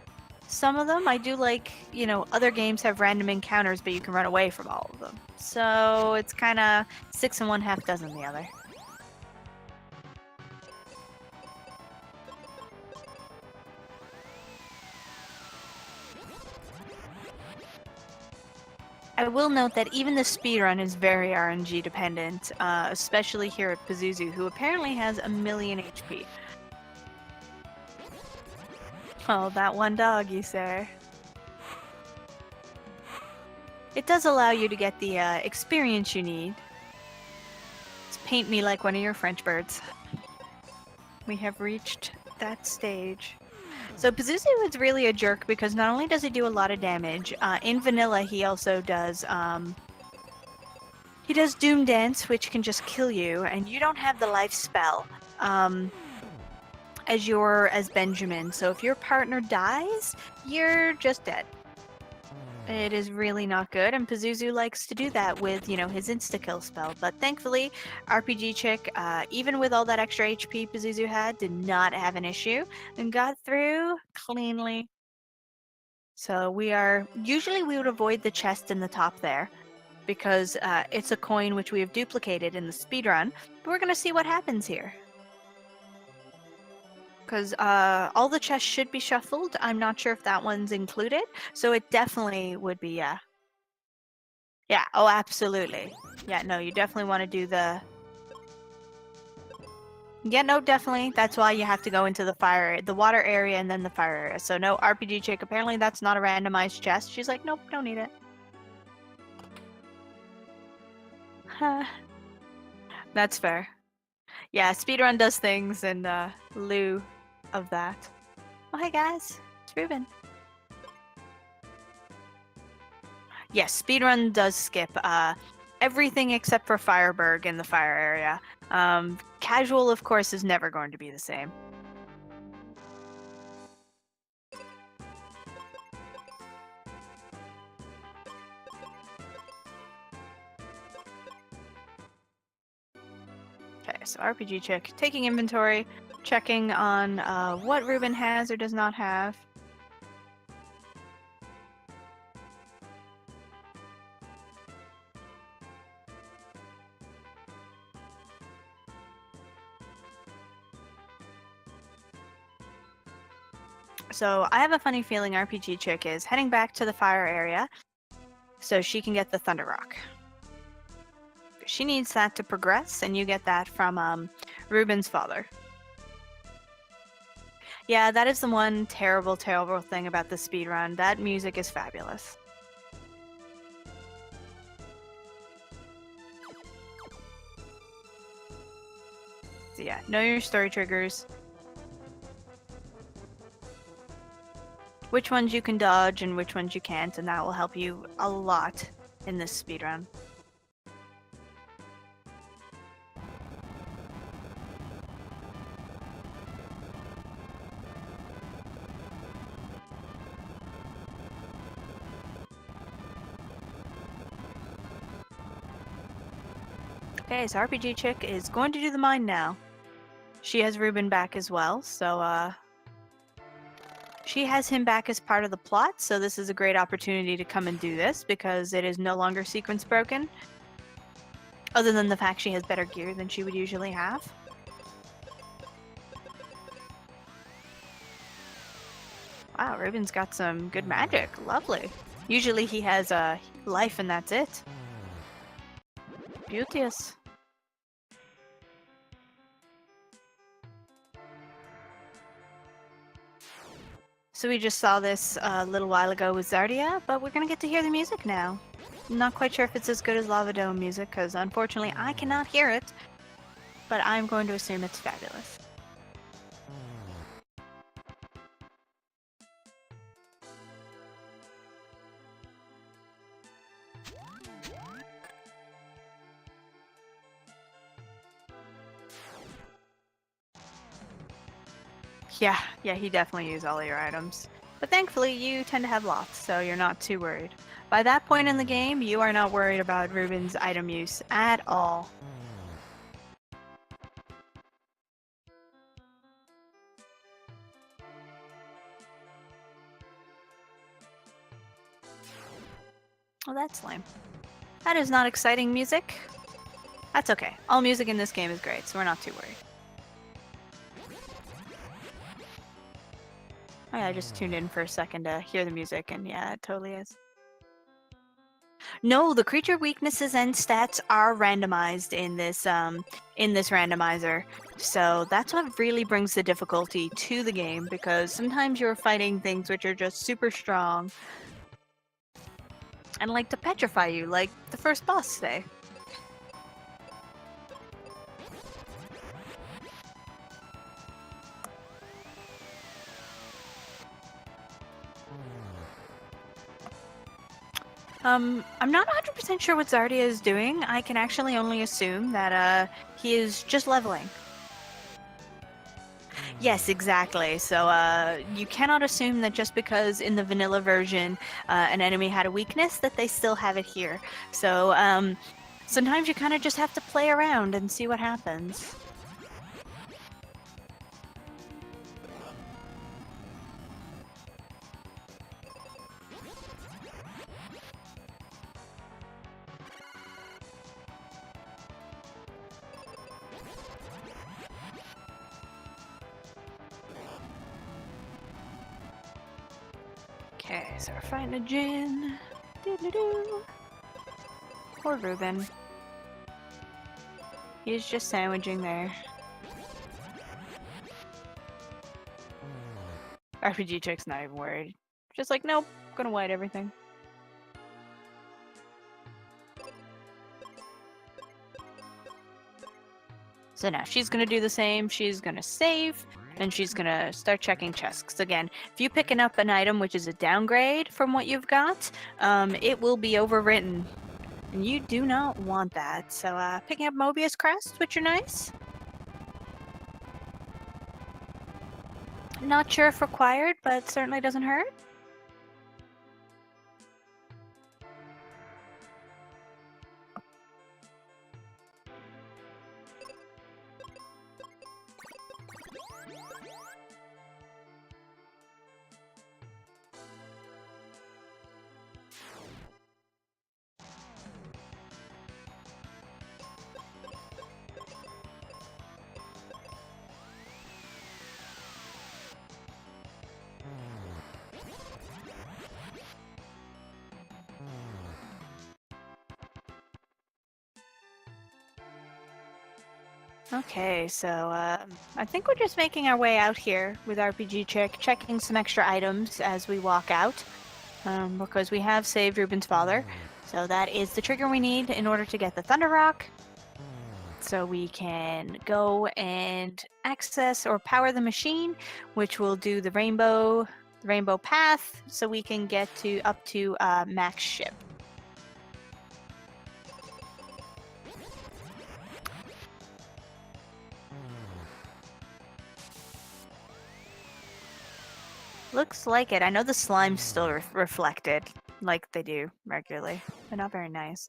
some of them, I do like, you know, other games have random encounters, but you can run away from all of them. So it's kind of 6 and 1/2 dozen the other. I will note that even the speedrun is very RNG dependent, especially here at Pazuzu, who apparently has 1,000,000 HP. Oh, that one dog, you say? It does allow you to get the experience you need. Let's paint me like one of your French birds. We have reached that stage. So Pazuzu is really a jerk because not only does he do a lot of damage, in vanilla he also does, he does Doom Dance, which can just kill you, and you don't have the life spell. as Benjamin. So if your partner dies, you're just dead. It is really not good, and Pazuzu likes to do that with, his insta-kill spell. But thankfully, RPG Chick, even with all that extra HP Pazuzu had, did not have an issue and got through cleanly. So usually we would avoid the chest in the top there because it's a coin which we have duplicated in the speedrun, but we're going to see what happens here. Because all the chests should be shuffled. I'm not sure if that one's included, so it definitely would be, yeah. Yeah, oh, absolutely. Yeah, no, you definitely want to do the... Yeah, no, definitely. That's why you have to go into the water area and then the fire area. So no, RPG Chick, apparently that's not a randomized chest. She's like, nope, don't need it. That's fair. Yeah, speedrun does things in lieu of that. Oh, hey guys, it's Ruben. Yes, speedrun does skip everything except for Fireberg in the fire area. Casual, of course, is never going to be the same. Okay, so RPG Chick taking inventory, checking on what Ruben has or does not have. So I have a funny feeling RPG Chick is heading back to the fire area so she can get the Thunder Rock. She needs that to progress, and you get that from Ruben's father. Yeah, that is the one terrible, terrible thing about the speedrun. That music is fabulous. So yeah, know your story triggers. Which ones you can dodge and which ones you can't, and that will help you a lot in this speedrun. Okay, so RPG Chick is going to do the mine now. She has Ruben back as well, so she has him back as part of the plot, so this is a great opportunity to come and do this because it is no longer sequence broken. Other than the fact she has better gear than she would usually have. Wow, Ruben's got some good magic. Lovely. Usually he has life and that's it. Beauteous. So we just saw this a little while ago with Zardia, but we're gonna get to hear the music now. I'm not quite sure if it's as good as Lava Dome music, because unfortunately I cannot hear it, but I'm going to assume it's fabulous. Yeah, he definitely used all your items. But thankfully, you tend to have lots, so you're not too worried. By that point in the game, you are not worried about Ruben's item use at all. Oh, that's lame. That is not exciting music. That's okay. All music in this game is great, so we're not too worried. Oh yeah, I just tuned in for a second to hear the music, and yeah, it totally is. No, the creature weaknesses and stats are randomized in this randomizer. So that's what really brings the difficulty to the game, because sometimes you're fighting things which are just super strong and like to petrify you, like the first boss today. I'm not 100% sure what Zardia is doing. I can actually only assume that he is just leveling. Yes, exactly. So you cannot assume that just because in the vanilla version an enemy had a weakness that they still have it here. So sometimes you kind of just have to play around and see what happens. Okay, so we're fighting a Jin. Doo-doo-doo. Poor Ruben. He's just sandwiching there. RPG Chick's not even worried. Just like, nope, gonna white everything. So now she's gonna do the same. She's gonna save, and she's gonna start checking chests. 'Cause again, if you picking up an item which is a downgrade from what you've got, it will be overwritten, and you do not want that. So picking up Mobius Crest, which are nice. Not sure if required, but certainly doesn't hurt. Okay, so I think we're just making our way out here with RPG Chick, checking some extra items as we walk out, because we have saved Ruben's father. So that is the trigger we need in order to get the Thunder Rock. So we can go and access or power the machine, which will do the rainbow path, so we can get to up to max ship. Looks like it. I know the slime's still reflected, like they do regularly. They're not very nice.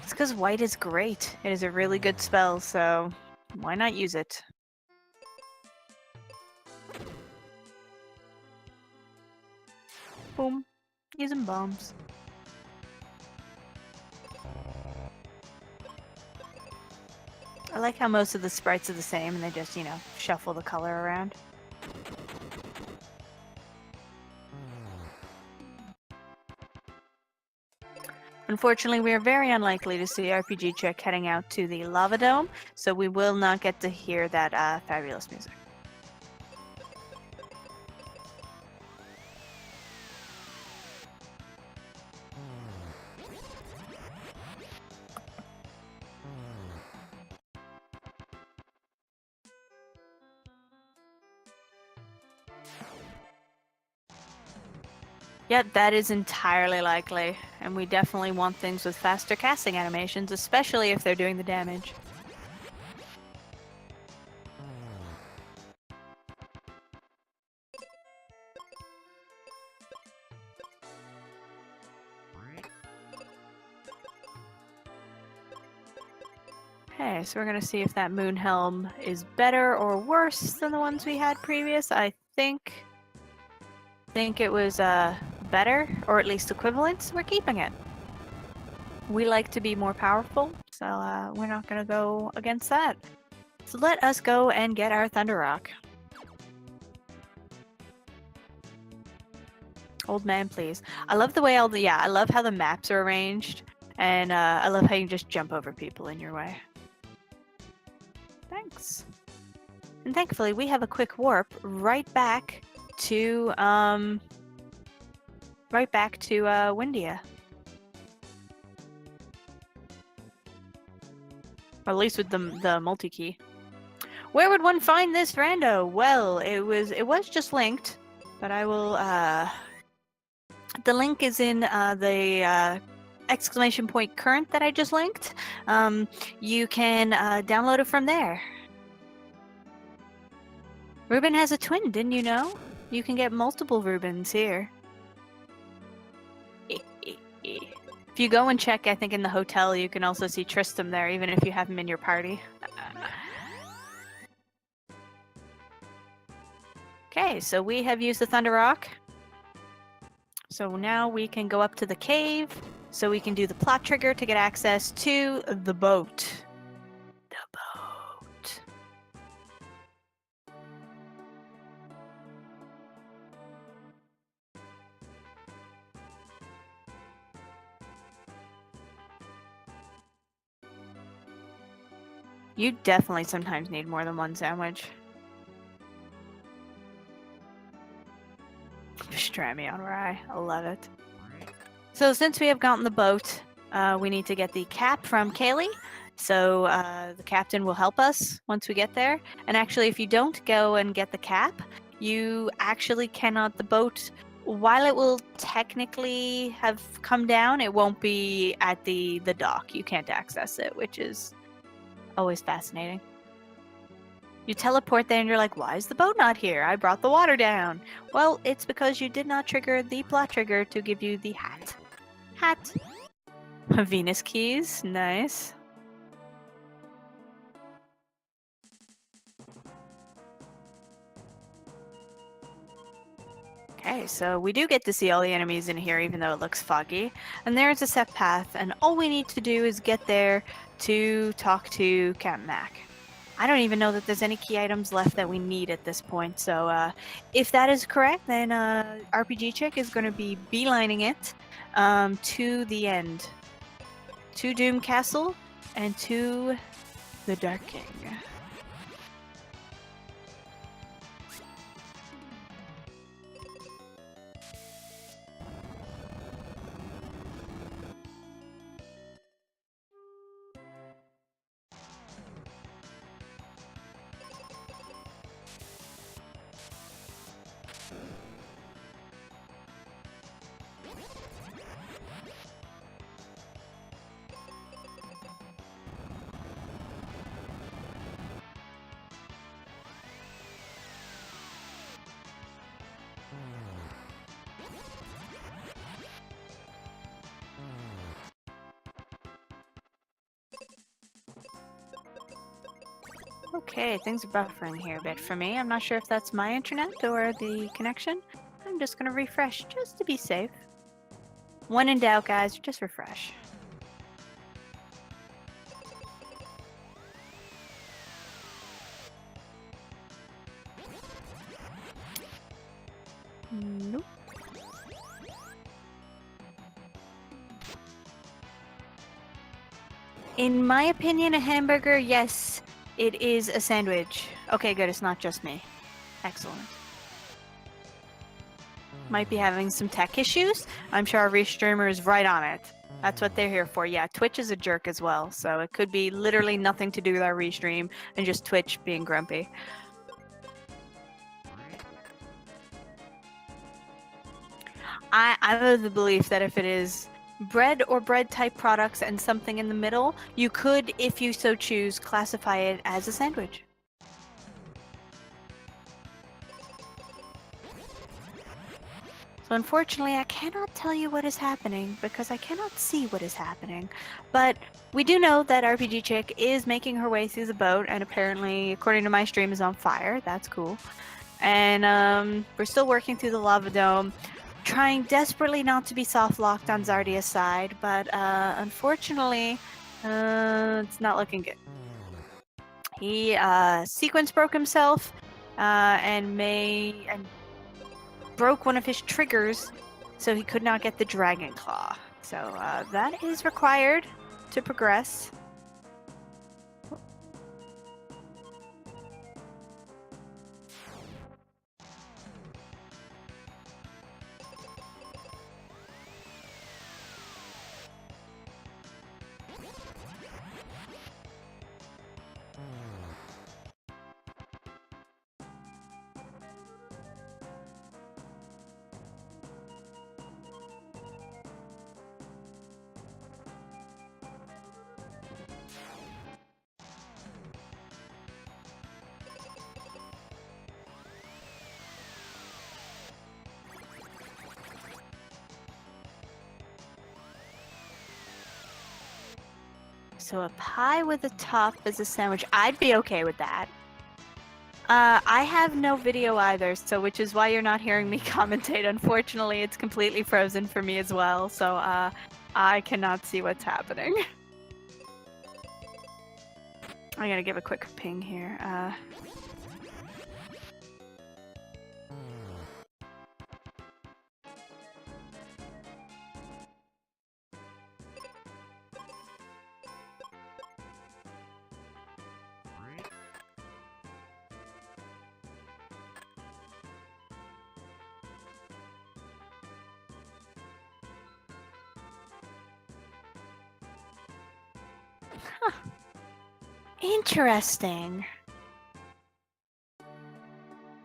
It's because white is great. It is a really good spell, so why not use it? Boom. Using bombs. I like how most of the sprites are the same and they just, you know, shuffle the color around. Unfortunately, we are very unlikely to see RPG Chick heading out to the Lava Dome, so we will not get to hear that fabulous music. Yep, that is entirely likely, and we definitely want things with faster casting animations, especially if they're doing the damage. Okay, so we're gonna see if that moon helm is better or worse than the ones we had previous. I think it was better, or at least equivalent, so we're keeping it. We like to be more powerful, so we're not gonna go against that. So let us go and get our Thunder Rock. Old man, please. I love the way I love how the maps are arranged, and I love how you can just jump over people in your way. Thanks. And thankfully, we have a quick warp right back to Windia. Or at least with the multi-key. Where would one find this rando? Well, it was just linked, but I will The link is in the exclamation point current that I just linked. You can download it from there. Ruben has a twin, didn't you know? You can get multiple Rubens here. If you go and check, I think in the hotel, you can also see Tristram there, even if you have him in your party. Okay, so we have used the Thunder Rock. So now we can go up to the cave, so we can do the plot trigger to get access to the boat. The boat. You definitely sometimes need more than one sandwich. Pastrami on rye. I love it. So since we have gotten the boat, we need to get the cap from Kaylee. So the captain will help us once we get there. And actually, if you don't go and get the cap, you actually cannot. The boat, while it will technically have come down, it won't be at the dock. You can't access it, which is always fascinating. You teleport there and you're like, why is the boat not here? I brought the water down. Well, it's because you did not trigger the plot trigger to give you the hat. Hat. Venus keys. Nice. Okay, so we do get to see all the enemies in here, even though it looks foggy. And there's a set path, and all we need to do is get there to talk to Captain Mac. I don't even know that there's any key items left that we need at this point, so if that is correct, then RPG Chick is going to be beelining it to the end. To Doom Castle and to the Dark King. Okay, things are buffering here a bit for me. I'm not sure if that's my internet or the connection. I'm just gonna refresh just to be safe. When in doubt, guys, just refresh. Nope. In my opinion, a hamburger, yes, it is a sandwich. Okay, good, it's not just me. Excellent. Might be having some tech issues. I'm sure our restreamer is right on it. That's what they're here for. Yeah, Twitch is a jerk as well, so it could be literally nothing to do with our restream and just Twitch being grumpy. I'm of the belief that if it is bread or bread type products and something in the middle, you could, if you so choose, classify it as a sandwich. So unfortunately, I cannot tell you what is happening because I cannot see what is happening. But we do know that RPG Chick is making her way through the boat, and apparently, according to my stream, is on fire. That's cool. And we're still working through the lava dome, trying desperately not to be soft locked on Zardia's side, but unfortunately, it's not looking good. He sequence broke himself and broke one of his triggers, so he could not get the Dragon Claw. So that is required to progress. So a pie with a top as a sandwich. I'd be okay with that. I have no video either, so which is why you're not hearing me commentate. Unfortunately, it's completely frozen for me as well, so I cannot see what's happening. I'm gonna give a quick ping here. Huh. Interesting.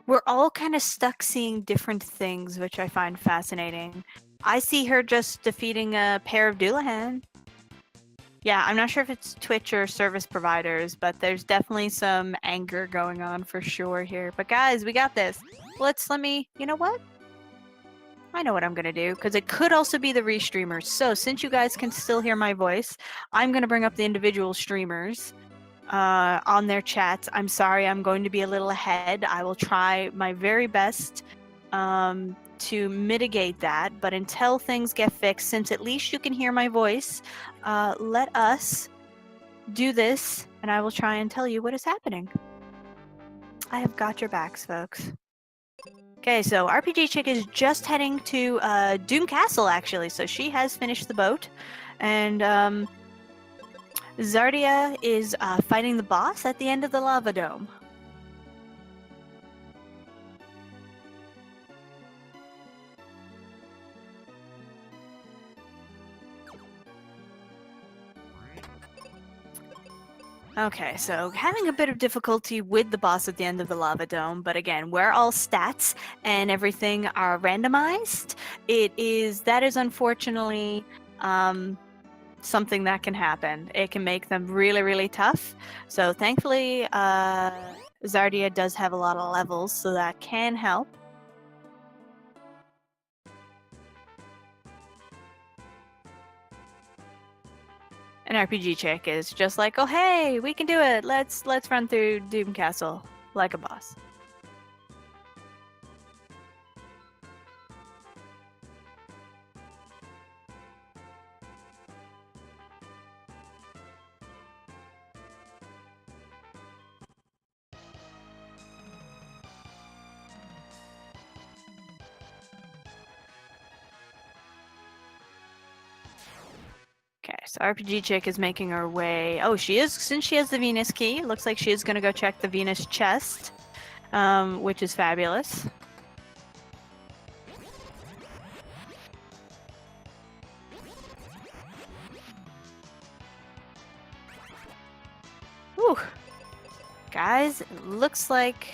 We're all kind of stuck seeing different things, which I find fascinating. I see her just defeating a pair of Doulahan. Yeah, I'm not sure if it's Twitch or service providers, but there's definitely some anger going on for sure here. But guys, we got this. You know what? I know what I'm gonna do, because it could also be the restreamers. So since you guys can still hear my voice, I'm gonna bring up the individual streamers on their chats. I'm sorry, I'm going to be a little ahead. I will try my very best to mitigate that, but until things get fixed, since at least you can hear my voice, let us do this, and I will try and tell you what is happening. I have got your backs, folks. Okay, so RPG Chick is just heading to Doom Castle, actually, so she has finished the boat, and Zardia is fighting the boss at the end of the lava dome. Okay, so having a bit of difficulty with the boss at the end of the lava dome, but again, where all stats and everything are randomized, that is unfortunately something that can happen. It can make them really, really tough. So thankfully, Zardia does have a lot of levels, so that can help. An RPG Chick is just like, oh hey, we can do it. Let's run through Doom Castle like a boss. Okay, so RPG Chick is making her way. Oh, since she has the Venus key, looks like she is going to go check the Venus chest, which is fabulous. Whew. Guys, looks like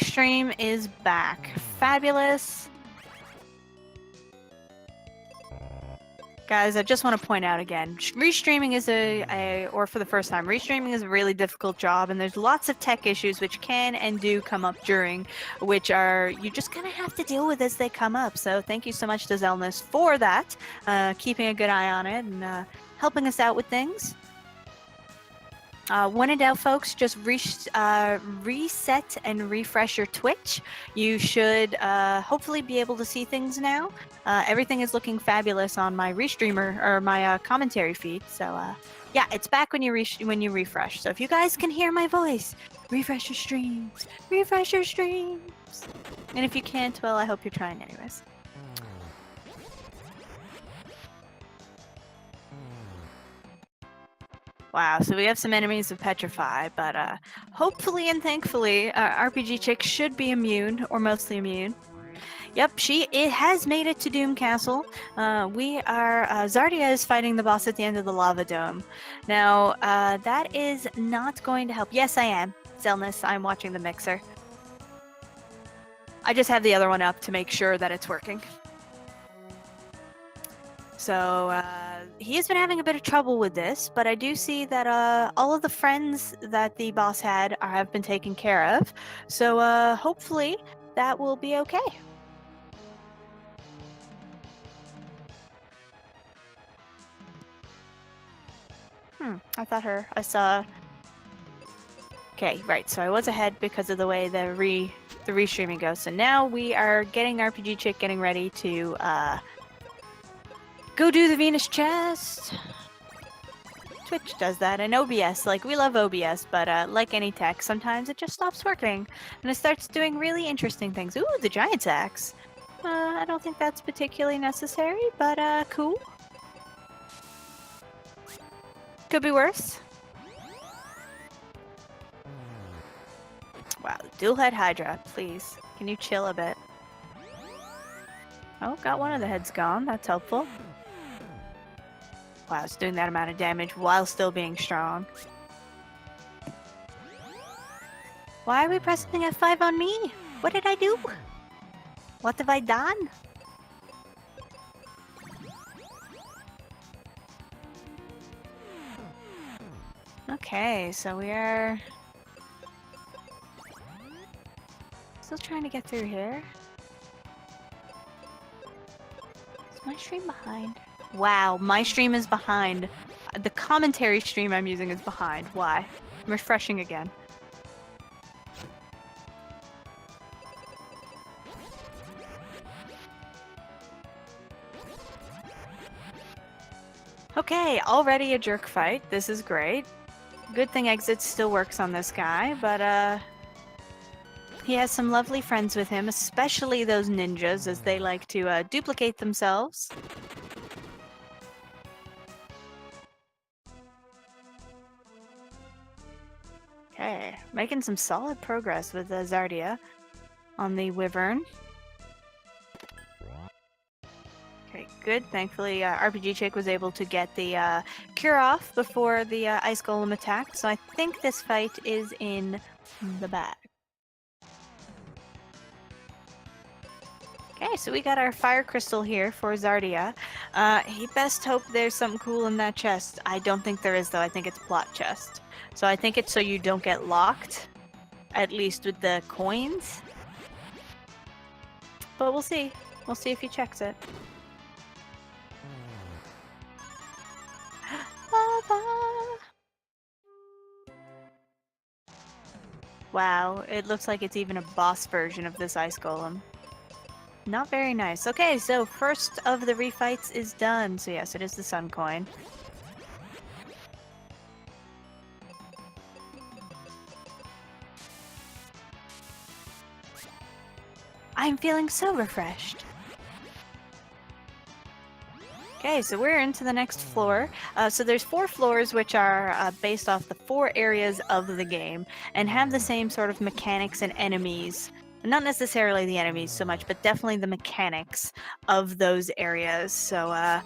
stream is back. Fabulous. Guys, I just want to point out again, restreaming is or for the first time, restreaming is a really difficult job, and there's lots of tech issues which can and do come up during, which you just kind of have to deal with as they come up. So thank you so much to Zelnus for that, keeping a good eye on it and helping us out with things. When in doubt, folks, just reset and refresh your Twitch. You should hopefully be able to see things now. Everything is looking fabulous on my restreamer or my commentary feed. So yeah, it's back when you refresh. So if you guys can hear my voice, refresh your streams. Refresh your streams. And if you can't, well, I hope you're trying anyways. Wow, so we have some enemies of Petrify, but hopefully and thankfully, RPG Chick should be immune, or mostly immune. Yep, it has made it to Doom Castle. Zardia is fighting the boss at the end of the lava dome. Now, that is not going to help. Yes, I am. Zelnus, I'm watching the mixer. I just have the other one up to make sure that it's working. So he has been having a bit of trouble with this, but I do see that all of the friends that the boss had have been taken care of. So hopefully that will be okay. I thought I saw... Okay, right, so I was ahead because of the way the restreaming goes. So now we are getting RPG Chick getting ready to, go do the Venus chest. Twitch does that, and OBS, like, we love OBS, but, like any tech, sometimes it just stops working, and it starts doing really interesting things. Ooh, the Giant's Axe. I don't think that's particularly necessary, but, cool. Could be worse. Wow, dual head Hydra, please. Can you chill a bit? Oh, got one of the heads gone. That's helpful. Wow, it's doing that amount of damage while still being strong. Why are we pressing F5 on me? What did I do? What have I done? Okay, so we are... still trying to get through here. Is my stream behind? Wow, my stream is behind. The commentary stream I'm using is behind. Why? I'm refreshing again. Okay, already a jerk fight. This is great. Good thing exit still works on this guy, but he has some lovely friends with him, especially those ninjas, as they like to duplicate themselves. Okay, making some solid progress with Zardia on the Wyvern. Okay, good. Thankfully, RPG Chick was able to get the cure off before the Ice Golem attacked, so I think this fight is in the bag. Okay, so we got our fire crystal here for Zardia. He best hope there's something cool in that chest. I don't think there is, though. I think it's plot chest. So I think it's so you don't get locked, at least with the coins. But we'll see. We'll see if he checks it. Wow, it looks like it's even a boss version of this Ice Golem. Not very nice. Okay, so first of the refights is done. So yes, it is the Sun Coin. I'm feeling so refreshed. Okay, so we're into the next floor. So there's 4 floors which are based off the 4 areas of the game and have the same sort of mechanics and enemies. Not necessarily the enemies so much, but definitely the mechanics of those areas. So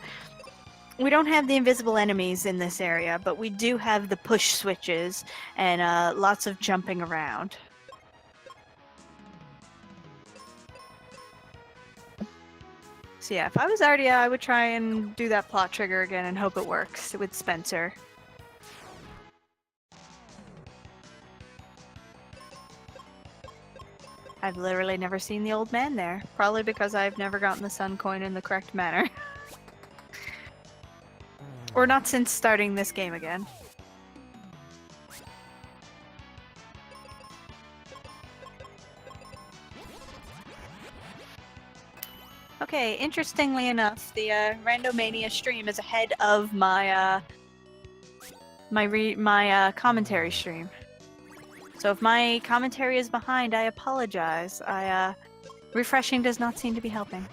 we don't have the invisible enemies in this area, but we do have the push switches and lots of jumping around. So yeah, if I was Ardia, I would try and do that plot trigger again and hope it works with Spencer. I've literally never seen the old man there. Probably because I've never gotten the Sun Coin in the correct manner. Or not since starting this game again. Okay, interestingly enough, the Randomania stream is ahead of my my commentary stream. So if my commentary is behind, I apologize. Refreshing does not seem to be helping.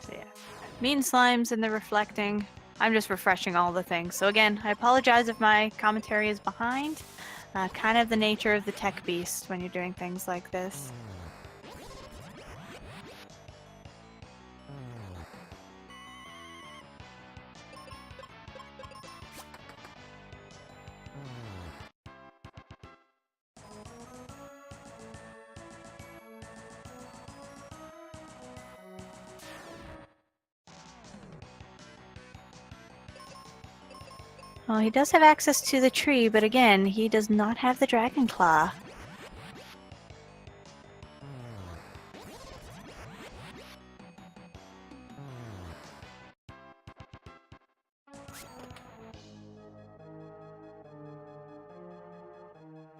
So yeah, mean slimes and the reflecting. I'm just refreshing all the things. So again, I apologize if my commentary is behind. Kind of the nature of the tech beast when you're doing things like this. Well, he does have access to the tree, but again, he does not have the Dragon Claw.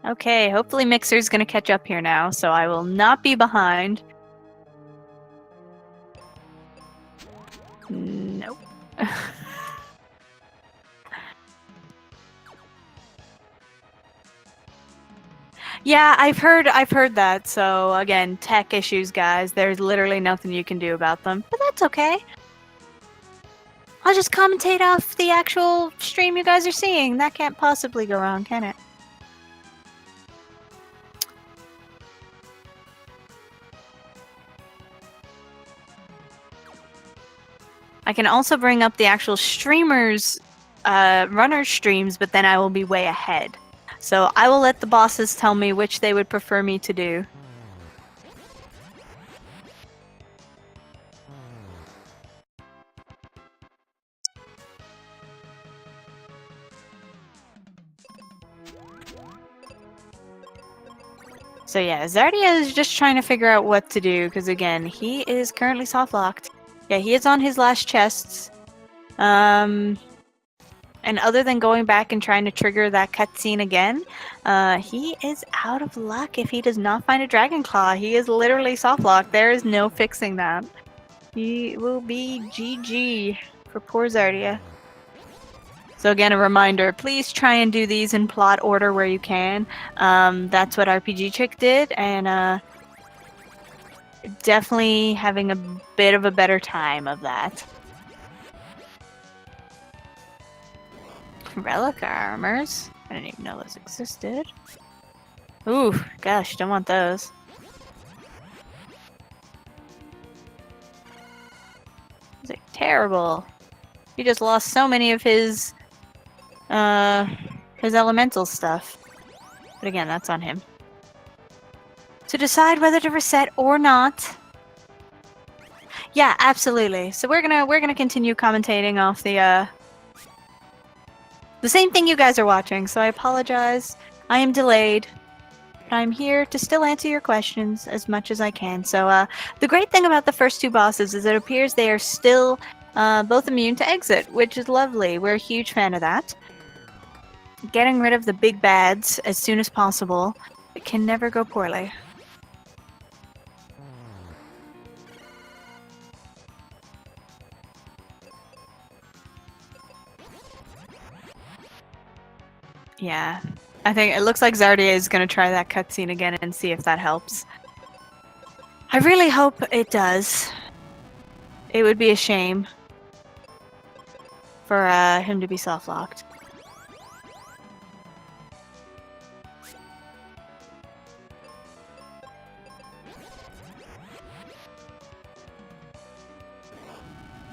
Okay, hopefully Mixer's gonna catch up here now, so I will not be behind. Nope. Yeah, I've heard that. So again, tech issues, guys. There's literally nothing you can do about them. But that's okay. I'll just commentate off the actual stream you guys are seeing. That can't possibly go wrong, can it? I can also bring up the actual streamers, runner streams, but then I will be way ahead. So I will let the bosses tell me which they would prefer me to do. So yeah, Zardia is just trying to figure out what to do, because again, he is currently soft-locked. Yeah, he is on his last chests. And other than going back and trying to trigger that cutscene again, he is out of luck if he does not find a Dragon Claw. He is literally soft-locked. There is no fixing that. He will be GG for poor Zardia. So again, a reminder, please try and do these in plot order where you can. That's what RPG Chick did, and definitely having a bit of a better time of that. Relic armors? I didn't even know those existed. Ooh, gosh, don't want those. It's like terrible. He just lost so many of his elemental stuff. But again, that's on him. To decide whether to reset or not. Yeah, absolutely. So we're gonna continue commentating off the same thing you guys are watching, so I apologize. I am delayed. But I'm here to still answer your questions as much as I can. So the great thing about the first two bosses is it appears they are still both immune to exit, which is lovely. We're a huge fan of that. Getting rid of the big bads as soon as possible. It can never go poorly. Yeah. I think it looks like Zardia is going to try that cutscene again and see if that helps. I really hope it does. It would be a shame for him to be soft-locked.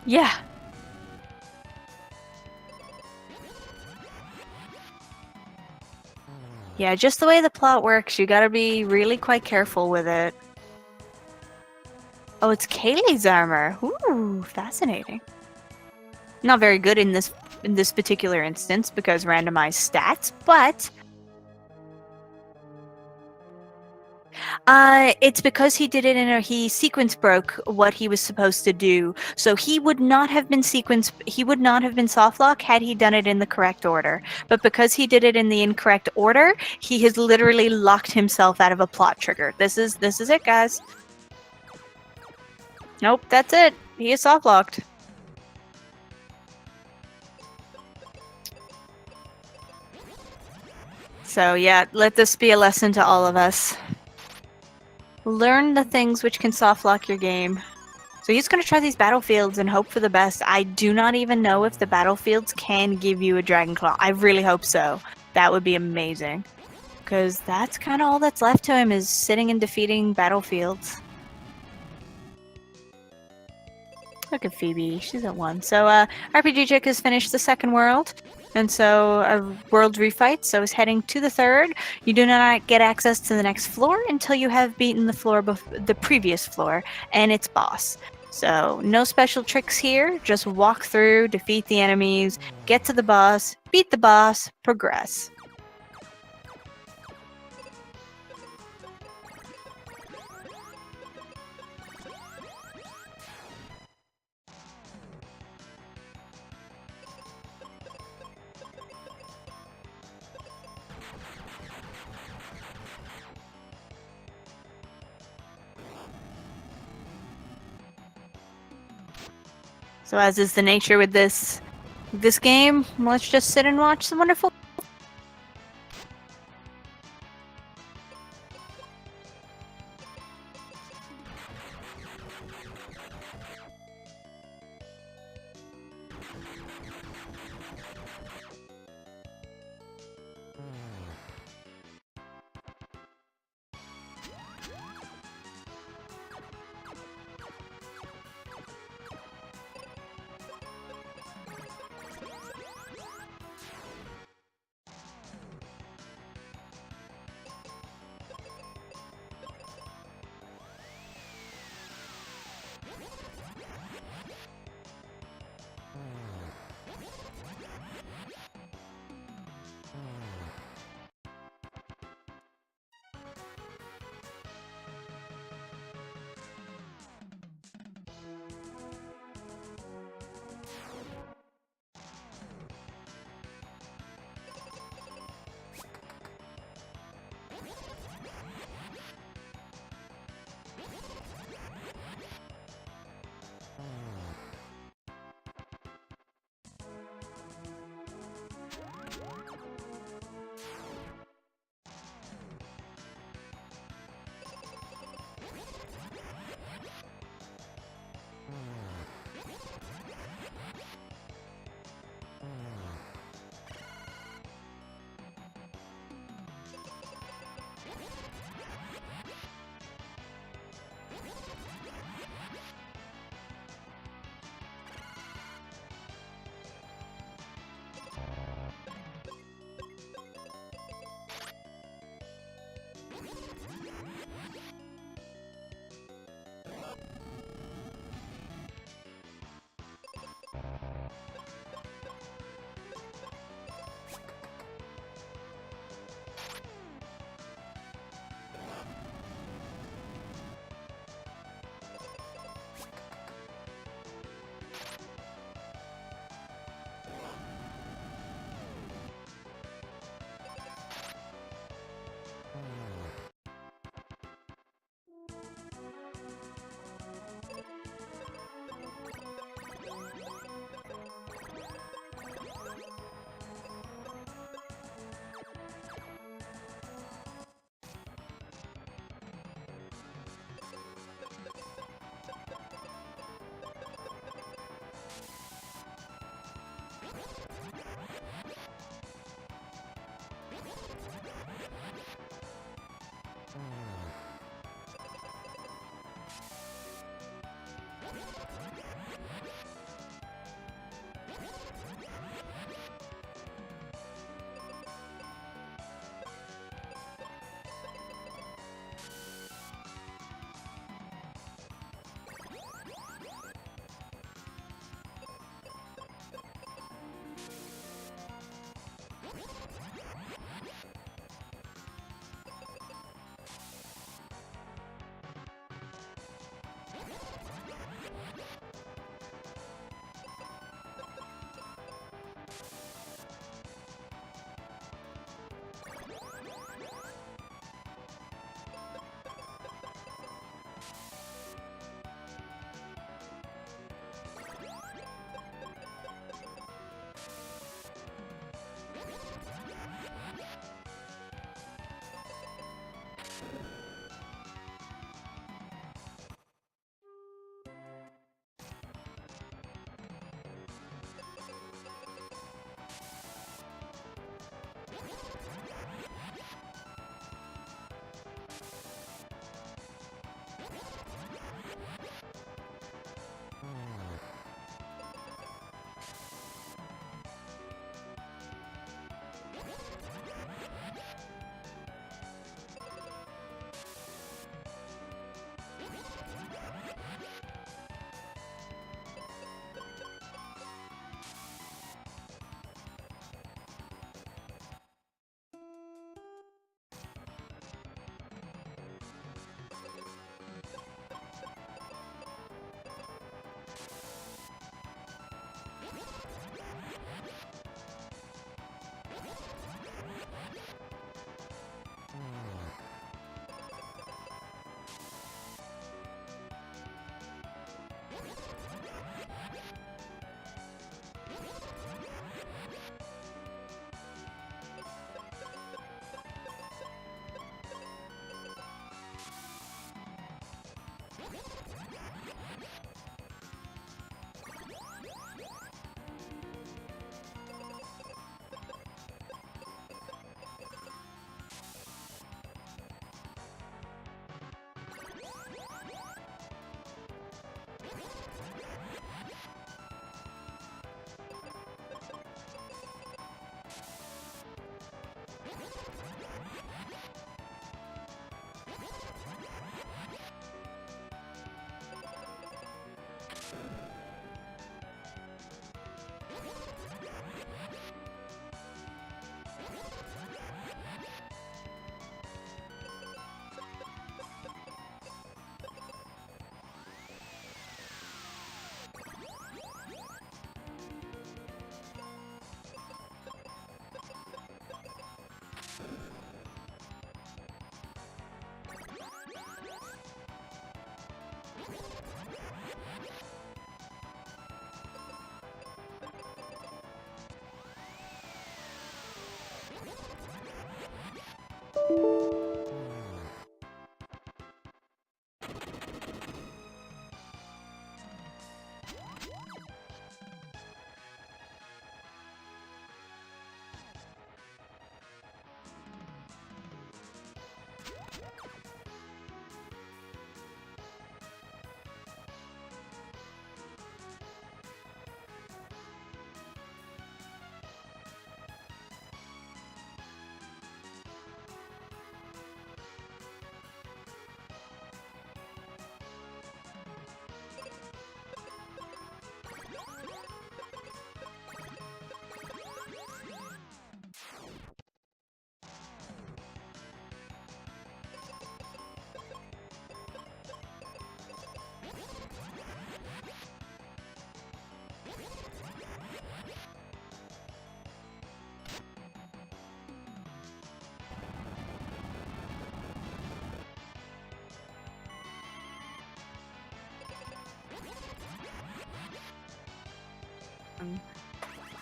Yeah. Yeah, just the way the plot works, you gotta be really quite careful with it. Oh, it's Kayleigh's armor. Ooh, fascinating. Not very good in this particular instance because randomized stats, but it's because he did it he sequence broke what he was supposed to do. So he would not have been softlock had he done it in the correct order. But because he did it in the incorrect order, he has literally locked himself out of a plot trigger. This is it, guys. Nope, that's it. He is softlocked. So yeah, let this be a lesson to all of us. Learn the things which can softlock your game. So he's going to try these battlefields and hope for the best. I do not even know if the battlefields can give you a Dragon Claw. I really hope so. That would be amazing. Because that's kind of all that's left to him is sitting and defeating battlefields. Look at Phoebe, she's at 1. So RPG Chick has finished the second world, and so a world refight, so is heading to the third. You do not get access to the next floor until you have beaten the previous floor and its boss. So no special tricks here, just walk through, defeat the enemies, get to the boss, beat the boss, progress. So as is the nature with this game, let's just sit and watch some wonderful.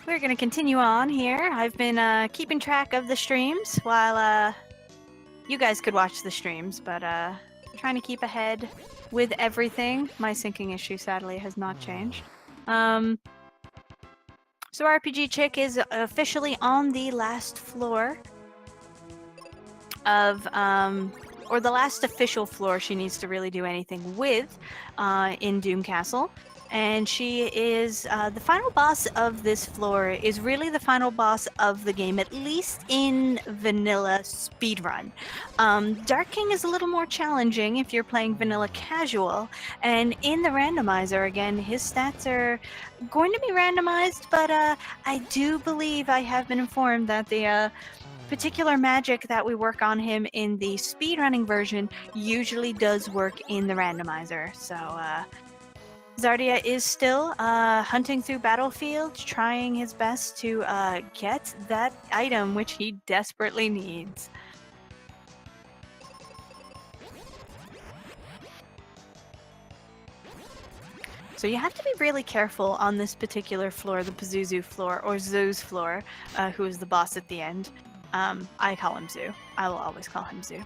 We're going to continue on here. I've been keeping track of the streams while you guys could watch the streams, but trying to keep ahead with everything. My syncing issue, sadly, has not changed. So RPG Chick is officially on the last floor of, or the last official floor she needs to really do anything with in Doom Castle. And she is the final boss of this floor is really the final boss of the game, at least in vanilla speedrun. Dark King is a little more challenging if you're playing vanilla casual, and in the randomizer, again, his stats are going to be randomized, but I do believe I have been informed that the particular magic that we work on him in the speedrunning version usually does work in the randomizer. So Zardia is still hunting through battlefields, trying his best to get that item which he desperately needs. So you have to be really careful on this particular floor, the Pazuzu floor, or Zoo's floor, who is the boss at the end. I call him Zoo. I will always call him Zoo.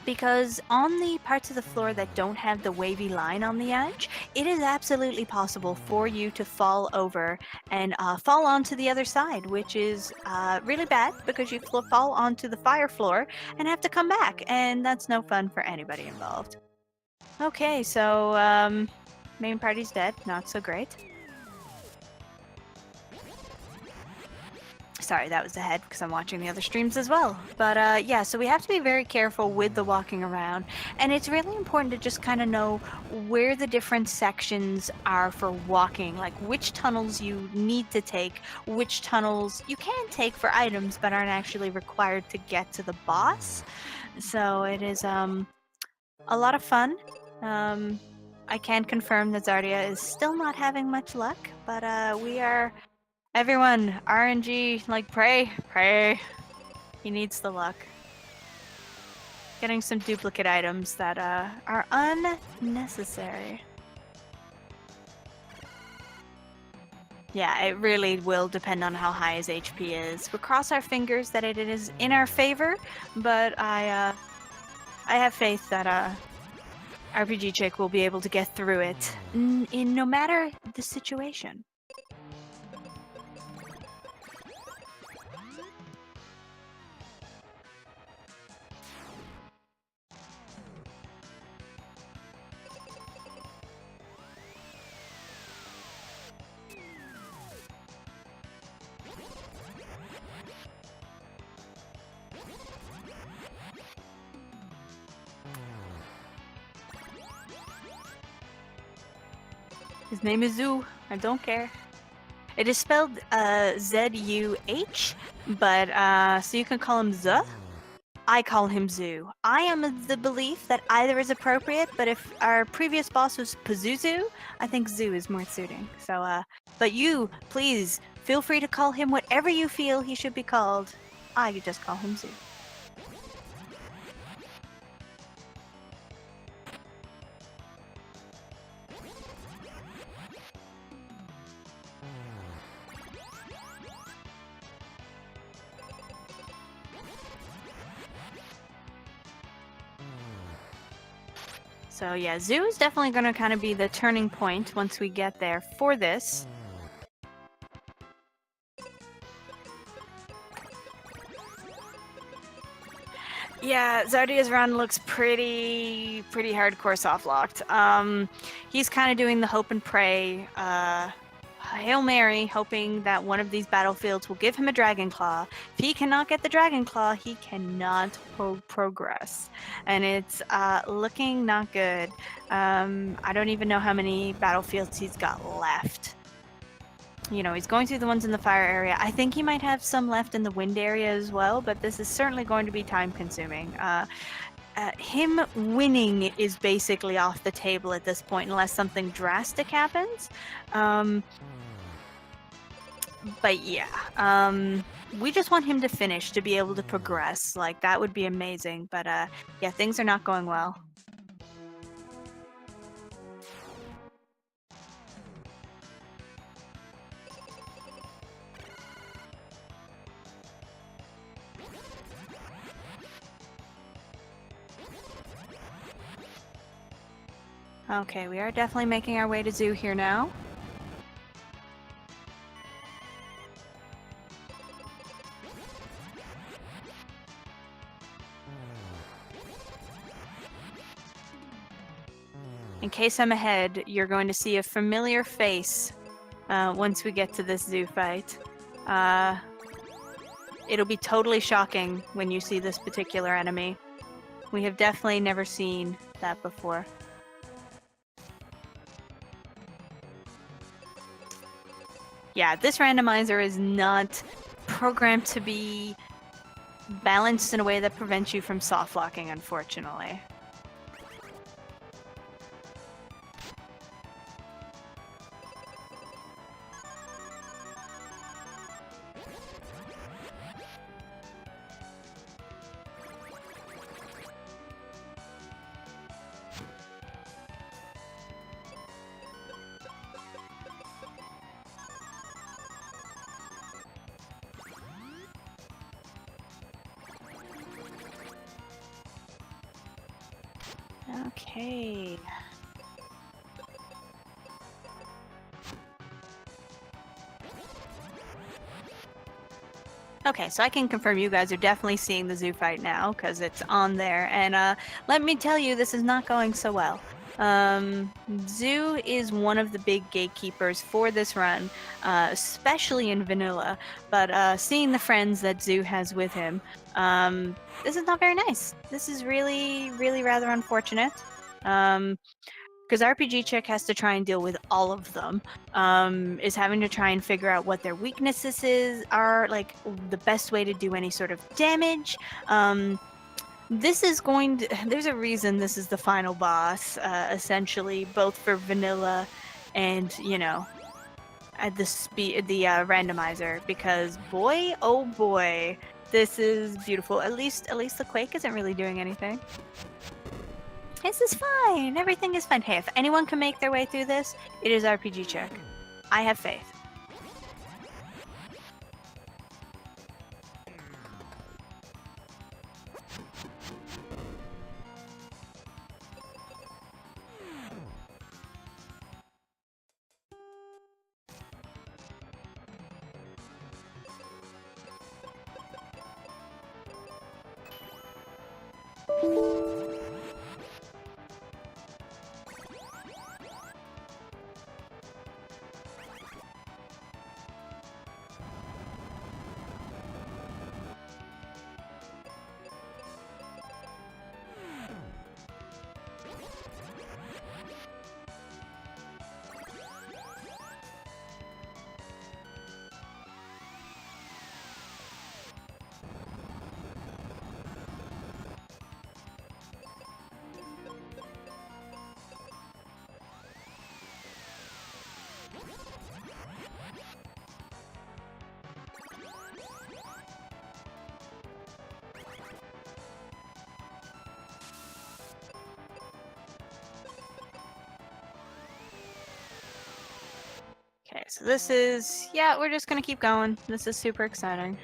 Because on the parts of the floor that don't have the wavy line on the edge, it is absolutely possible for you to fall over and fall onto the other side, which is really bad because you fall onto the fire floor and have to come back, and that's no fun for anybody involved. Okay, so main party's dead, not so great. Sorry, that was ahead because I'm watching the other streams as well. But yeah, so we have to be very careful with the walking around, and it's really important to just kind of know where the different sections are for walking, like which tunnels you need to take, which tunnels you can take for items but aren't actually required to get to the boss. So it is a lot of fun. I can confirm that Zardia is still not having much luck, but we are... Everyone, RNG, like, pray. He needs the luck. Getting some duplicate items that are unnecessary. Yeah, it really will depend on how high his HP is. We'll cross our fingers that it is in our favor, but I have faith that RPG Chick will be able to get through it in no matter the situation. His name is Zoo. I don't care. It is spelled Z-U-H, but so you can call him Z. I call him Zoo. I am of the belief that either is appropriate, but if our previous boss was Pazuzu, I think Zoo is more suiting. So, but you, please, feel free to call him whatever you feel he should be called. I could just call him Zoo. So yeah, Zoo is definitely going to kind of be the turning point once we get there for this. Yeah, Zardia's run looks pretty hardcore soft-locked. He's kind of doing the hope and pray, Hail Mary, hoping that one of these battlefields will give him a Dragon Claw. If he cannot get the Dragon Claw, he cannot progress. And it's looking not good. I don't even know how many battlefields he's got left. You know, he's going through the ones in the fire area. I think he might have some left in the wind area as well, but this is certainly going to be time-consuming. Him winning is basically off the table at this point unless something drastic happens. But yeah, we just want him to finish to be able to progress. Like, that would be amazing. But yeah, things are not going well. Okay, we are definitely making our way to Zoo here now. In case I'm ahead, you're going to see a familiar face once we get to this Zoo fight. It'll be totally shocking when you see this particular enemy. We have definitely never seen that before. Yeah, this randomizer is not programmed to be balanced in a way that prevents you from soft locking, unfortunately. Okay. Okay, so I can confirm you guys are definitely seeing the Zoo fight now, because it's on there, and let me tell you, this is not going so well. Zoo is one of the big gatekeepers for this run, especially in vanilla, but seeing the friends that Zoo has with him, this is not very nice. This is really rather unfortunate. Because RPG Chick has to try and deal with all of them, is having to try and figure out what their weaknesses are, like the best way to do any sort of damage. This is going to, there's a reason this is the final boss, essentially, both for vanilla and, you know, at the randomizer, because boy, oh boy, this is beautiful. At least the Quake isn't really doing anything. This is fine. Everything is fine. Hey, if anyone can make their way through this, it is RPG Chick. I have faith. yes, this is... Yeah, we're just gonna keep going. This is super exciting.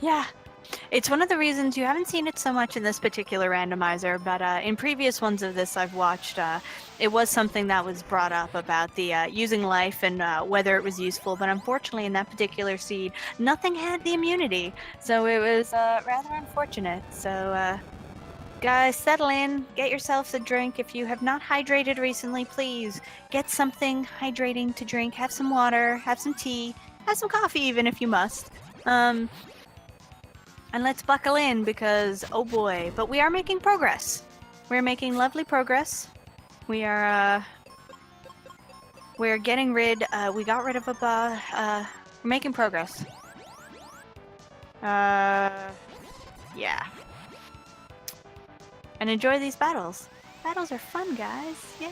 Yeah. It's one of the reasons you haven't seen it so much in this particular randomizer, but in previous ones of this I've watched, it was something that was brought up about the using life and whether it was useful, but unfortunately in that particular seed, nothing had the immunity, so it was rather unfortunate. So guys, settle in, get yourselves a drink. If you have not hydrated recently, please get something hydrating to drink. Have some water, have some tea, have some coffee even if you must. And let's buckle in because, oh boy, but we are making progress. We're making lovely progress. We're getting rid, we got rid of we're making progress. Yeah. And enjoy these battles. Battles are fun, guys. Yay!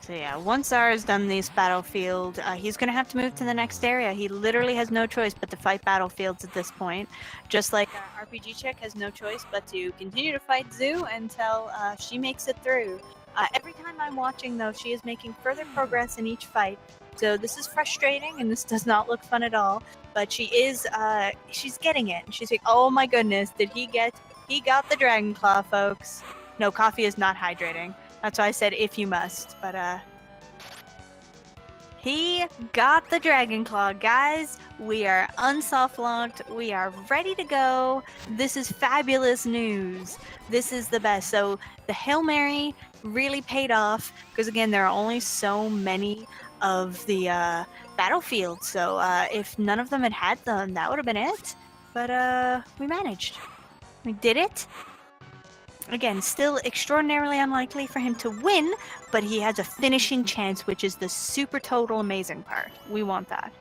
So yeah, once Zara has done this battlefield, he's going to have to move to the next area. He literally has no choice but to fight battlefields at this point. Just like RPG Chick has no choice but to continue to fight Zoo until she makes it through. Every time I'm watching, though, she is making further progress in each fight. So this is frustrating, and this does not look fun at all. But she is, she's getting it. She's like, oh my goodness, he got the Dragon Claw, folks. No, coffee is not hydrating. That's why I said if you must, but he got the Dragon Claw, guys. We are unsoft locked. We are ready to go. This is fabulous news. This is the best. So the Hail Mary really paid off because again, there are only so many of the battlefields. So if none of them had them, that would have been it. But we managed. We did it. Again, still extraordinarily unlikely for him to win, but he has a finishing chance, which is the super total amazing part. We want that.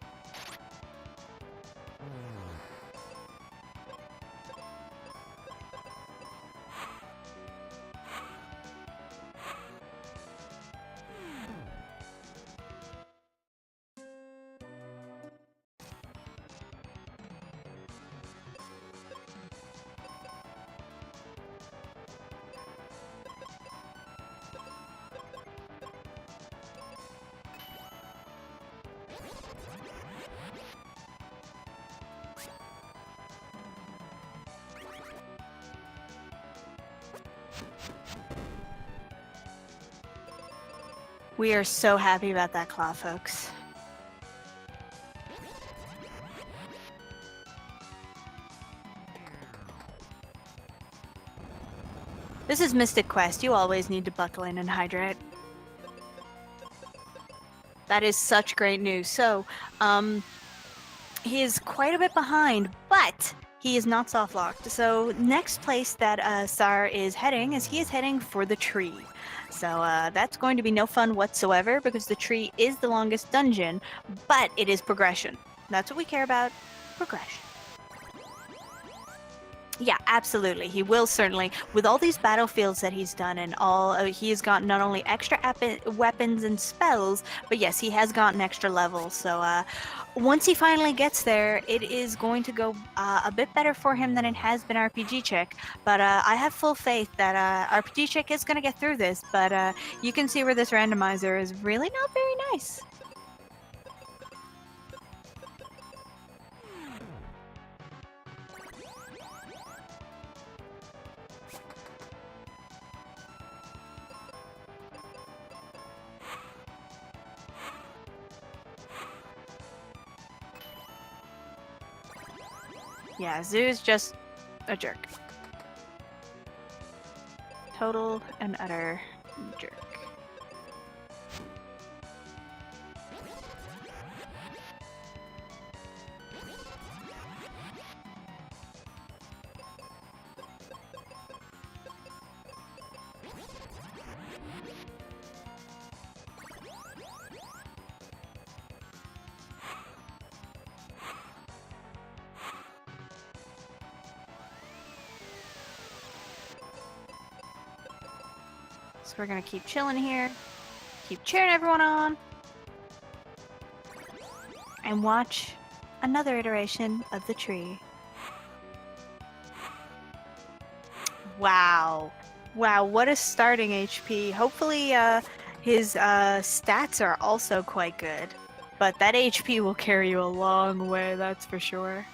We are so happy about that claw, folks. This is Mystic Quest. You always need to buckle in and hydrate. That is such great news. So, he is quite a bit behind, but he is not soft locked. So next place that Sar is heading is he is heading for the tree. So that's going to be no fun whatsoever because the tree is the longest dungeon, but it is progression. That's what we care about, progression. Yeah, absolutely. He will certainly, with all these battlefields that he's done and all, he has gotten not only extra weapons and spells, but yes, he has gotten extra levels. So once he finally gets there, it is going to go a bit better for him than it has been RPG Chick. But I have full faith that RPG Chick is going to get through this. But you can see where this randomizer is really not very nice. Yeah, Zoo's just a jerk. Total and utter jerk. So we're gonna keep chilling here, keep cheering everyone on, and watch another iteration of the tree. Wow. Wow, what a starting HP. Hopefully, his stats are also quite good. But that HP will carry you a long way, that's for sure.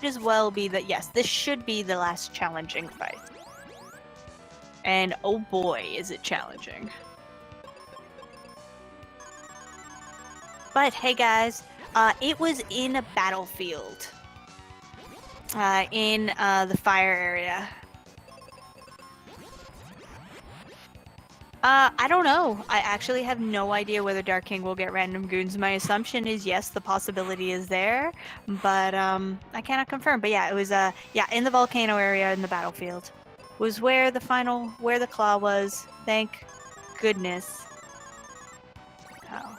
As well be that, yes, this should be the last challenging fight. And oh boy, is it challenging. But hey guys, it was in a battlefield. In the fire area. I don't know. I actually have no idea whether Dark King will get random goons. My assumption is yes, the possibility is there, but I cannot confirm. But yeah, it was yeah, in the volcano area in the battlefield. Was where the claw was. Thank goodness. Oh.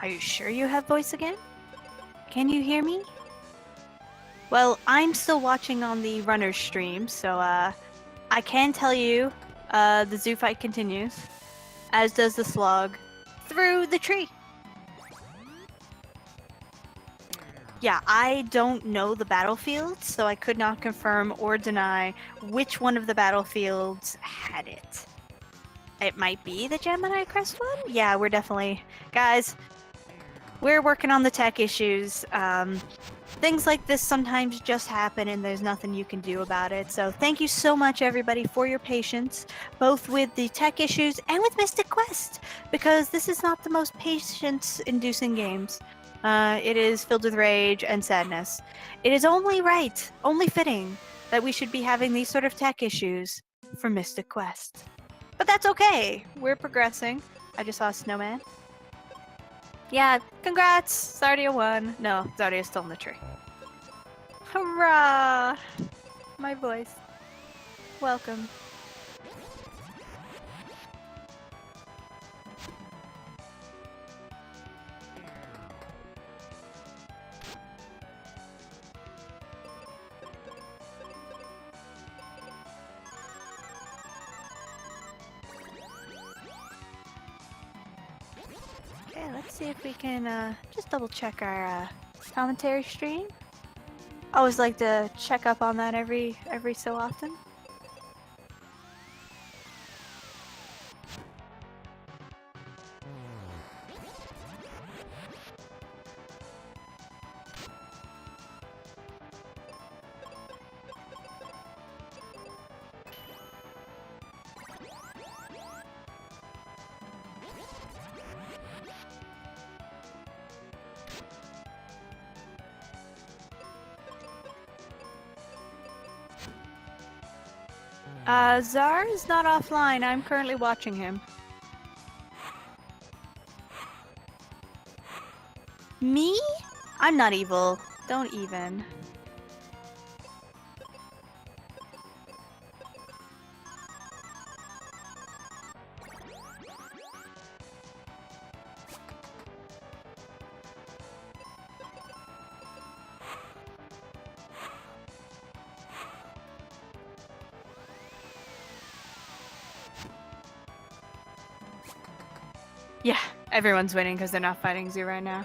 Are you sure you have voice again? Can you hear me? Well, I'm still watching on the runner's stream, so I can tell you the zoo fight continues, as does the slug, through the tree. Yeah, I don't know the battlefield, so I could not confirm or deny which one of the battlefields had it. It might be the Gemini Crest one? Yeah, we're definitely... Guys, we're working on the tech issues. Things like this sometimes just happen and there's nothing you can do about it. So thank you so much, everybody, for your patience, both with the tech issues and with Mystic Quest, because this is not the most patience-inducing games. It is filled with rage and sadness. It is only right, only fitting, that we should be having these sort of tech issues for Mystic Quest. But that's okay. We're progressing. I just saw a snowman. Yeah, congrats! Zardia won. No, Zardia's still in the tree. Hurrah! My voice. Welcome. Okay, let's see if we can just double check our commentary stream. I always like to check up on that every so often. Zar is not offline. I'm currently watching him. Me? I'm not evil. Don't even. Yeah, everyone's winning because they're not fighting Zoo right now.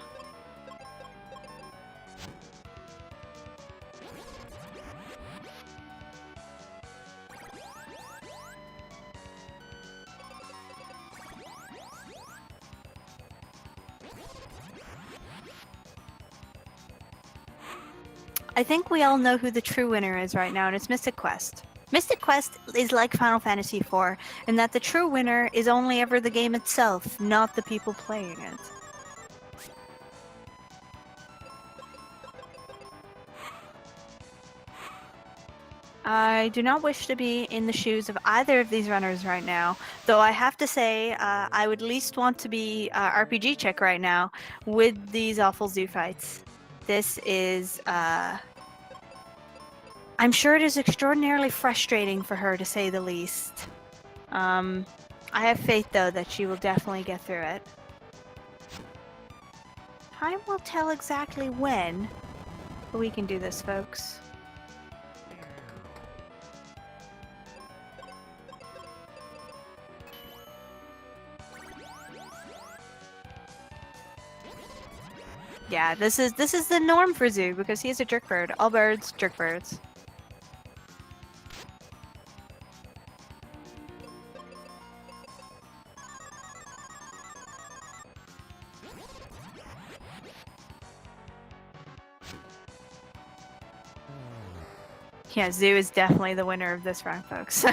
I think we all know who the true winner is right now, and it's Mystic Quest. Mystic Quest is like Final Fantasy IV, in that the true winner is only ever the game itself, not the people playing it. I do not wish to be in the shoes of either of these runners right now, though I have to say I would least want to be RPG Chick right now with these awful zoo fights. This is, I'm sure it is extraordinarily frustrating for her, to say the least. I have faith, though, that she will definitely get through it. Time will tell exactly when, but we can do this, folks. Yeah, this is the norm for Zoo because he's a jerk bird. All birds, jerk birds. Yeah, Zoo is definitely the winner of this round, folks.